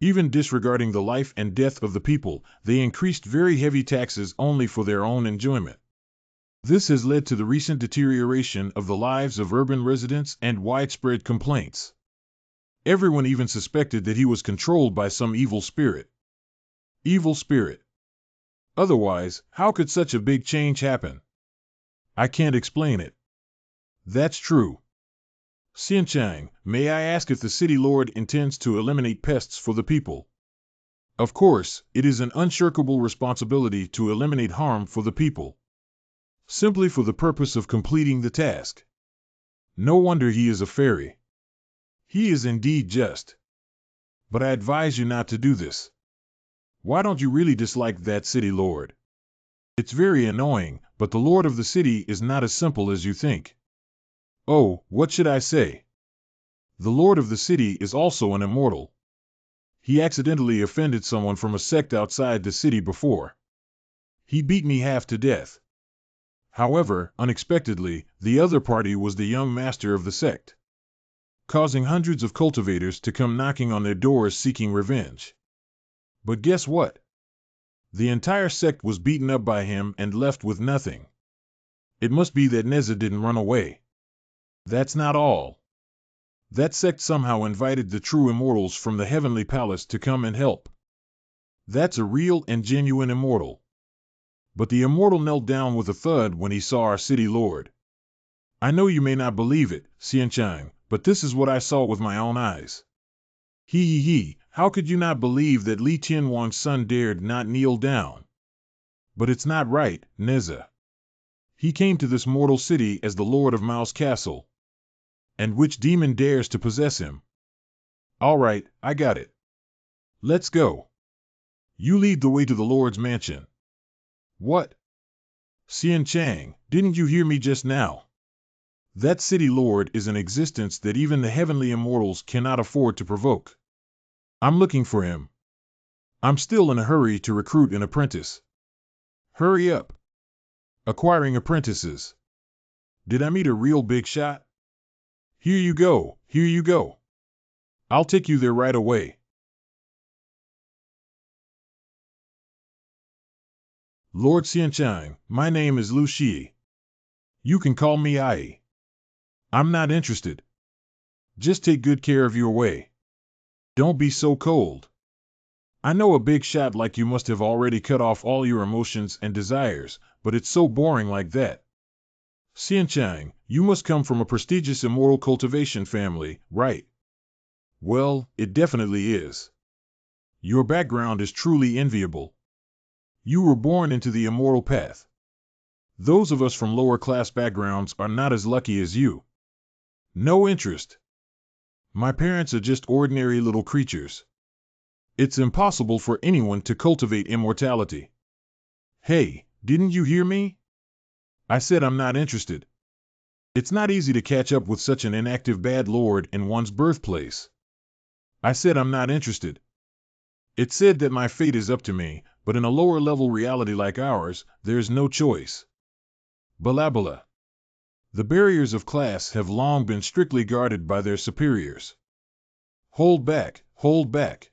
Even disregarding the life and death of the people, they increased very heavy taxes only for their own enjoyment. This has led to the recent deterioration of the lives of urban residents and widespread complaints. Everyone even suspected that he was controlled by some evil spirit. Evil spirit. Otherwise, how could such a big change happen? I can't explain it. That's true. Xianchang, may I ask if the city lord intends to eliminate pests for the people? Of course, it is an unshirkable responsibility to eliminate harm for the people. Simply for the purpose of completing the task. No wonder he is a fairy. He is indeed just. But I advise you not to do this. Why don't you really dislike that city lord? It's very annoying, but the lord of the city is not as simple as you think. Oh, what should I say? The lord of the city is also an immortal. He accidentally offended someone from a sect outside the city before. He beat me half to death. However, unexpectedly, the other party was the young master of the sect, causing hundreds of cultivators to come knocking on their doors seeking revenge. But guess what? The entire sect was beaten up by him and left with nothing. It must be that Neza didn't run away. That's not all. That sect somehow invited the true immortals from the heavenly palace to come and help. That's a real and genuine immortal. But the immortal knelt down with a thud when he saw our city lord. I know you may not believe it, Xianchang, but this is what I saw with my own eyes. He, how could you not believe that Li Tianwang's son dared not kneel down? But it's not right, Neza. He came to this mortal city as the lord of Mao's castle. And which demon dares to possess him? All right, I got it. Let's go. You lead the way to the lord's mansion. What? Xianchang, didn't you hear me just now? That city lord is an existence that even the heavenly immortals cannot afford to provoke. I'm looking for him. I'm still in a hurry to recruit an apprentice. Hurry up. Acquiring apprentices. Did I meet a real big shot? Here you go, here you go. I'll take you there right away. Lord Xianchang, my name is Lu Shi. You can call me Ai. I'm not interested. Just take good care of your way. Don't be so cold. I know a big shot like you must have already cut off all your emotions and desires, but it's so boring like that. Xianchang, you must come from a prestigious immortal cultivation family, right? Well, it definitely is. Your background is truly enviable. You were born into the immortal path. Those of us from lower class backgrounds are not as lucky as you. No interest. My parents are just ordinary little creatures. It's impossible for anyone to cultivate immortality. Hey, didn't you hear me? I said I'm not interested. It's not easy to catch up with such an inactive bad lord in one's birthplace. I said I'm not interested. It said that my fate is up to me, but in a lower level reality like ours, there's no choice. Balabala. The barriers of class have long been strictly guarded by their superiors. Hold back, hold back.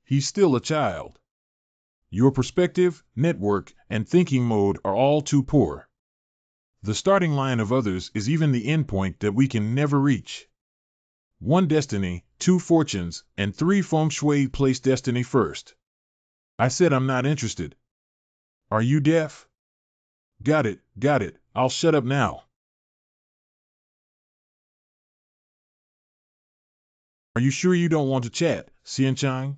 He's still a child. Your perspective, network, and thinking mode are all too poor. The starting line of others is even the endpoint that we can never reach. 1 destiny, 2 fortunes, and 3 feng shui. Place destiny first. I said I'm not interested. Are you deaf? Got it, I'll shut up now. Are you sure you don't want to chat, Xianchang?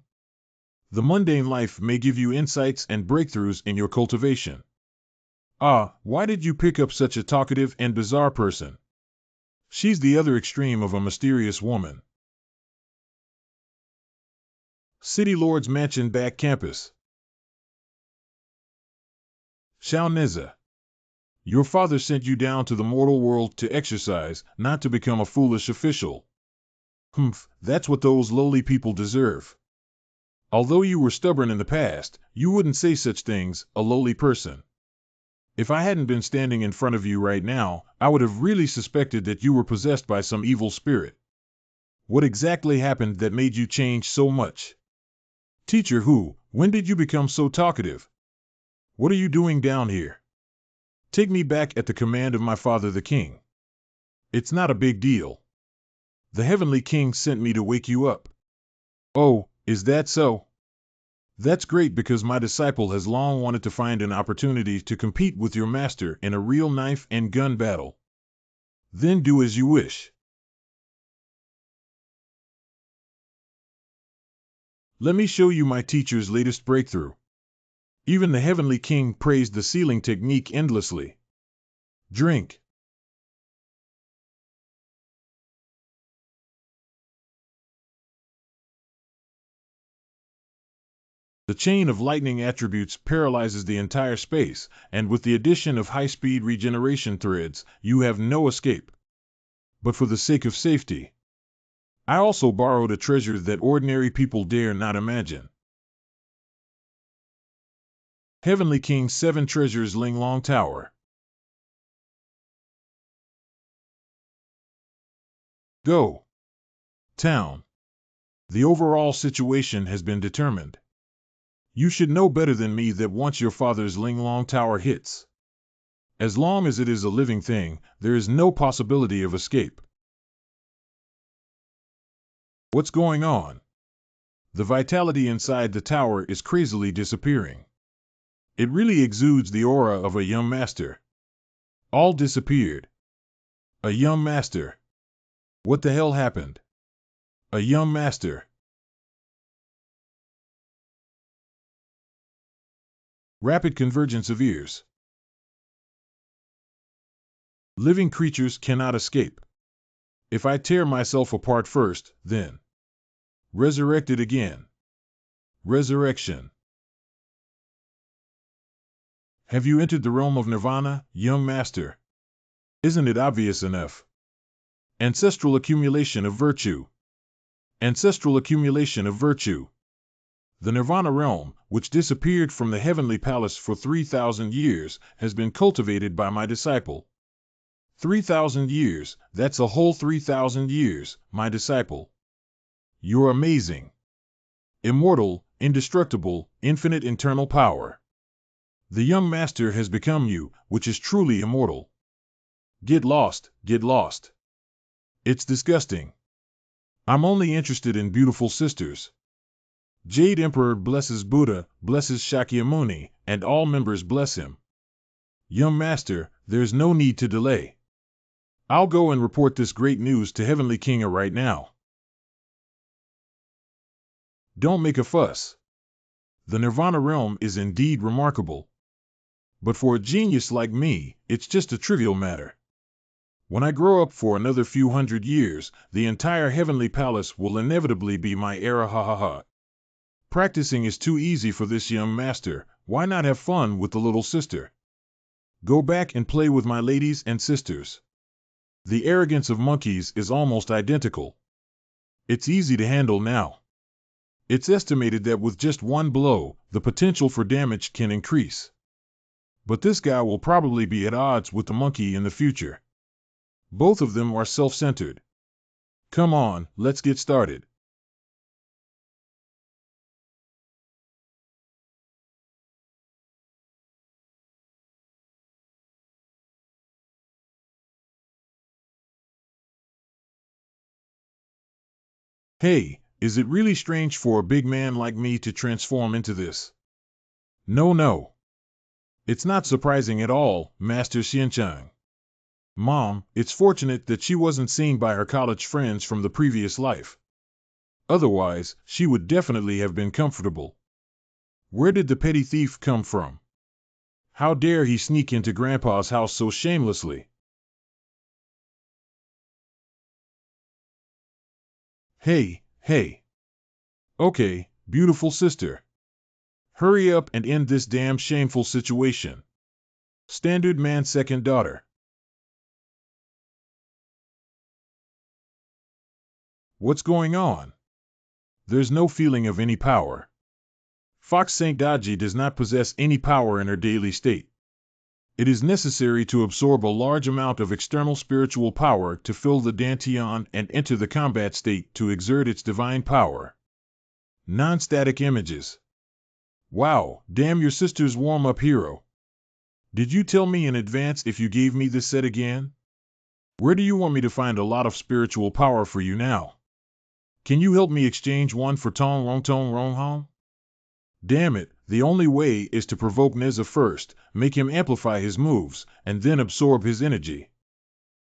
The mundane life may give you insights and breakthroughs in your cultivation. Why did you pick up such a talkative and bizarre person? She's the other extreme of a mysterious woman. City Lord's Mansion back campus. Shaoneza. Your father sent you down to the mortal world to exercise, not to become a foolish official. Humph, that's what those lowly people deserve. Although you were stubborn in the past, you wouldn't say such things, a lowly person. If I hadn't been standing in front of you right now, I would have really suspected that you were possessed by some evil spirit. What exactly happened that made you change so much? Teacher Hu, when did you become so talkative? What are you doing down here? Take me back at the command of my father the king. It's not a big deal. The heavenly king sent me to wake you up. Oh, is that so? That's great because my disciple has long wanted to find an opportunity to compete with your master in a real knife and gun battle. Then do as you wish. Let me show you my teacher's latest breakthrough. Even the heavenly king praised the sealing technique endlessly. Drink. The chain of lightning attributes paralyzes the entire space, and with the addition of high-speed regeneration threads, you have no escape. But for the sake of safety, I also borrowed a treasure that ordinary people dare not imagine. Heavenly King's 7 Treasures Linglong Tower. Go. Town. The overall situation has been determined. You should know better than me that once your father's Linglong Tower hits, as long as it is a living thing, there is no possibility of escape. What's going on? The vitality inside the tower is crazily disappearing. It really exudes the aura of a young master. All disappeared. A young master. What the hell happened? A young master. Rapid convergence of ears. Living creatures cannot escape. If I tear myself apart first, then resurrected again. Resurrection. Have you entered the realm of nirvana, young master? Isn't it obvious enough? Ancestral accumulation of virtue. Ancestral accumulation of virtue. The nirvana realm, which disappeared from the heavenly palace for 3,000 years, has been cultivated by my disciple. 3,000 years, that's a whole 3,000 years, my disciple. You're amazing. Immortal, indestructible, infinite internal power. The young master has become you, which is truly immortal. Get lost, get lost. It's disgusting. I'm only interested in beautiful sisters. Jade Emperor blesses Buddha, blesses Shakyamuni, and all members bless him. Young Master, there's no need to delay. I'll go and report this great news to Heavenly Kinga right now. Don't make a fuss. The Nirvana realm is indeed remarkable. But for a genius like me, it's just a trivial matter. When I grow up for another few hundred years, the entire heavenly palace will inevitably be my era, ha ha ha. Practicing is too easy for this young master, why not have fun with the little sister? Go back and play with my ladies and sisters. The arrogance of monkeys is almost identical. It's easy to handle now. It's estimated that with just one blow, the potential for damage can increase. But this guy will probably be at odds with the monkey in the future. Both of them are self-centered. Come on, let's get started. Hey, is it really strange for a big man like me to transform into this? No. It's not surprising at all, Master Xianchang. Mom, it's fortunate that she wasn't seen by her college friends from the previous life. Otherwise, she would definitely have been comfortable. Where did the petty thief come from? How dare he sneak into Grandpa's house so shamelessly? Hey. Okay, beautiful sister. Hurry up and end this damn shameful situation. Standard man's second daughter. What's going on? There's no feeling of any power. Fox St. Daji does not possess any power in her daily state. It is necessary to absorb a large amount of external spiritual power to fill the dantian and enter the combat state to exert its divine power. Non-static images. Wow, damn your sister's warm-up hero. Did you tell me in advance if you gave me this set again? Where do you want me to find a lot of spiritual power for you now? Can you help me exchange one for Tong Rong Hong? Damn it, the only way is to provoke Neza first, make him amplify his moves, and then absorb his energy.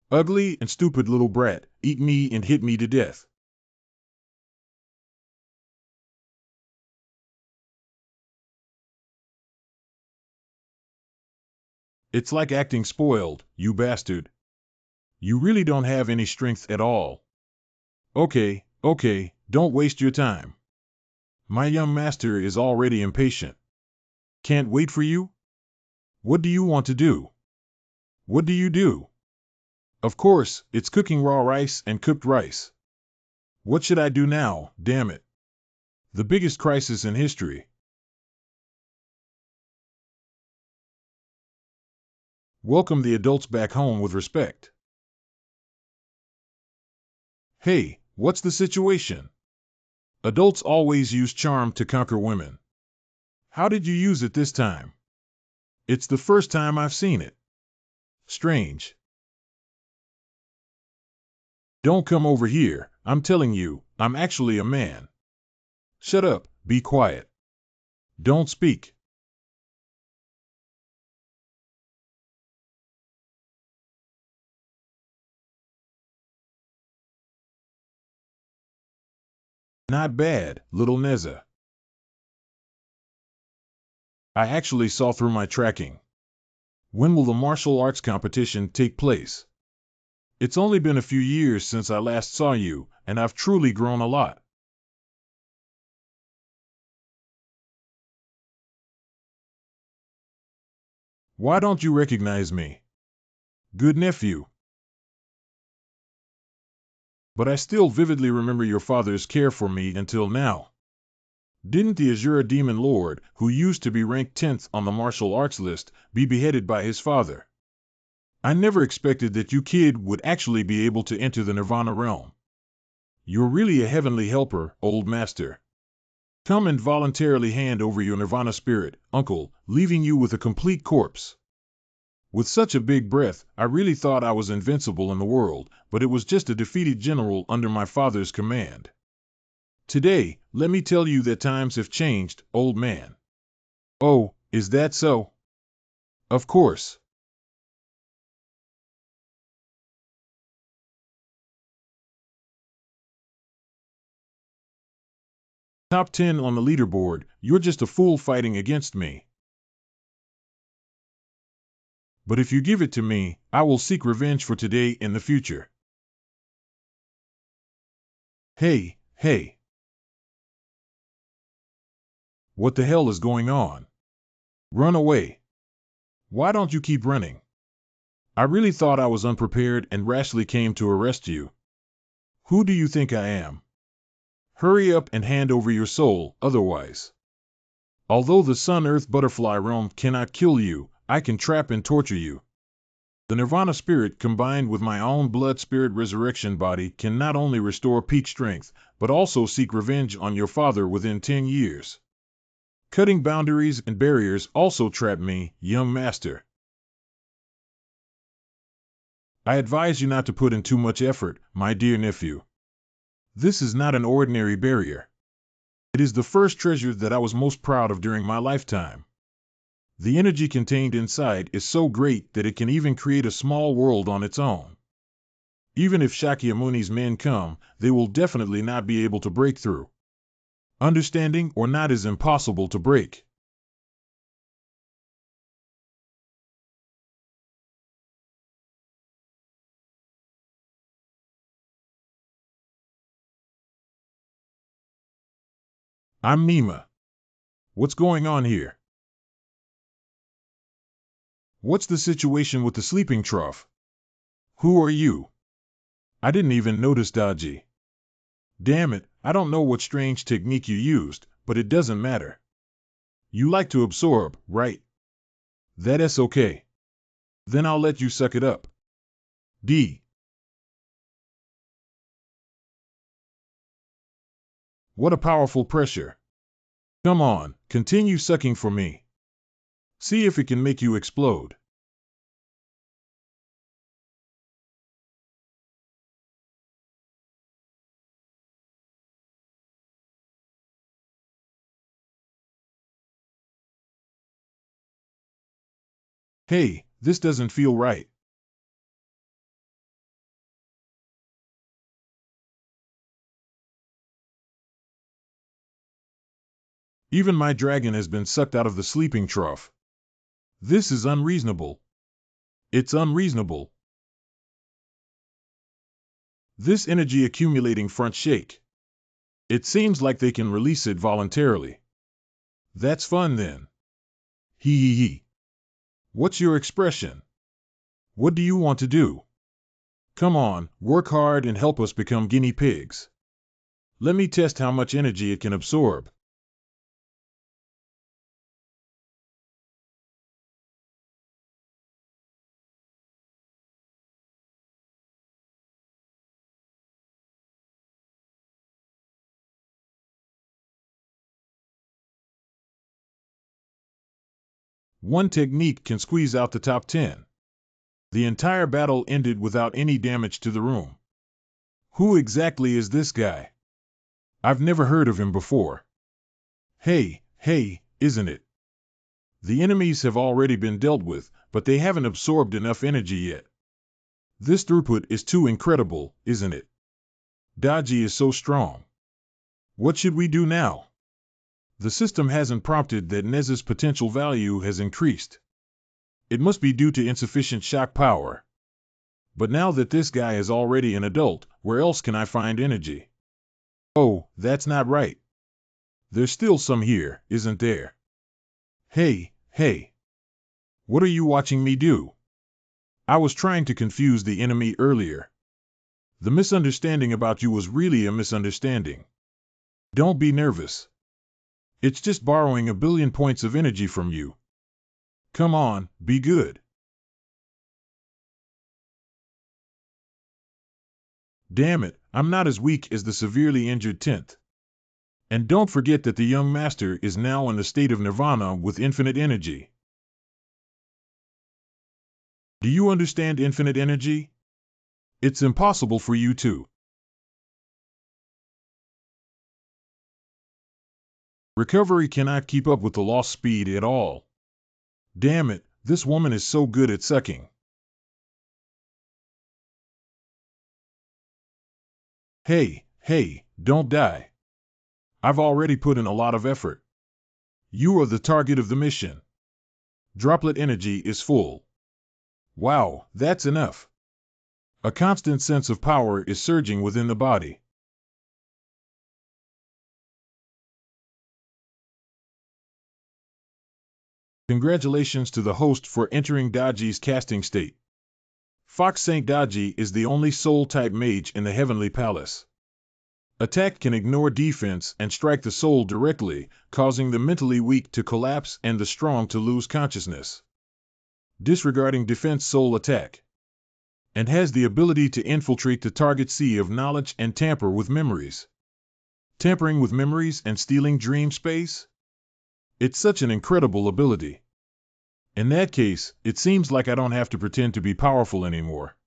Ugly and stupid little brat, eat me and hit me to death. It's like acting spoiled, you bastard. You really don't have any strength at all. Okay, don't waste your time. My young master is already impatient. Can't wait for you? What do you want to do? What do you do? Of course, it's cooking raw rice and cooked rice. What should I do now, damn it? The biggest crisis in history. Welcome the adults back home with respect. Hey, what's the situation? Adults always use charm to conquer women. How did you use it this time? It's the first time I've seen it. Strange. Don't come over here, I'm telling you, I'm actually a man. Shut up, be quiet. Don't speak. Not bad, little Neza. I actually saw through my tracking. When will the martial arts competition take place? It's only been a few years since I last saw you, and I've truly grown a lot. Why don't you recognize me? Good nephew. But I still vividly remember your father's care for me until now. Didn't the Azura Demon Lord, who used to be ranked 10th on the martial arts list, be beheaded by his father? I never expected that you kid would actually be able to enter the Nirvana realm. You're really a heavenly helper, old master. Come and voluntarily hand over your Nirvana spirit, uncle, leaving you with a complete corpse. With such a big breath, I really thought I was invincible in the world, but it was just a defeated general under my father's command. Today, let me tell you that times have changed, old man. Oh, is that so? Of course. Top 10 on the leaderboard, you're just a fool fighting against me. But if you give it to me, I will seek revenge for today and the future. Hey, hey. What the hell is going on? Run away. Why don't you keep running? I really thought I was unprepared and rashly came to arrest you. Who do you think I am? Hurry up and hand over your soul, otherwise. Although the Sun-Earth butterfly realm cannot kill you, I can trap and torture you. The Nirvana spirit combined with my own blood spirit resurrection body can not only restore peak strength, but also seek revenge on your father within 10 years. Cutting boundaries and barriers also trap me, young master. I advise you not to put in too much effort, my dear nephew. This is not an ordinary barrier. It is the first treasure that I was most proud of during my lifetime. The energy contained inside is so great that it can even create a small world on its own. Even if Shakyamuni's men come, they will definitely not be able to break through. Understanding or not is impossible to break. I'm Nima. What's going on here? What's the situation with the sleeping trough? Who are you? I didn't even notice Daji. Damn it, I don't know what strange technique you used, but it doesn't matter. You like to absorb, right? That's okay. Then I'll let you suck it up. D. What a powerful pressure. Come on, continue sucking for me. See if it can make you explode. Hey, this doesn't feel right. Even my dragon has been sucked out of the sleeping trough. This is unreasonable. It's unreasonable. This energy accumulating front shake. It seems like they can release it voluntarily. That's fun then. Hee hee hee. What's your expression? What do you want to do? Come on, work hard and help us become guinea pigs. Let me test how much energy it can absorb. One technique can squeeze out the top 10. The entire battle ended without any damage to the room. Who exactly is this guy? I've never heard of him before. Hey, isn't it? The enemies have already been dealt with, but they haven't absorbed enough energy yet. This throughput is too incredible, isn't it? Daji is so strong. What should we do now? The system hasn't prompted that Nez's potential value has increased. It must be due to insufficient shock power. But now that this guy is already an adult, where else can I find energy? Oh, that's not right. There's still some here, isn't there? Hey. What are you watching me do? I was trying to confuse the enemy earlier. The misunderstanding about you was really a misunderstanding. Don't be nervous. It's just borrowing a billion points of energy from you. Come on, be good. Damn it, I'm not as weak as the severely injured 10th. And don't forget that the young master is now in the state of nirvana with infinite energy. Do you understand infinite energy? It's impossible for you to. Recovery cannot keep up with the lost speed at all. Damn it, this woman is so good at sucking. Hey, don't die. I've already put in a lot of effort. You are the target of the mission. Droplet energy is full. Wow, that's enough. A constant sense of power is surging within the body. Congratulations to the host for entering Daji's casting state. Fox Saint Daji is the only soul-type mage in the Heavenly Palace. Attack can ignore defense and strike the soul directly, causing the mentally weak to collapse and the strong to lose consciousness. Disregarding defense soul attack. And has the ability to infiltrate the target sea of knowledge and tamper with memories. Tampering with memories and stealing dream space? It's such an incredible ability. In that case, it seems like I don't have to pretend to be powerful anymore.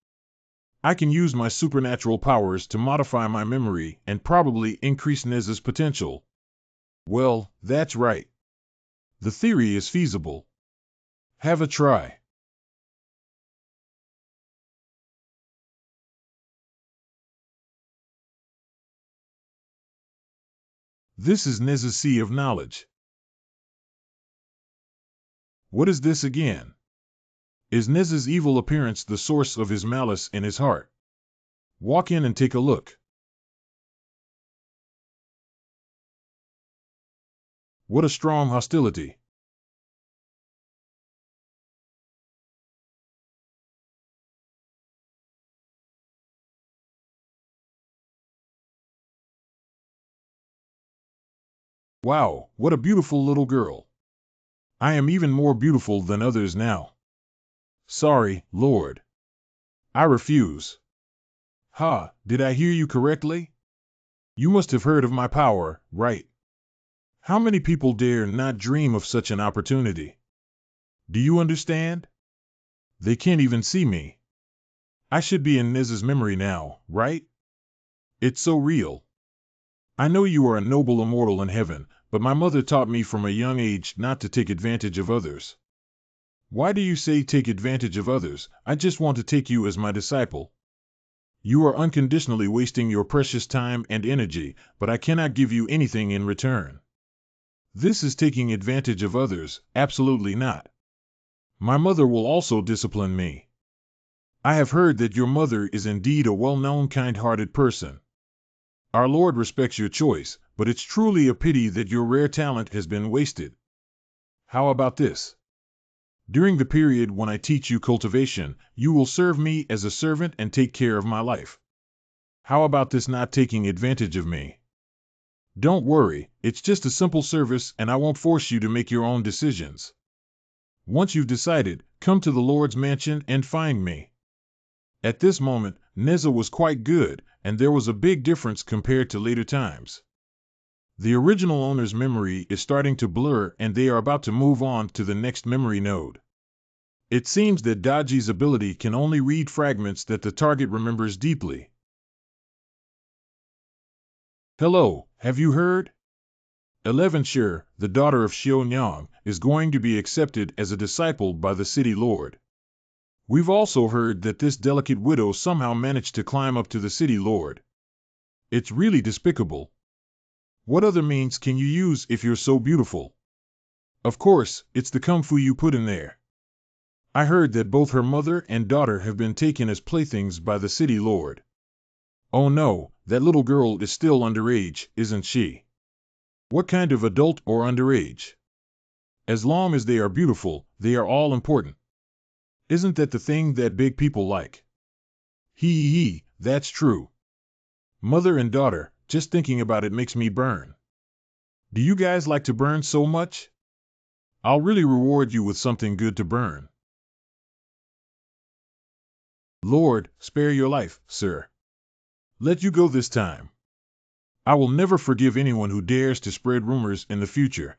I can use my supernatural powers to modify my memory and probably increase Nez's potential. Well, that's right. The theory is feasible. Have a try. This is Nez's sea of knowledge. What is this again? Is Nez's evil appearance the source of his malice in his heart? Walk in and take a look. What a strong hostility. Wow, what a beautiful little girl. I am even more beautiful than others now. Sorry, Lord. I refuse. Ha, did I hear you correctly? You must have heard of my power, right? How many people dare not dream of such an opportunity? Do you understand? They can't even see me. I should be in Nez's memory now, right? It's so real. I know you are a noble immortal in heaven, but my mother taught me from a young age not to take advantage of others. Why do you say take advantage of others? I just want to take you as my disciple. You are unconditionally wasting your precious time and energy, but I cannot give you anything in return. This is taking advantage of others, absolutely not. My mother will also discipline me. I have heard that your mother is indeed a well-known kind-hearted person. Our Lord respects your choice, but it's truly a pity that your rare talent has been wasted. How about this? During the period when I teach you cultivation, you will serve me as a servant and take care of my life. How about this not taking advantage of me? Don't worry, it's just a simple service and I won't force you to make your own decisions. Once you've decided, come to the Lord's mansion and find me. At this moment, Neza was quite good, and there was a big difference compared to later times. The original owner's memory is starting to blur and they are about to move on to the next memory node. It seems that Daji's ability can only read fragments that the target remembers deeply. Hello, have you heard? 11 Shir, the daughter of Xiaonyang, is going to be accepted as a disciple by the city lord. We've also heard that this delicate widow somehow managed to climb up to the city lord. It's really despicable. What other means can you use if you're so beautiful? Of course, it's the kung fu you put in there. I heard that both her mother and daughter have been taken as playthings by the city lord. Oh no, that little girl is still underage, isn't she? What kind of adult or underage? As long as they are beautiful, they are all important. Isn't that the thing that big people like? Hee, that's true. Mother and daughter, just thinking about it makes me burn. Do you guys like to burn so much? I'll really reward you with something good to burn. Lord, spare your life, sir. Let you go this time. I will never forgive anyone who dares to spread rumors in the future.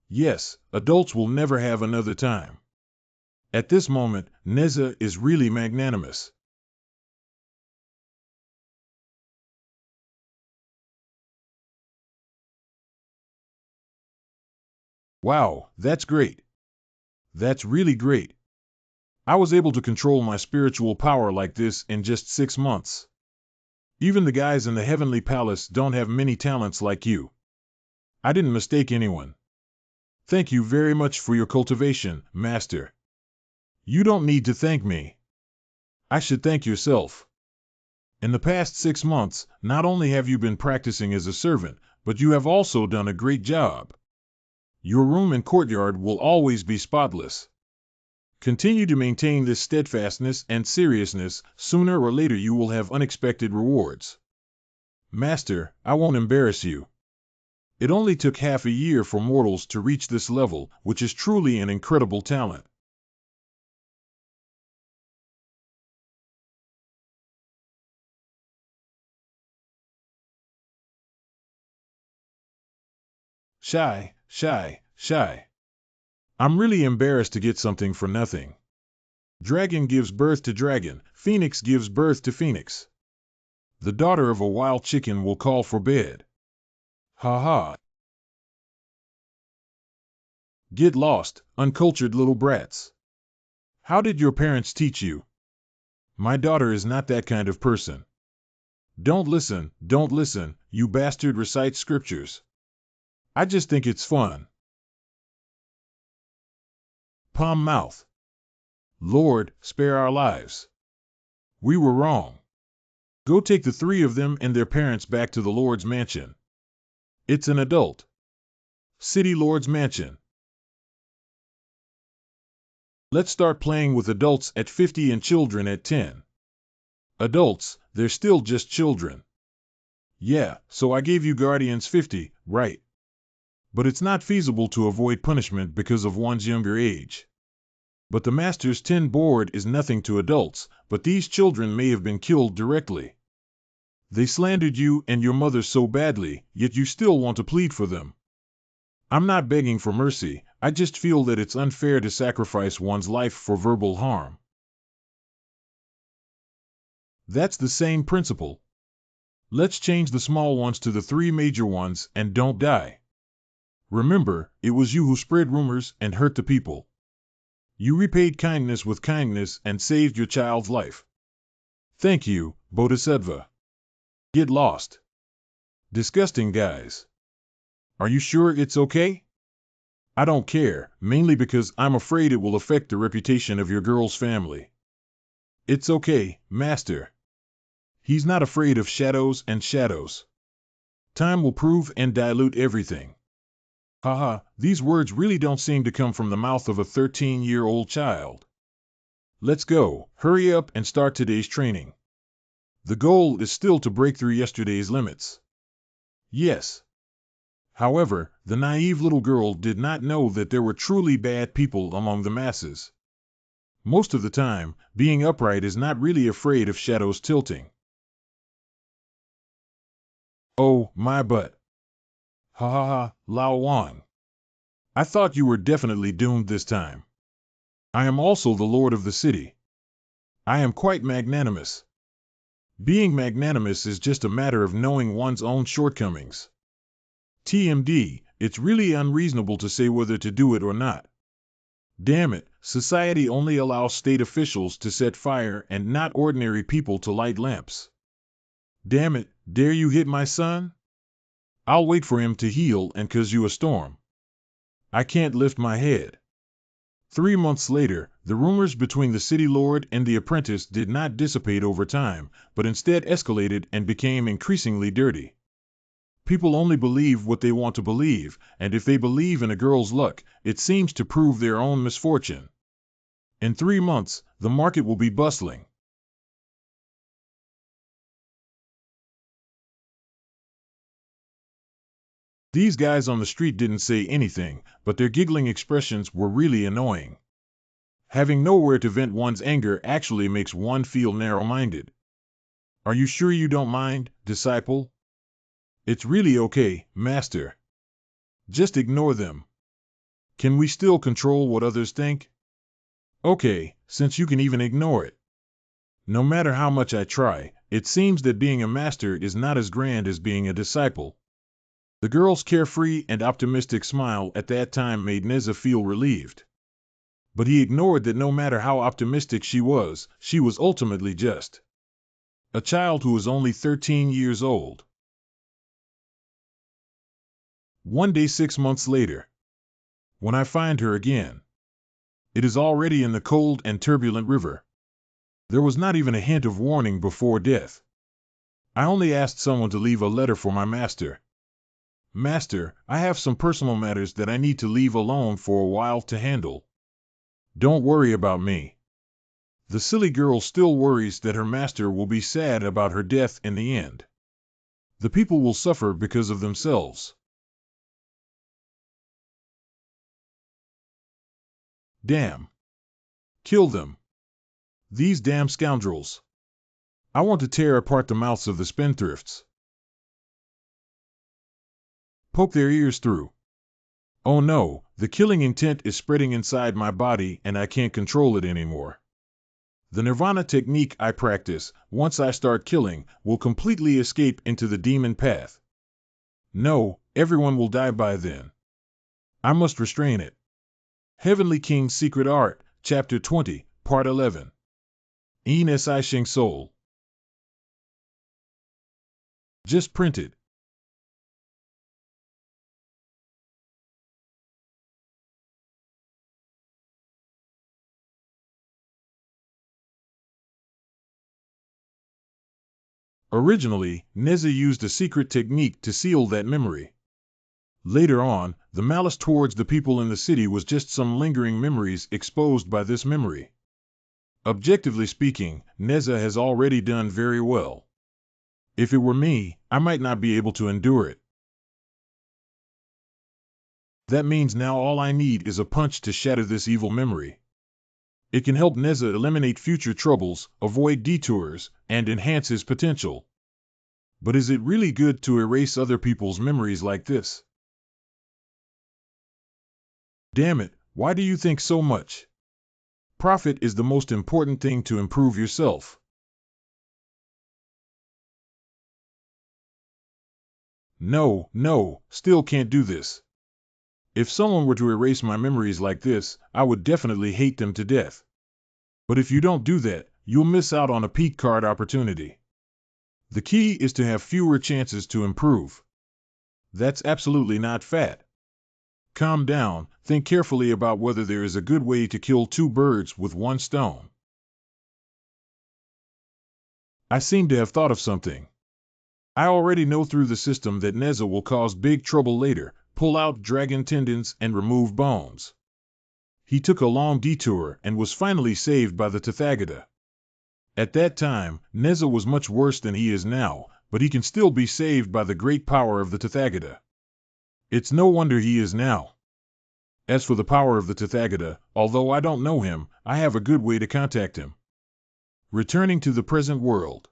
Yes, adults will never have another time. At this moment, Neza is really magnanimous. Wow, that's great. That's really great. I was able to control my spiritual power like this in just 6 months. Even the guys in the heavenly palace don't have many talents like you. I didn't mistake anyone. Thank you very much for your cultivation, Master. You don't need to thank me. I should thank yourself. In the past 6 months, not only have you been practicing as a servant, but you have also done a great job. Your room and courtyard will always be spotless. Continue to maintain this steadfastness and seriousness. Sooner or later you will have unexpected rewards. Master, I won't embarrass you. It only took half a year for mortals to reach this level, which is truly an incredible talent. Shy, shy, shy. I'm really embarrassed to get something for nothing. Dragon gives birth to dragon, phoenix gives birth to phoenix. The daughter of a wild chicken will call for bed. Ha ha. Get lost, uncultured little brats. How did your parents teach you? My daughter is not that kind of person. Don't listen, you bastard recite scriptures. I just think it's fun. Palm mouth. Lord, spare our lives. We were wrong. Go take the three of them and their parents back to the Lord's mansion. It's an adult. City Lord's mansion. Let's start playing with adults at 50 and children at 10. Adults, they're still just children. Yeah, so I gave you Guardians 50, right? But it's not feasible to avoid punishment because of one's younger age. But the Master's 10 board is nothing to adults, but these children may have been killed directly. They slandered you and your mother so badly, yet you still want to plead for them. I'm not begging for mercy, I just feel that it's unfair to sacrifice one's life for verbal harm. That's the same principle. Let's change the small ones to the 3 major ones and don't die. Remember, it was you who spread rumors and hurt the people. You repaid kindness with kindness and saved your child's life. Thank you, Bodhisattva. Get lost. Disgusting guys. Are you sure it's okay? I don't care, mainly because I'm afraid it will affect the reputation of your girl's family. It's okay, Master. He's not afraid of shadows and shadows. Time will prove and dilute everything. Haha, these words really don't seem to come from the mouth of a 13-year-old child. Let's go, hurry up and start today's training. The goal is still to break through yesterday's limits. Yes. However, the naive little girl did not know that there were truly bad people among the masses. Most of the time, being upright is not really afraid of shadows tilting. Oh, my butt. Ha ha ha, Lao Wang. I thought you were definitely doomed this time. I am also the lord of the city. I am quite magnanimous. Being magnanimous is just a matter of knowing one's own shortcomings. TMD, it's really unreasonable to say whether to do it or not. Damn it, society only allows state officials to set fire and not ordinary people to light lamps. Damn it, dare you hit my son? I'll wait for him to heal and cause you a storm. I can't lift my head. 3 months later, the rumors between the city lord and the apprentice did not dissipate over time, but instead escalated and became increasingly dirty. People only believe what they want to believe, and if they believe in a girl's luck, it seems to prove their own misfortune. In 3 months, the market will be bustling. These guys on the street didn't say anything, but their giggling expressions were really annoying. Having nowhere to vent one's anger actually makes one feel narrow-minded. Are you sure you don't mind, disciple? It's really okay, Master. Just ignore them. Can we still control what others think? Okay, since you can even ignore it. No matter how much I try, it seems that being a master is not as grand as being a disciple. The girl's carefree and optimistic smile at that time made Neza feel relieved. But he ignored that no matter how optimistic she was ultimately just a child who was only 13 years old. One day 6 months later, when I find her again, it is already in the cold and turbulent river. There was not even a hint of warning before death. I only asked someone to leave a letter for my master. Master, I have some personal matters that I need to leave alone for a while to handle. Don't worry about me. The silly girl still worries that her master will be sad about her death in the end. The people will suffer because of themselves. Damn. Kill them. These damn scoundrels. I want to tear apart the mouths of the spendthrifts. Poke their ears through. Oh no, the killing intent is spreading inside my body and I can't control it anymore. The nirvana technique I practice, once I start killing, will completely escape into the demon path. No, everyone will die by then. I must restrain it. Heavenly King's Secret Art, Chapter 20, Part 11. Yin Si Shing Soul. Just printed. Originally, Neza used a secret technique to seal that memory. Later on, the malice towards the people in the city was just some lingering memories exposed by this memory. Objectively speaking, Neza has already done very well. If it were me, I might not be able to endure it. That means now all I need is a punch to shatter this evil memory. It can help Neza eliminate future troubles, avoid detours, and enhance his potential. But is it really good to erase other people's memories like this? Damn it, why do you think so much? Profit is the most important thing to improve yourself. No, still can't do this. If someone were to erase my memories like this, I would definitely hate them to death. But if you don't do that, you'll miss out on a peak card opportunity. The key is to have fewer chances to improve. That's absolutely not fat. Calm down, think carefully about whether there is a good way to kill two birds with one stone. I seem to have thought of something. I already know through the system that Neza will cause big trouble later, pull out dragon tendons and remove bones. He took a long detour and was finally saved by the Tathagata. At that time, Neza was much worse than he is now, but he can still be saved by the great power of the Tathagata. It's no wonder he is now. As for the power of the Tathagata, although I don't know him, I have a good way to contact him. Returning to the present world.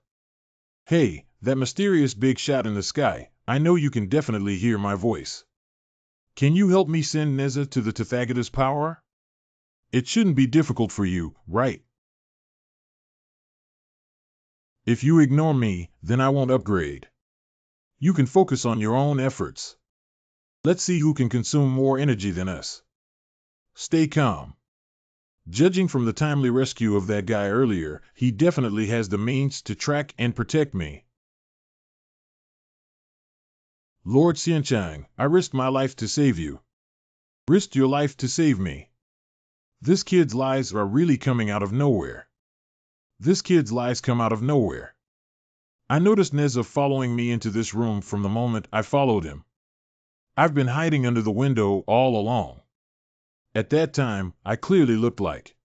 Hey, that mysterious big shot in the sky, I know you can definitely hear my voice. Can you help me send Neza to the Tathagata's power? It shouldn't be difficult for you, right? If you ignore me, then I won't upgrade. You can focus on your own efforts. Let's see who can consume more energy than us. Stay calm. Judging from the timely rescue of that guy earlier, he definitely has the means to track and protect me. Lord Xianchang, I risked my life to save you. Risked your life to save me. This kid's lies are really coming out of nowhere. This kid's lies come out of nowhere. I noticed Neza following me into this room from the moment I followed him. I've been hiding under the window all along. At that time, I clearly looked like.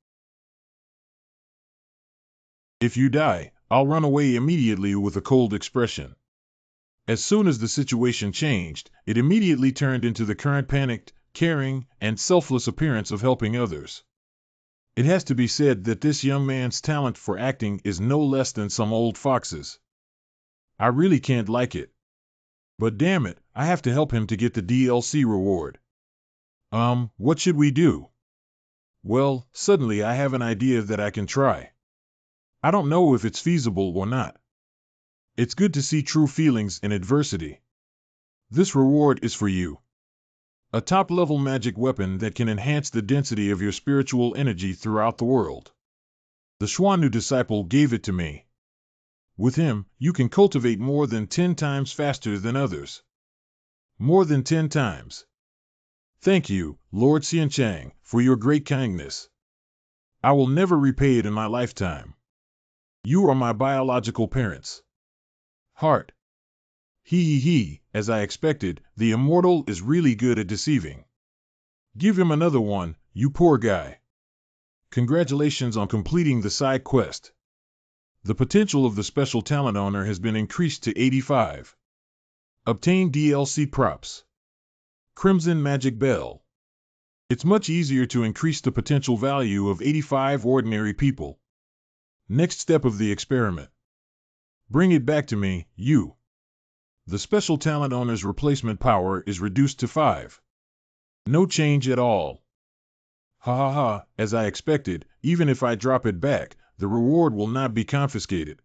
If you die, I'll run away immediately with a cold expression. As soon as the situation changed, it immediately turned into the current panicked, caring, and selfless appearance of helping others. It has to be said that this young man's talent for acting is no less than some old fox's. I really can't like it. But damn it, I have to help him to get the DLC reward. What should we do? Well, suddenly I have an idea that I can try. I don't know if it's feasible or not. It's good to see true feelings in adversity. This reward is for you. A top-level magic weapon that can enhance the density of your spiritual energy throughout the world. The Xuannu disciple gave it to me. With him, you can cultivate more than 10 times faster than others. More than 10 times. Thank you, Lord Xianchang, for your great kindness. I will never repay it in my lifetime. You are my biological parents. Heart. He, as I expected, the immortal is really good at deceiving. Give him another one, you poor guy. Congratulations on completing the side quest. The potential of the special talent owner has been increased to 85. Obtain DLC props. Crimson Magic Bell. It's much easier to increase the potential value of 85 ordinary people. Next step of the experiment. Bring it back to me, you. The special talent owner's replacement power is reduced to 5. No change at all. Ha ha ha, as I expected, even if I drop it back, the reward will not be confiscated.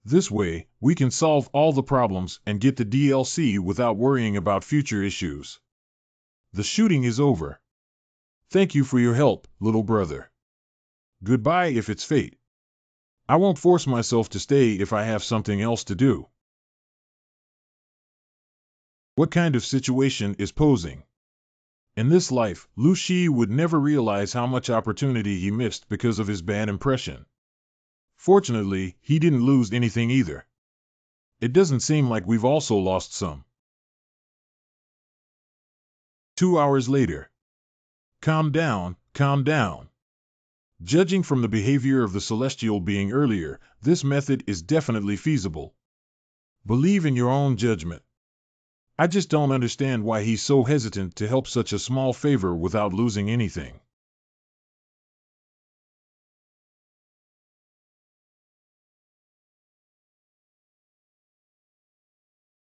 This way, we can solve all the problems and get the DLC without worrying about future issues. The shooting is over. Thank you for your help, little brother. Goodbye if it's fate. I won't force myself to stay if I have something else to do. What kind of situation is posing? In this life, Lu Shi would never realize how much opportunity he missed because of his bad impression. Fortunately, he didn't lose anything either. It doesn't seem like we've also lost some. 2 hours later. Calm down, calm down. Judging from the behavior of the celestial being earlier, this method is definitely feasible. Believe in your own judgment. I just don't understand why he's so hesitant to help such a small favor without losing anything.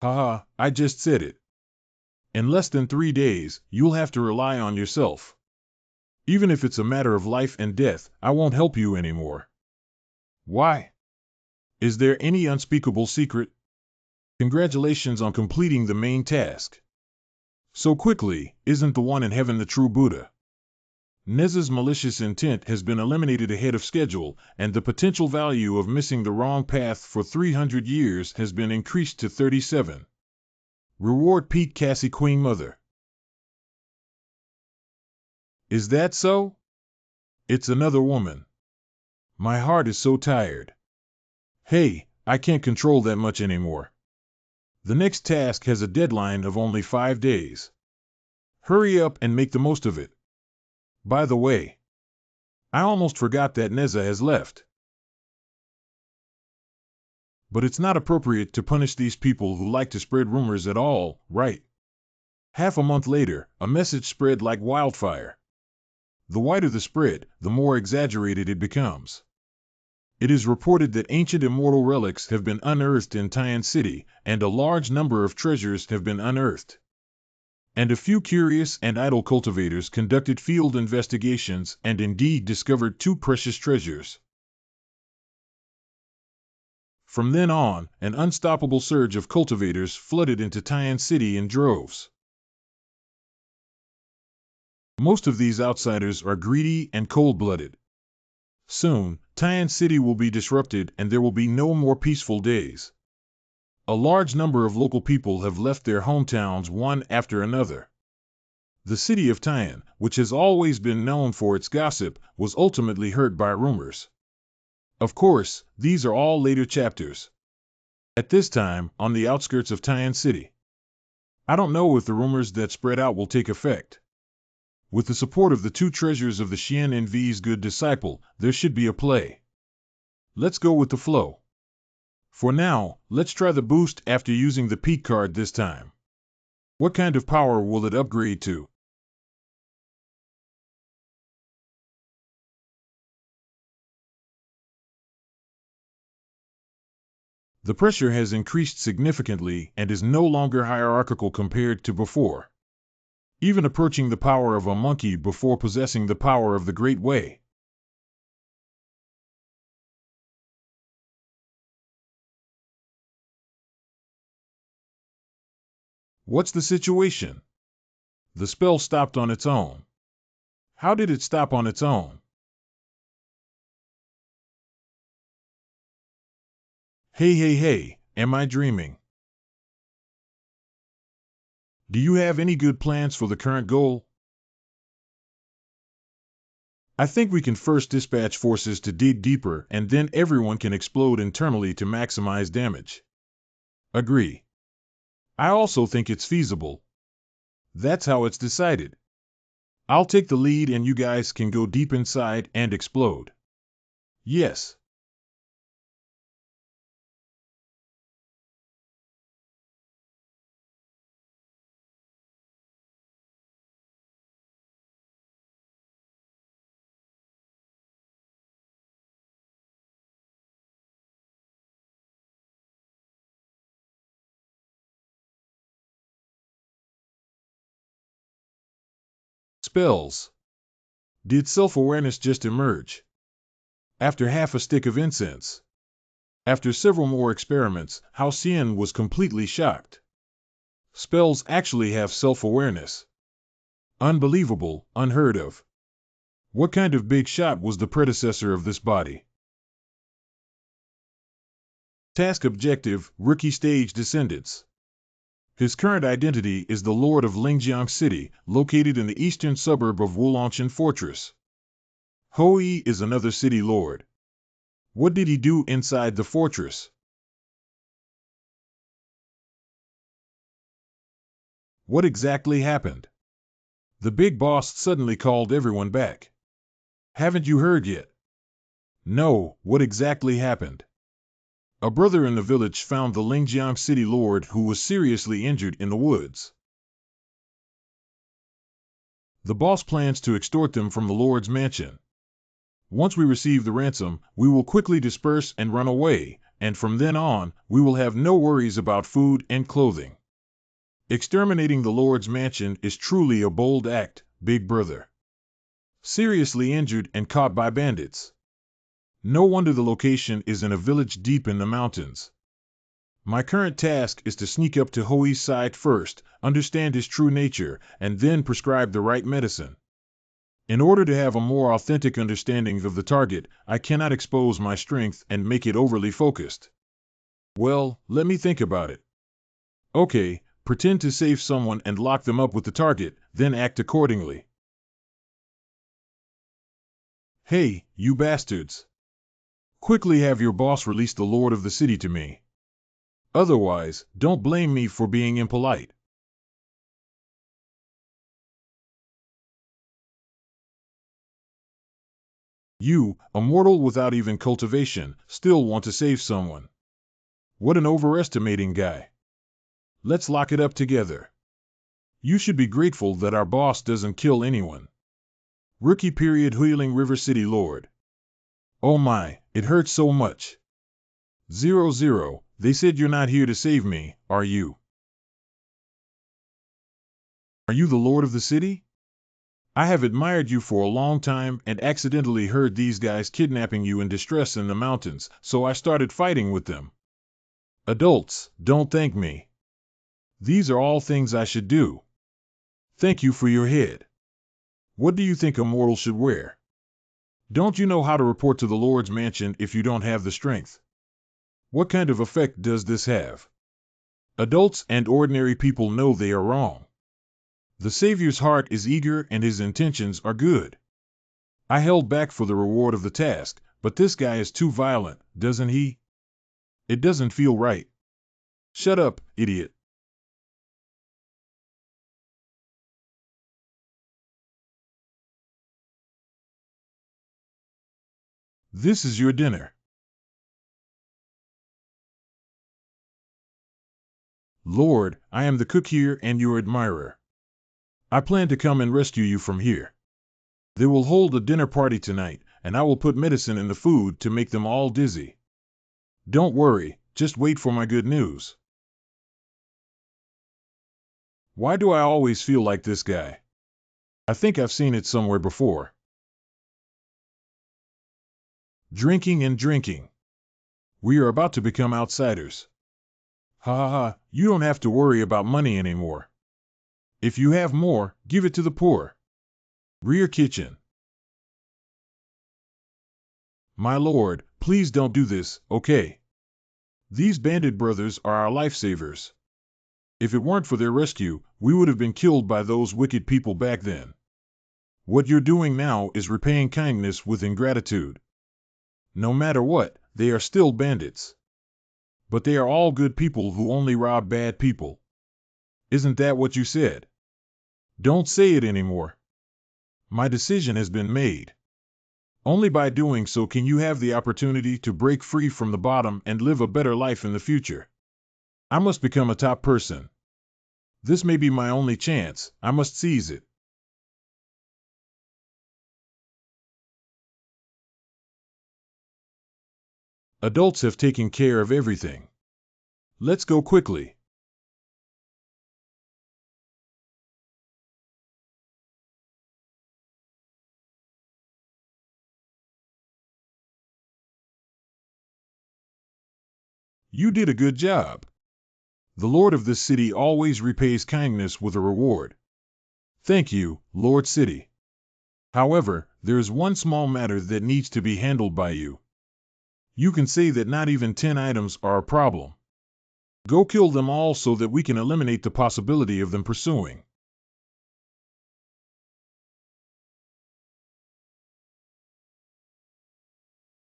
Haha, I just said it. In less than 3 days, you'll have to rely on yourself. Even if it's a matter of life and death, I won't help you anymore. Why? Is there any unspeakable secret? Congratulations on completing the main task. So quickly, isn't the one in heaven the true Buddha? Nez's malicious intent has been eliminated ahead of schedule, and the potential value of missing the wrong path for 300 years has been increased to 37. Reward Pete Cassie Queen Mother. Is that so? It's another woman. My heart is so tired. Hey, I can't control that much anymore. The next task has a deadline of only 5 days. Hurry up and make the most of it. By the way, I almost forgot that Neza has left. But it's not appropriate to punish these people who like to spread rumors at all, right? Half a month later, a message spread like wildfire. The wider the spread, the more exaggerated it becomes. It is reported that ancient immortal relics have been unearthed in Tian City, and a large number of treasures have been unearthed. And a few curious and idle cultivators conducted field investigations and indeed discovered 2 precious treasures. From then on, an unstoppable surge of cultivators flooded into Tian City in droves. Most of these outsiders are greedy and cold-blooded. Soon, Tian City will be disrupted and there will be no more peaceful days. A large number of local people have left their hometowns one after another. The city of Tian, which has always been known for its gossip, was ultimately hurt by rumors. Of course, these are all later chapters. At this time, on the outskirts of Tian City. I don't know if the rumors that spread out will take effect. With the support of the 2 treasures of the Xian and V's good disciple, there should be a play. Let's go with the flow. For now, let's try the boost after using the Pete card this time. What kind of power will it upgrade to? The pressure has increased significantly and is no longer hierarchical compared to before. even approaching the power of a monkey before possessing the power of the Great Way. What's the situation? The spell stopped on its own. How did it stop on its own? Hey, am I dreaming? Do you have any good plans for the current goal? I think we can first dispatch forces to dig deeper, and then everyone can explode internally to maximize damage. Agree. I also think it's feasible. That's how it's decided. I'll take the lead and you guys can go deep inside and explode. Yes. Spells. Did self-awareness just emerge? After half a stick of incense. After several more experiments, Halcyon was completely shocked. Spells actually have self-awareness. Unbelievable, unheard of. What kind of big shot was the predecessor of this body? Task objective, Rookie Stage Descendants. His current identity is the Lord of Lingjiang City, located in the eastern suburb of Wulangshan Fortress. Hoi is another city lord. What did he do inside the fortress? What exactly happened? The big boss suddenly called everyone back. Haven't you heard yet? No, what exactly happened? A brother in the village found the Lingjiang City Lord who was seriously injured in the woods. The boss plans to extort them from the Lord's mansion. Once we receive the ransom, we will quickly disperse and run away, and from then on, we will have no worries about food and clothing. Exterminating the Lord's mansion is truly a bold act, Big Brother. Seriously injured and caught by bandits. No wonder the location is in a village deep in the mountains. My current task is to sneak up to Hoi's side first, understand his true nature, and then prescribe the right medicine. In order to have a more authentic understanding of the target, I cannot expose my strength and make it overly focused. Well, let me think about it. Okay, pretend to save someone and lock them up with the target, then act accordingly. Hey, you bastards! Quickly have your boss release the Lord of the City to me. Otherwise, don't blame me for being impolite. You, a mortal without even cultivation, still want to save someone. What an overestimating guy. Let's lock it up together. You should be grateful that our boss doesn't kill anyone. Rookie period Huiling River City Lord. Oh my, it hurts so much. 00, they said you're not here to save me, are you? Are you the Lord of the city? I have admired you for a long time and accidentally heard these guys kidnapping you in distress in the mountains, so I started fighting with them. Adults, don't thank me. These are all things I should do. Thank you for your head. What do you think a mortal should wear? Don't you know how to report to the Lord's mansion if you don't have the strength? What kind of effect does this have? Adults and ordinary people know they are wrong. The Savior's heart is eager and his intentions are good. I held back for the reward of the task, but this guy is too violent, doesn't he? It doesn't feel right. Shut up, idiot. This is your dinner. Lord, I am the cook here and your admirer. I plan to come and rescue you from here. They will hold a dinner party tonight, and I will put medicine in the food to make them all dizzy. Don't worry, just wait for my good news. Why do I always feel like this guy? I think I've seen it somewhere before. Drinking and drinking. We are about to become outsiders. Ha ha ha, you don't have to worry about money anymore. If you have more, give it to the poor. Rear kitchen. My lord, please don't do this, okay? These bandit brothers are our lifesavers. If it weren't for their rescue, we would have been killed by those wicked people back then. What you're doing now is repaying kindness with ingratitude. No matter what, they are still bandits. But they are all good people who only rob bad people. Isn't that what you said? Don't say it anymore. My decision has been made. Only by doing so can you have the opportunity to break free from the bottom and live a better life in the future. I must become a top person. This may be my only chance. I must seize it. Adults have taken care of everything. Let's go quickly. You did a good job. The lord of this city always repays kindness with a reward. Thank you, Lord City. However, there is one small matter that needs to be handled by you. You can say that not even 10 items are a problem. Go kill them all so that we can eliminate the possibility of them pursuing.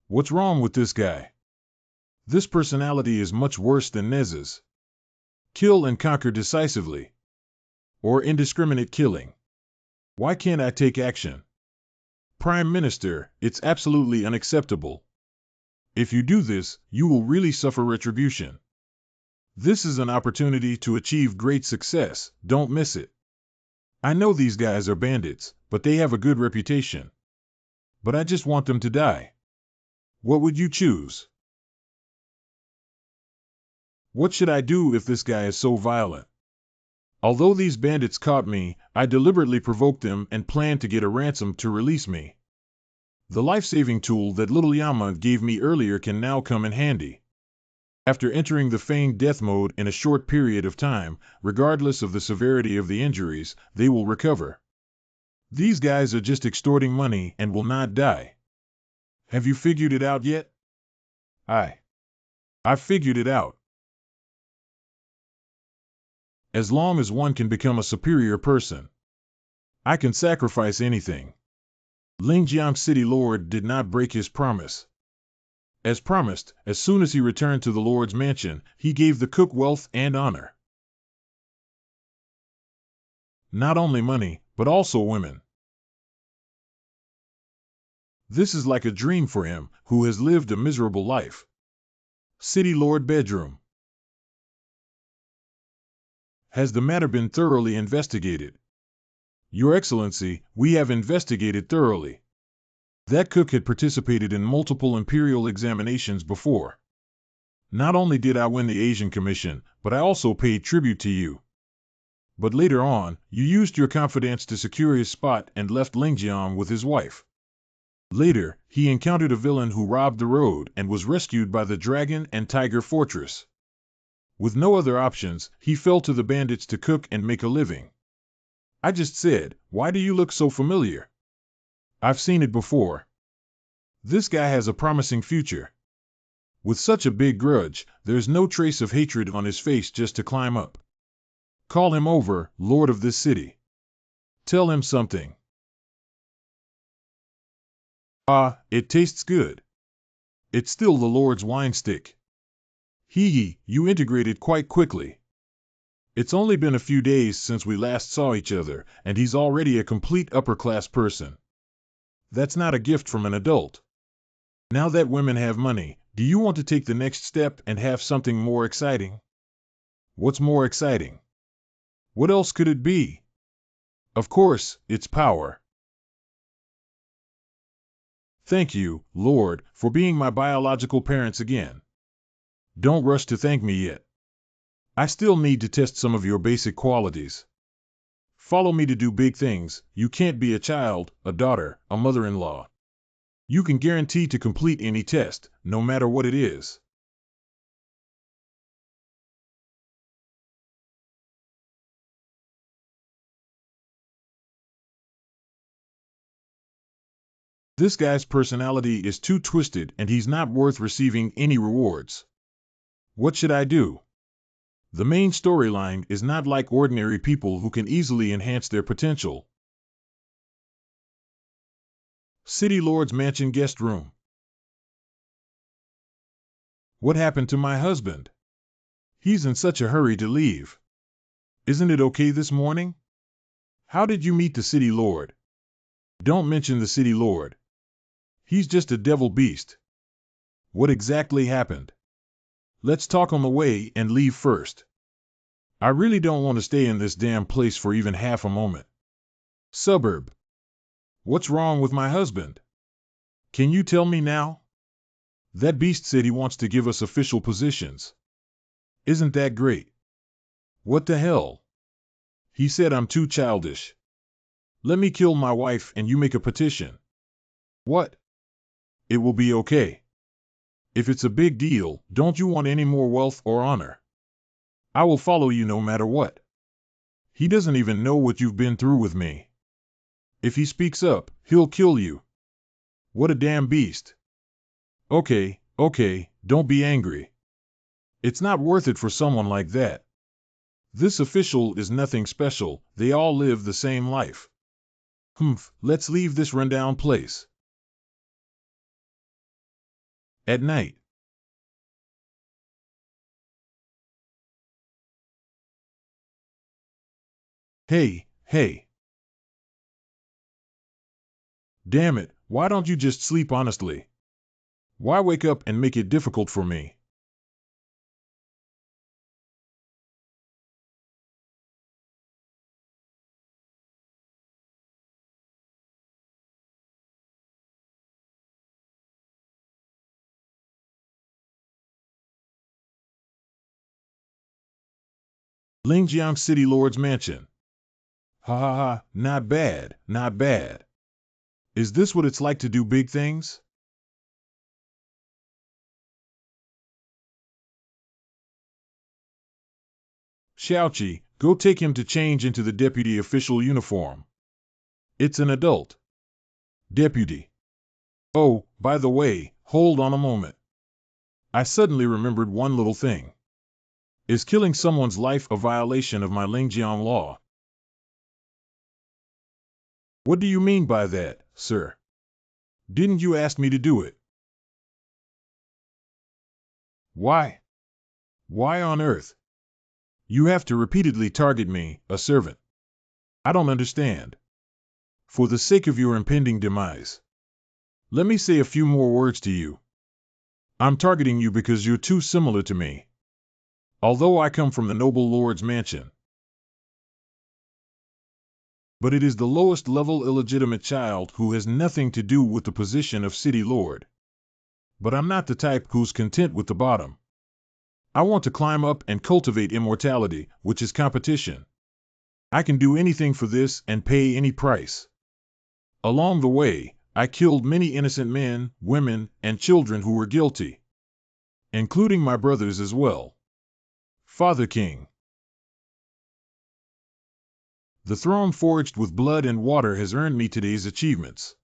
What's wrong with this guy? This personality is much worse than Nez's. Kill and conquer decisively. Or indiscriminate killing. Why can't I take action? Prime Minister, it's absolutely unacceptable. If you do this, you will really suffer retribution. This is an opportunity to achieve great success, don't miss it. I know these guys are bandits, but they have a good reputation. But I just want them to die. What would you choose? What should I do if this guy is so violent? Although these bandits caught me, I deliberately provoked them and planned to get a ransom to release me. The life-saving tool that Little Yama gave me earlier can now come in handy. After entering the feigned death mode in a short period of time, regardless of the severity of the injuries, they will recover. These guys are just extorting money and will not die. Have you figured it out yet? I've figured it out. As long as one can become a superior person, I can sacrifice anything. Lingjiang City Lord did not break his promise. As promised, as soon as he returned to the Lord's mansion, he gave the cook wealth and honor. Not only money, but also women. This is like a dream for him, who has lived a miserable life. City Lord bedroom. Has the matter been thoroughly investigated? Your Excellency, we have investigated thoroughly. That cook had participated in multiple imperial examinations before. Not only did I win the Asian Commission, but I also paid tribute to you. But later on, you used your confidence to secure his spot and left Lingjiang with his wife. Later, he encountered a villain who robbed the road and was rescued by the Dragon and Tiger Fortress. With no other options, he fell to the bandits to cook and make a living. I just said, why do you look so familiar? I've seen it before. This guy has a promising future. With such a big grudge, there's no trace of hatred on his face just to climb up. Call him over, Lord of this city. Tell him something. Ah, it tastes good. It's still the Lord's wine stick. Hee, you integrated quite quickly. It's only been a few days since we last saw each other, and he's already a complete upper-class person. That's not a gift from an adult. Now that women have money, do you want to take the next step and have something more exciting? What's more exciting? What else could it be? Of course, it's power. Thank you, Lord, for being my biological parents again. Don't rush to thank me yet. I still need to test some of your basic qualities. Follow me to do big things. You can't be a child, a daughter, a mother-in-law. You can guarantee to complete any test, no matter what it is. This guy's personality is too twisted and he's not worth receiving any rewards. What should I do? The main storyline is not like ordinary people who can easily enhance their potential. City Lord's Mansion Guest Room. What happened to my husband? He's in such a hurry to leave. Isn't it okay this morning? How did you meet the City Lord? Don't mention the City Lord. He's just a devil beast. What exactly happened? Let's talk on the way and leave first. I really don't want to stay in this damn place for even half a moment. Suburb. What's wrong with my husband? Can you tell me now? That beast said he wants to give us official positions. Isn't that great? What the hell? He said I'm too childish. Let me kill my wife and you make a petition. What? It will be okay. If it's a big deal, don't you want any more wealth or honor? I will follow you no matter what. He doesn't even know what you've been through with me. If he speaks up, he'll kill you. What a damn beast. Okay, don't be angry. It's not worth it for someone like that. This official is nothing special, they all live the same life. Let's leave this rundown place. At night. Hey. Damn it, why don't you just sleep honestly? Why wake up and make it difficult for me? Lingjiang City Lord's Mansion. Ha, not bad. Is this what it's like to do big things? Xiaoqi, go take him to change into the deputy official uniform. It's an adult. Deputy. Oh, by the way, hold on a moment. I suddenly remembered one little thing. Is killing someone's life a violation of my Lingjiang law? What do you mean by that, sir? Didn't you ask me to do it? Why? Why on earth? You have to repeatedly target me, a servant. I don't understand. For the sake of your impending demise. Let me say a few more words to you. I'm targeting you because you're too similar to me. Although I come from the noble lord's mansion. But it is the lowest level illegitimate child who has nothing to do with the position of city lord. But I'm not the type who's content with the bottom. I want to climb up and cultivate immortality, which is competition. I can do anything for this and pay any price. Along the way, I killed many innocent men, women, and children who were guilty. Including my brothers as well. Father King. The throne forged with blood and water has earned me today's achievements.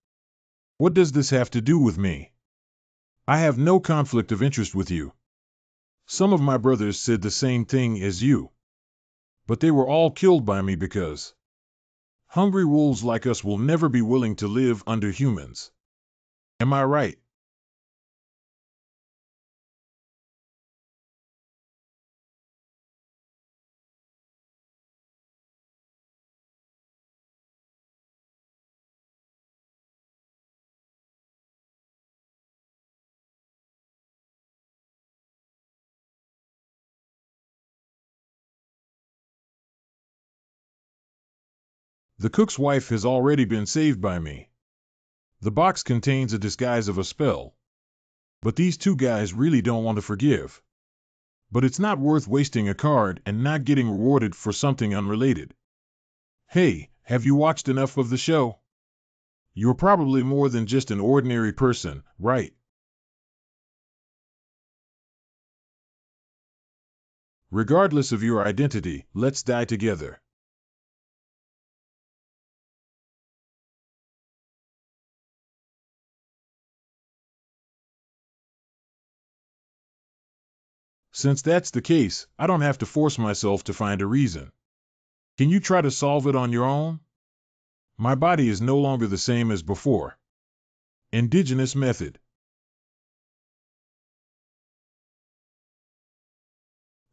What does this have to do with me? I have no conflict of interest with you. Some of my brothers said the same thing as you. But they were all killed by me because hungry wolves like us will never be willing to live under humans. Am I right? The cook's wife has already been saved by me. The box contains a disguise of a spell. But these two guys really don't want to forgive. But it's not worth wasting a card and not getting rewarded for something unrelated. Hey, have you watched enough of the show? You're probably more than just an ordinary person, right? Regardless of your identity, let's die together. Since that's the case, I don't have to force myself to find a reason. Can you try to solve it on your own? My body is no longer the same as before. Indigenous method.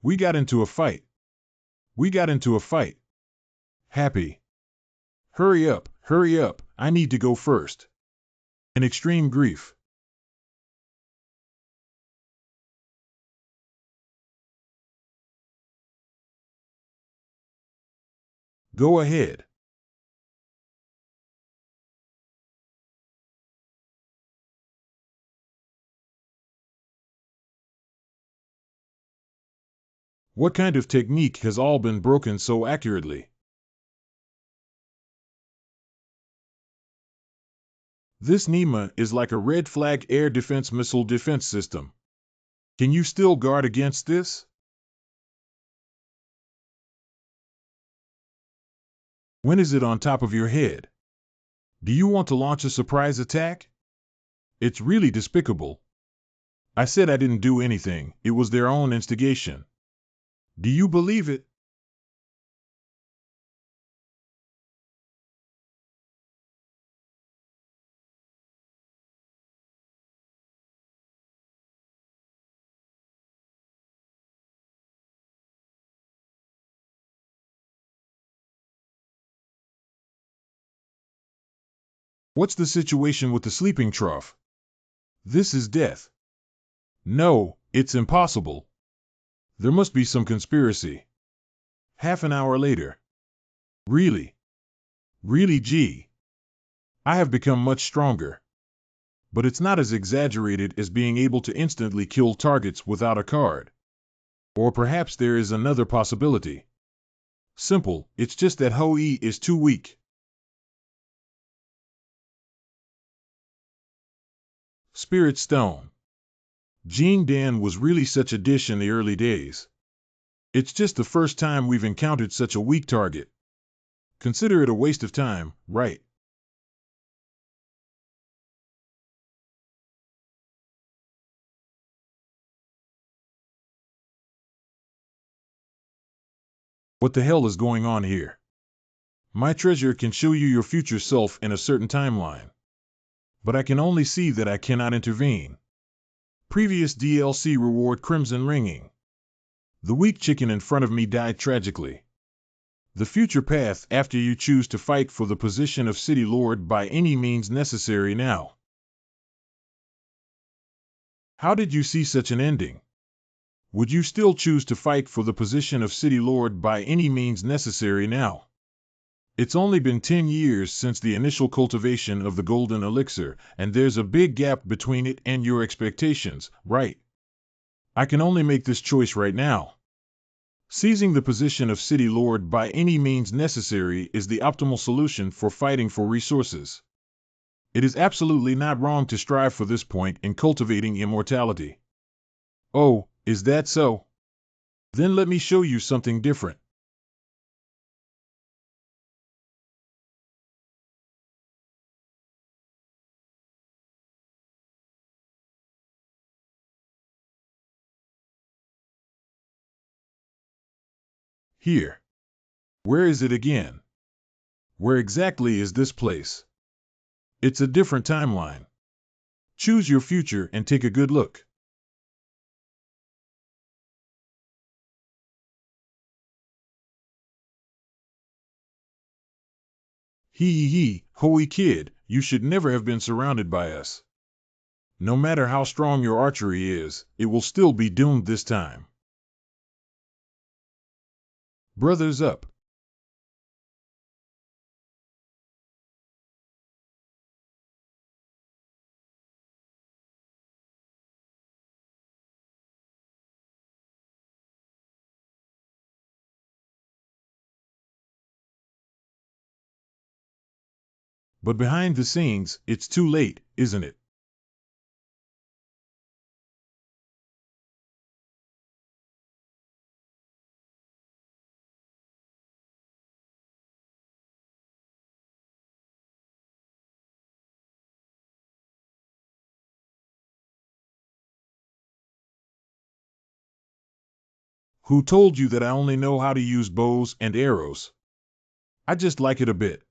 We got into a fight. We got into a fight. Happy. Hurry up, I need to go first. In extreme grief. Go ahead. What kind of technique has all been broken so accurately? This NEMA is like a red flag air defense missile defense system. Can you still guard against this? When is it on top of your head? Do you want to launch a surprise attack? It's really despicable. I said I didn't do anything, it was their own instigation. Do you believe it? What's the situation with the sleeping trough? This is death. No, it's impossible. There must be some conspiracy. Half an hour later. Really? Really, gee. I have become much stronger. But it's not as exaggerated as being able to instantly kill targets without a card. Or perhaps there is another possibility. Simple, it's just that Hou-Yi is too weak. Spirit Stone. Jean Dan was really such a dish in the early days. It's just the first time we've encountered such a weak target. Consider it a waste of time, right? What the hell is going on here? My treasure can show you your future self in a certain timeline. But I can only see that I cannot intervene. Previous DLC reward crimson ringing. The weak chicken in front of me died tragically. The future path after you choose to fight for the position of City Lord by any means necessary now. How did you see such an ending? Would you still choose to fight for the position of City Lord by any means necessary now? It's only been 10 years since the initial cultivation of the golden elixir, and there's a big gap between it and your expectations, right? I can only make this choice right now. Seizing the position of City Lord by any means necessary is the optimal solution for fighting for resources. It is absolutely not wrong to strive for this point in cultivating immortality. Oh, is that so? Then let me show you something different. Here. Where is it again? Where exactly is this place? It's a different timeline. Choose your future and take a good look. Hee, hoey kid, you should never have been surrounded by us. No matter how strong your archery is, it will still be doomed this time. Brothers up. But behind the scenes, it's too late, isn't it? Who told you that I only know how to use bows and arrows? I just like it a bit.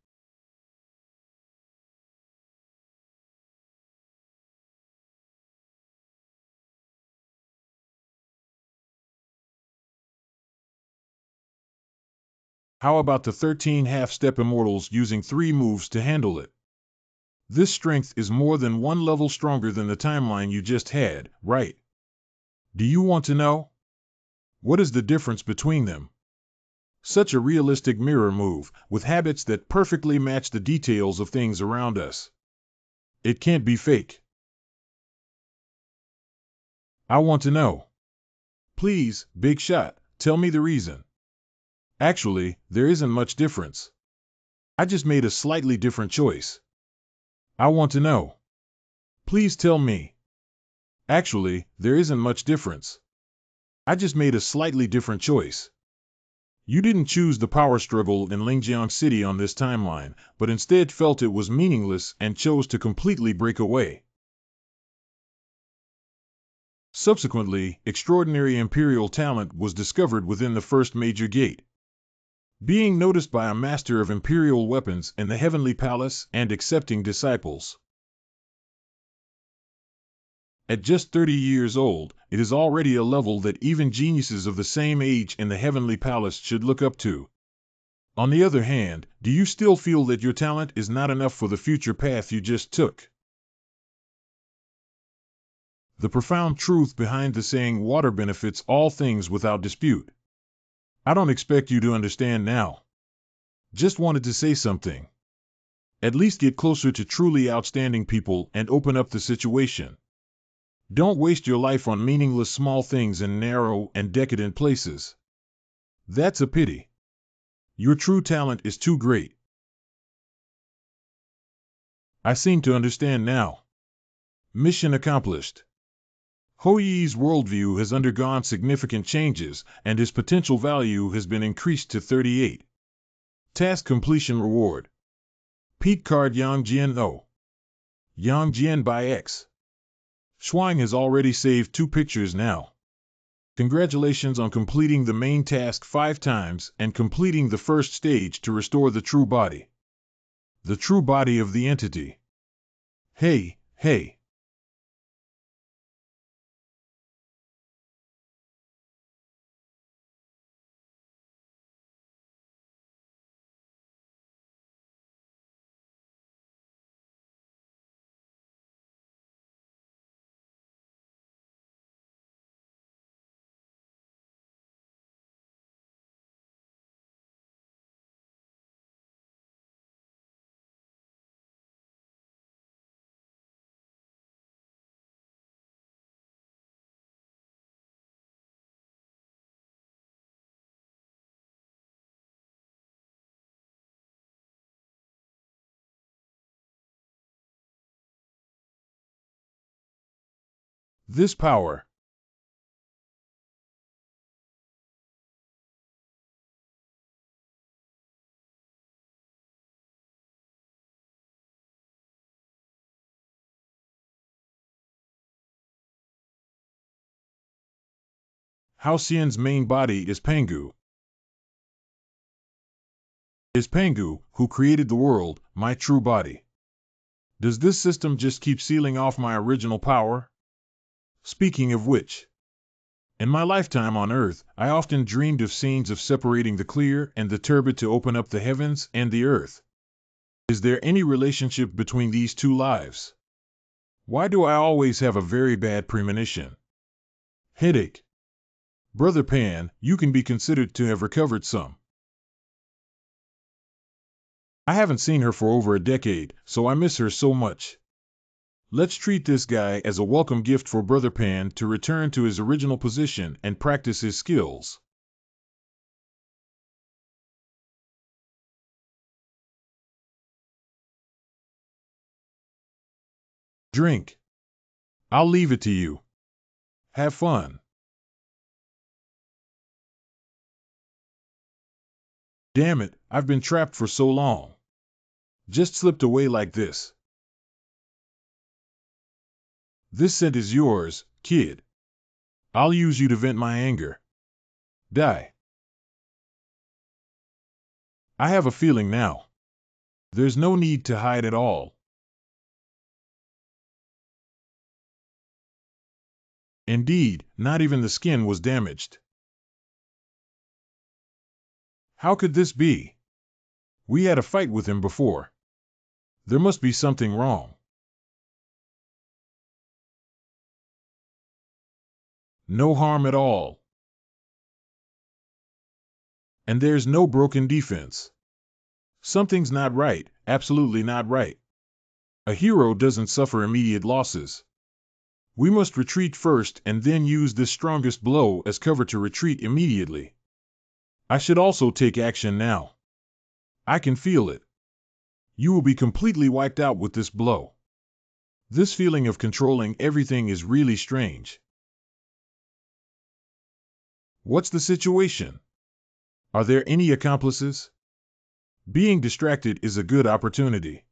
How about the 13 half-step immortals using 3 moves to handle it? This strength is more than 1 level stronger than the timeline you just had, right? Do you want to know? What is the difference between them? Such a realistic mirror move, with habits that perfectly match the details of things around us. It can't be fake. I want to know. Please, big shot, tell me the reason. Actually, there isn't much difference. I just made a slightly different choice. I want to know. Please tell me. Actually, there isn't much difference. I just made a slightly different choice. You didn't choose the power struggle in Lingjiang City on this timeline, but instead felt it was meaningless and chose to completely break away. Subsequently, extraordinary imperial talent was discovered within the first major gate. Being noticed by a master of imperial weapons in the heavenly palace and accepting disciples. At just 30 years old, it is already a level that even geniuses of the same age in the heavenly palace should look up to. On the other hand, do you still feel that your talent is not enough for the future path you just took? The profound truth behind the saying water benefits all things without dispute. I don't expect you to understand now. Just wanted to say something. At least get closer to truly outstanding people and open up the situation. Don't waste your life on meaningless small things in narrow and decadent places. That's a pity. Your true talent is too great. I seem to understand now. Mission accomplished. Ho Yi's worldview has undergone significant changes, and his potential value has been increased to 38. Task completion reward. Peak card Yang Jian O. Yang Jian by X. Shuang has already saved 2 pictures now. Congratulations on completing the main task 5 times and completing the first stage to restore the true body. The true body of the entity. Hey, hey. This power. Hao Xian's main body is Pangu. Is Pangu, who created the world, my true body? Does this system just keep sealing off my original power? Speaking of which, in my lifetime on Earth, I often dreamed of scenes of separating the clear and the turbid to open up the heavens and the earth. Is there any relationship between these 2 lives? Why do I always have a very bad premonition? Headache. Brother Pan, you can be considered to have recovered some. I haven't seen her for over a decade, so I miss her so much. Let's treat this guy as a welcome gift for Brother Pan to return to his original position and practice his skills. Drink. I'll leave it to you. Have fun. Damn it, I've been trapped for so long. Just slipped away like this. This scent is yours, kid. I'll use you to vent my anger. Die. I have a feeling now. There's no need to hide at all. Indeed, not even the skin was damaged. How could this be? We had a fight with him before. There must be something wrong. No harm at all. And there's no broken defense. Something's not right, absolutely not right. A hero doesn't suffer immediate losses. We must retreat first and then use this strongest blow as cover to retreat immediately. I should also take action now. I can feel it. You will be completely wiped out with this blow. This feeling of controlling everything is really strange. What's the situation? Are there any accomplices? Being distracted is a good opportunity.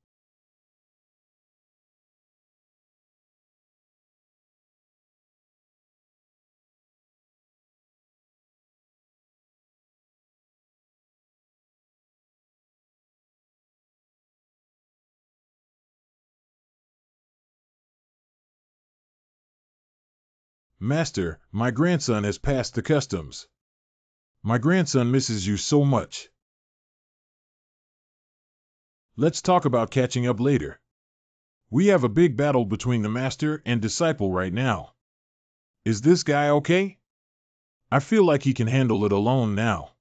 Master, my grandson has passed the customs. My grandson misses you so much. Let's talk about catching up later. We have a big battle between the master and disciple right now. Is this guy okay? I feel like he can handle it alone now.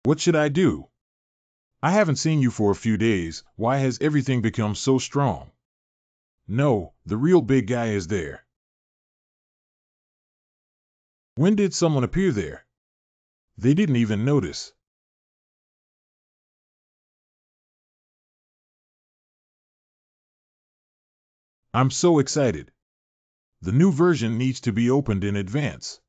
What should I do? I haven't seen you for a few days. Why has everything become so strong? No, the real big guy is there. When did someone appear there? They didn't even notice. I'm so excited. The new version needs to be opened in advance.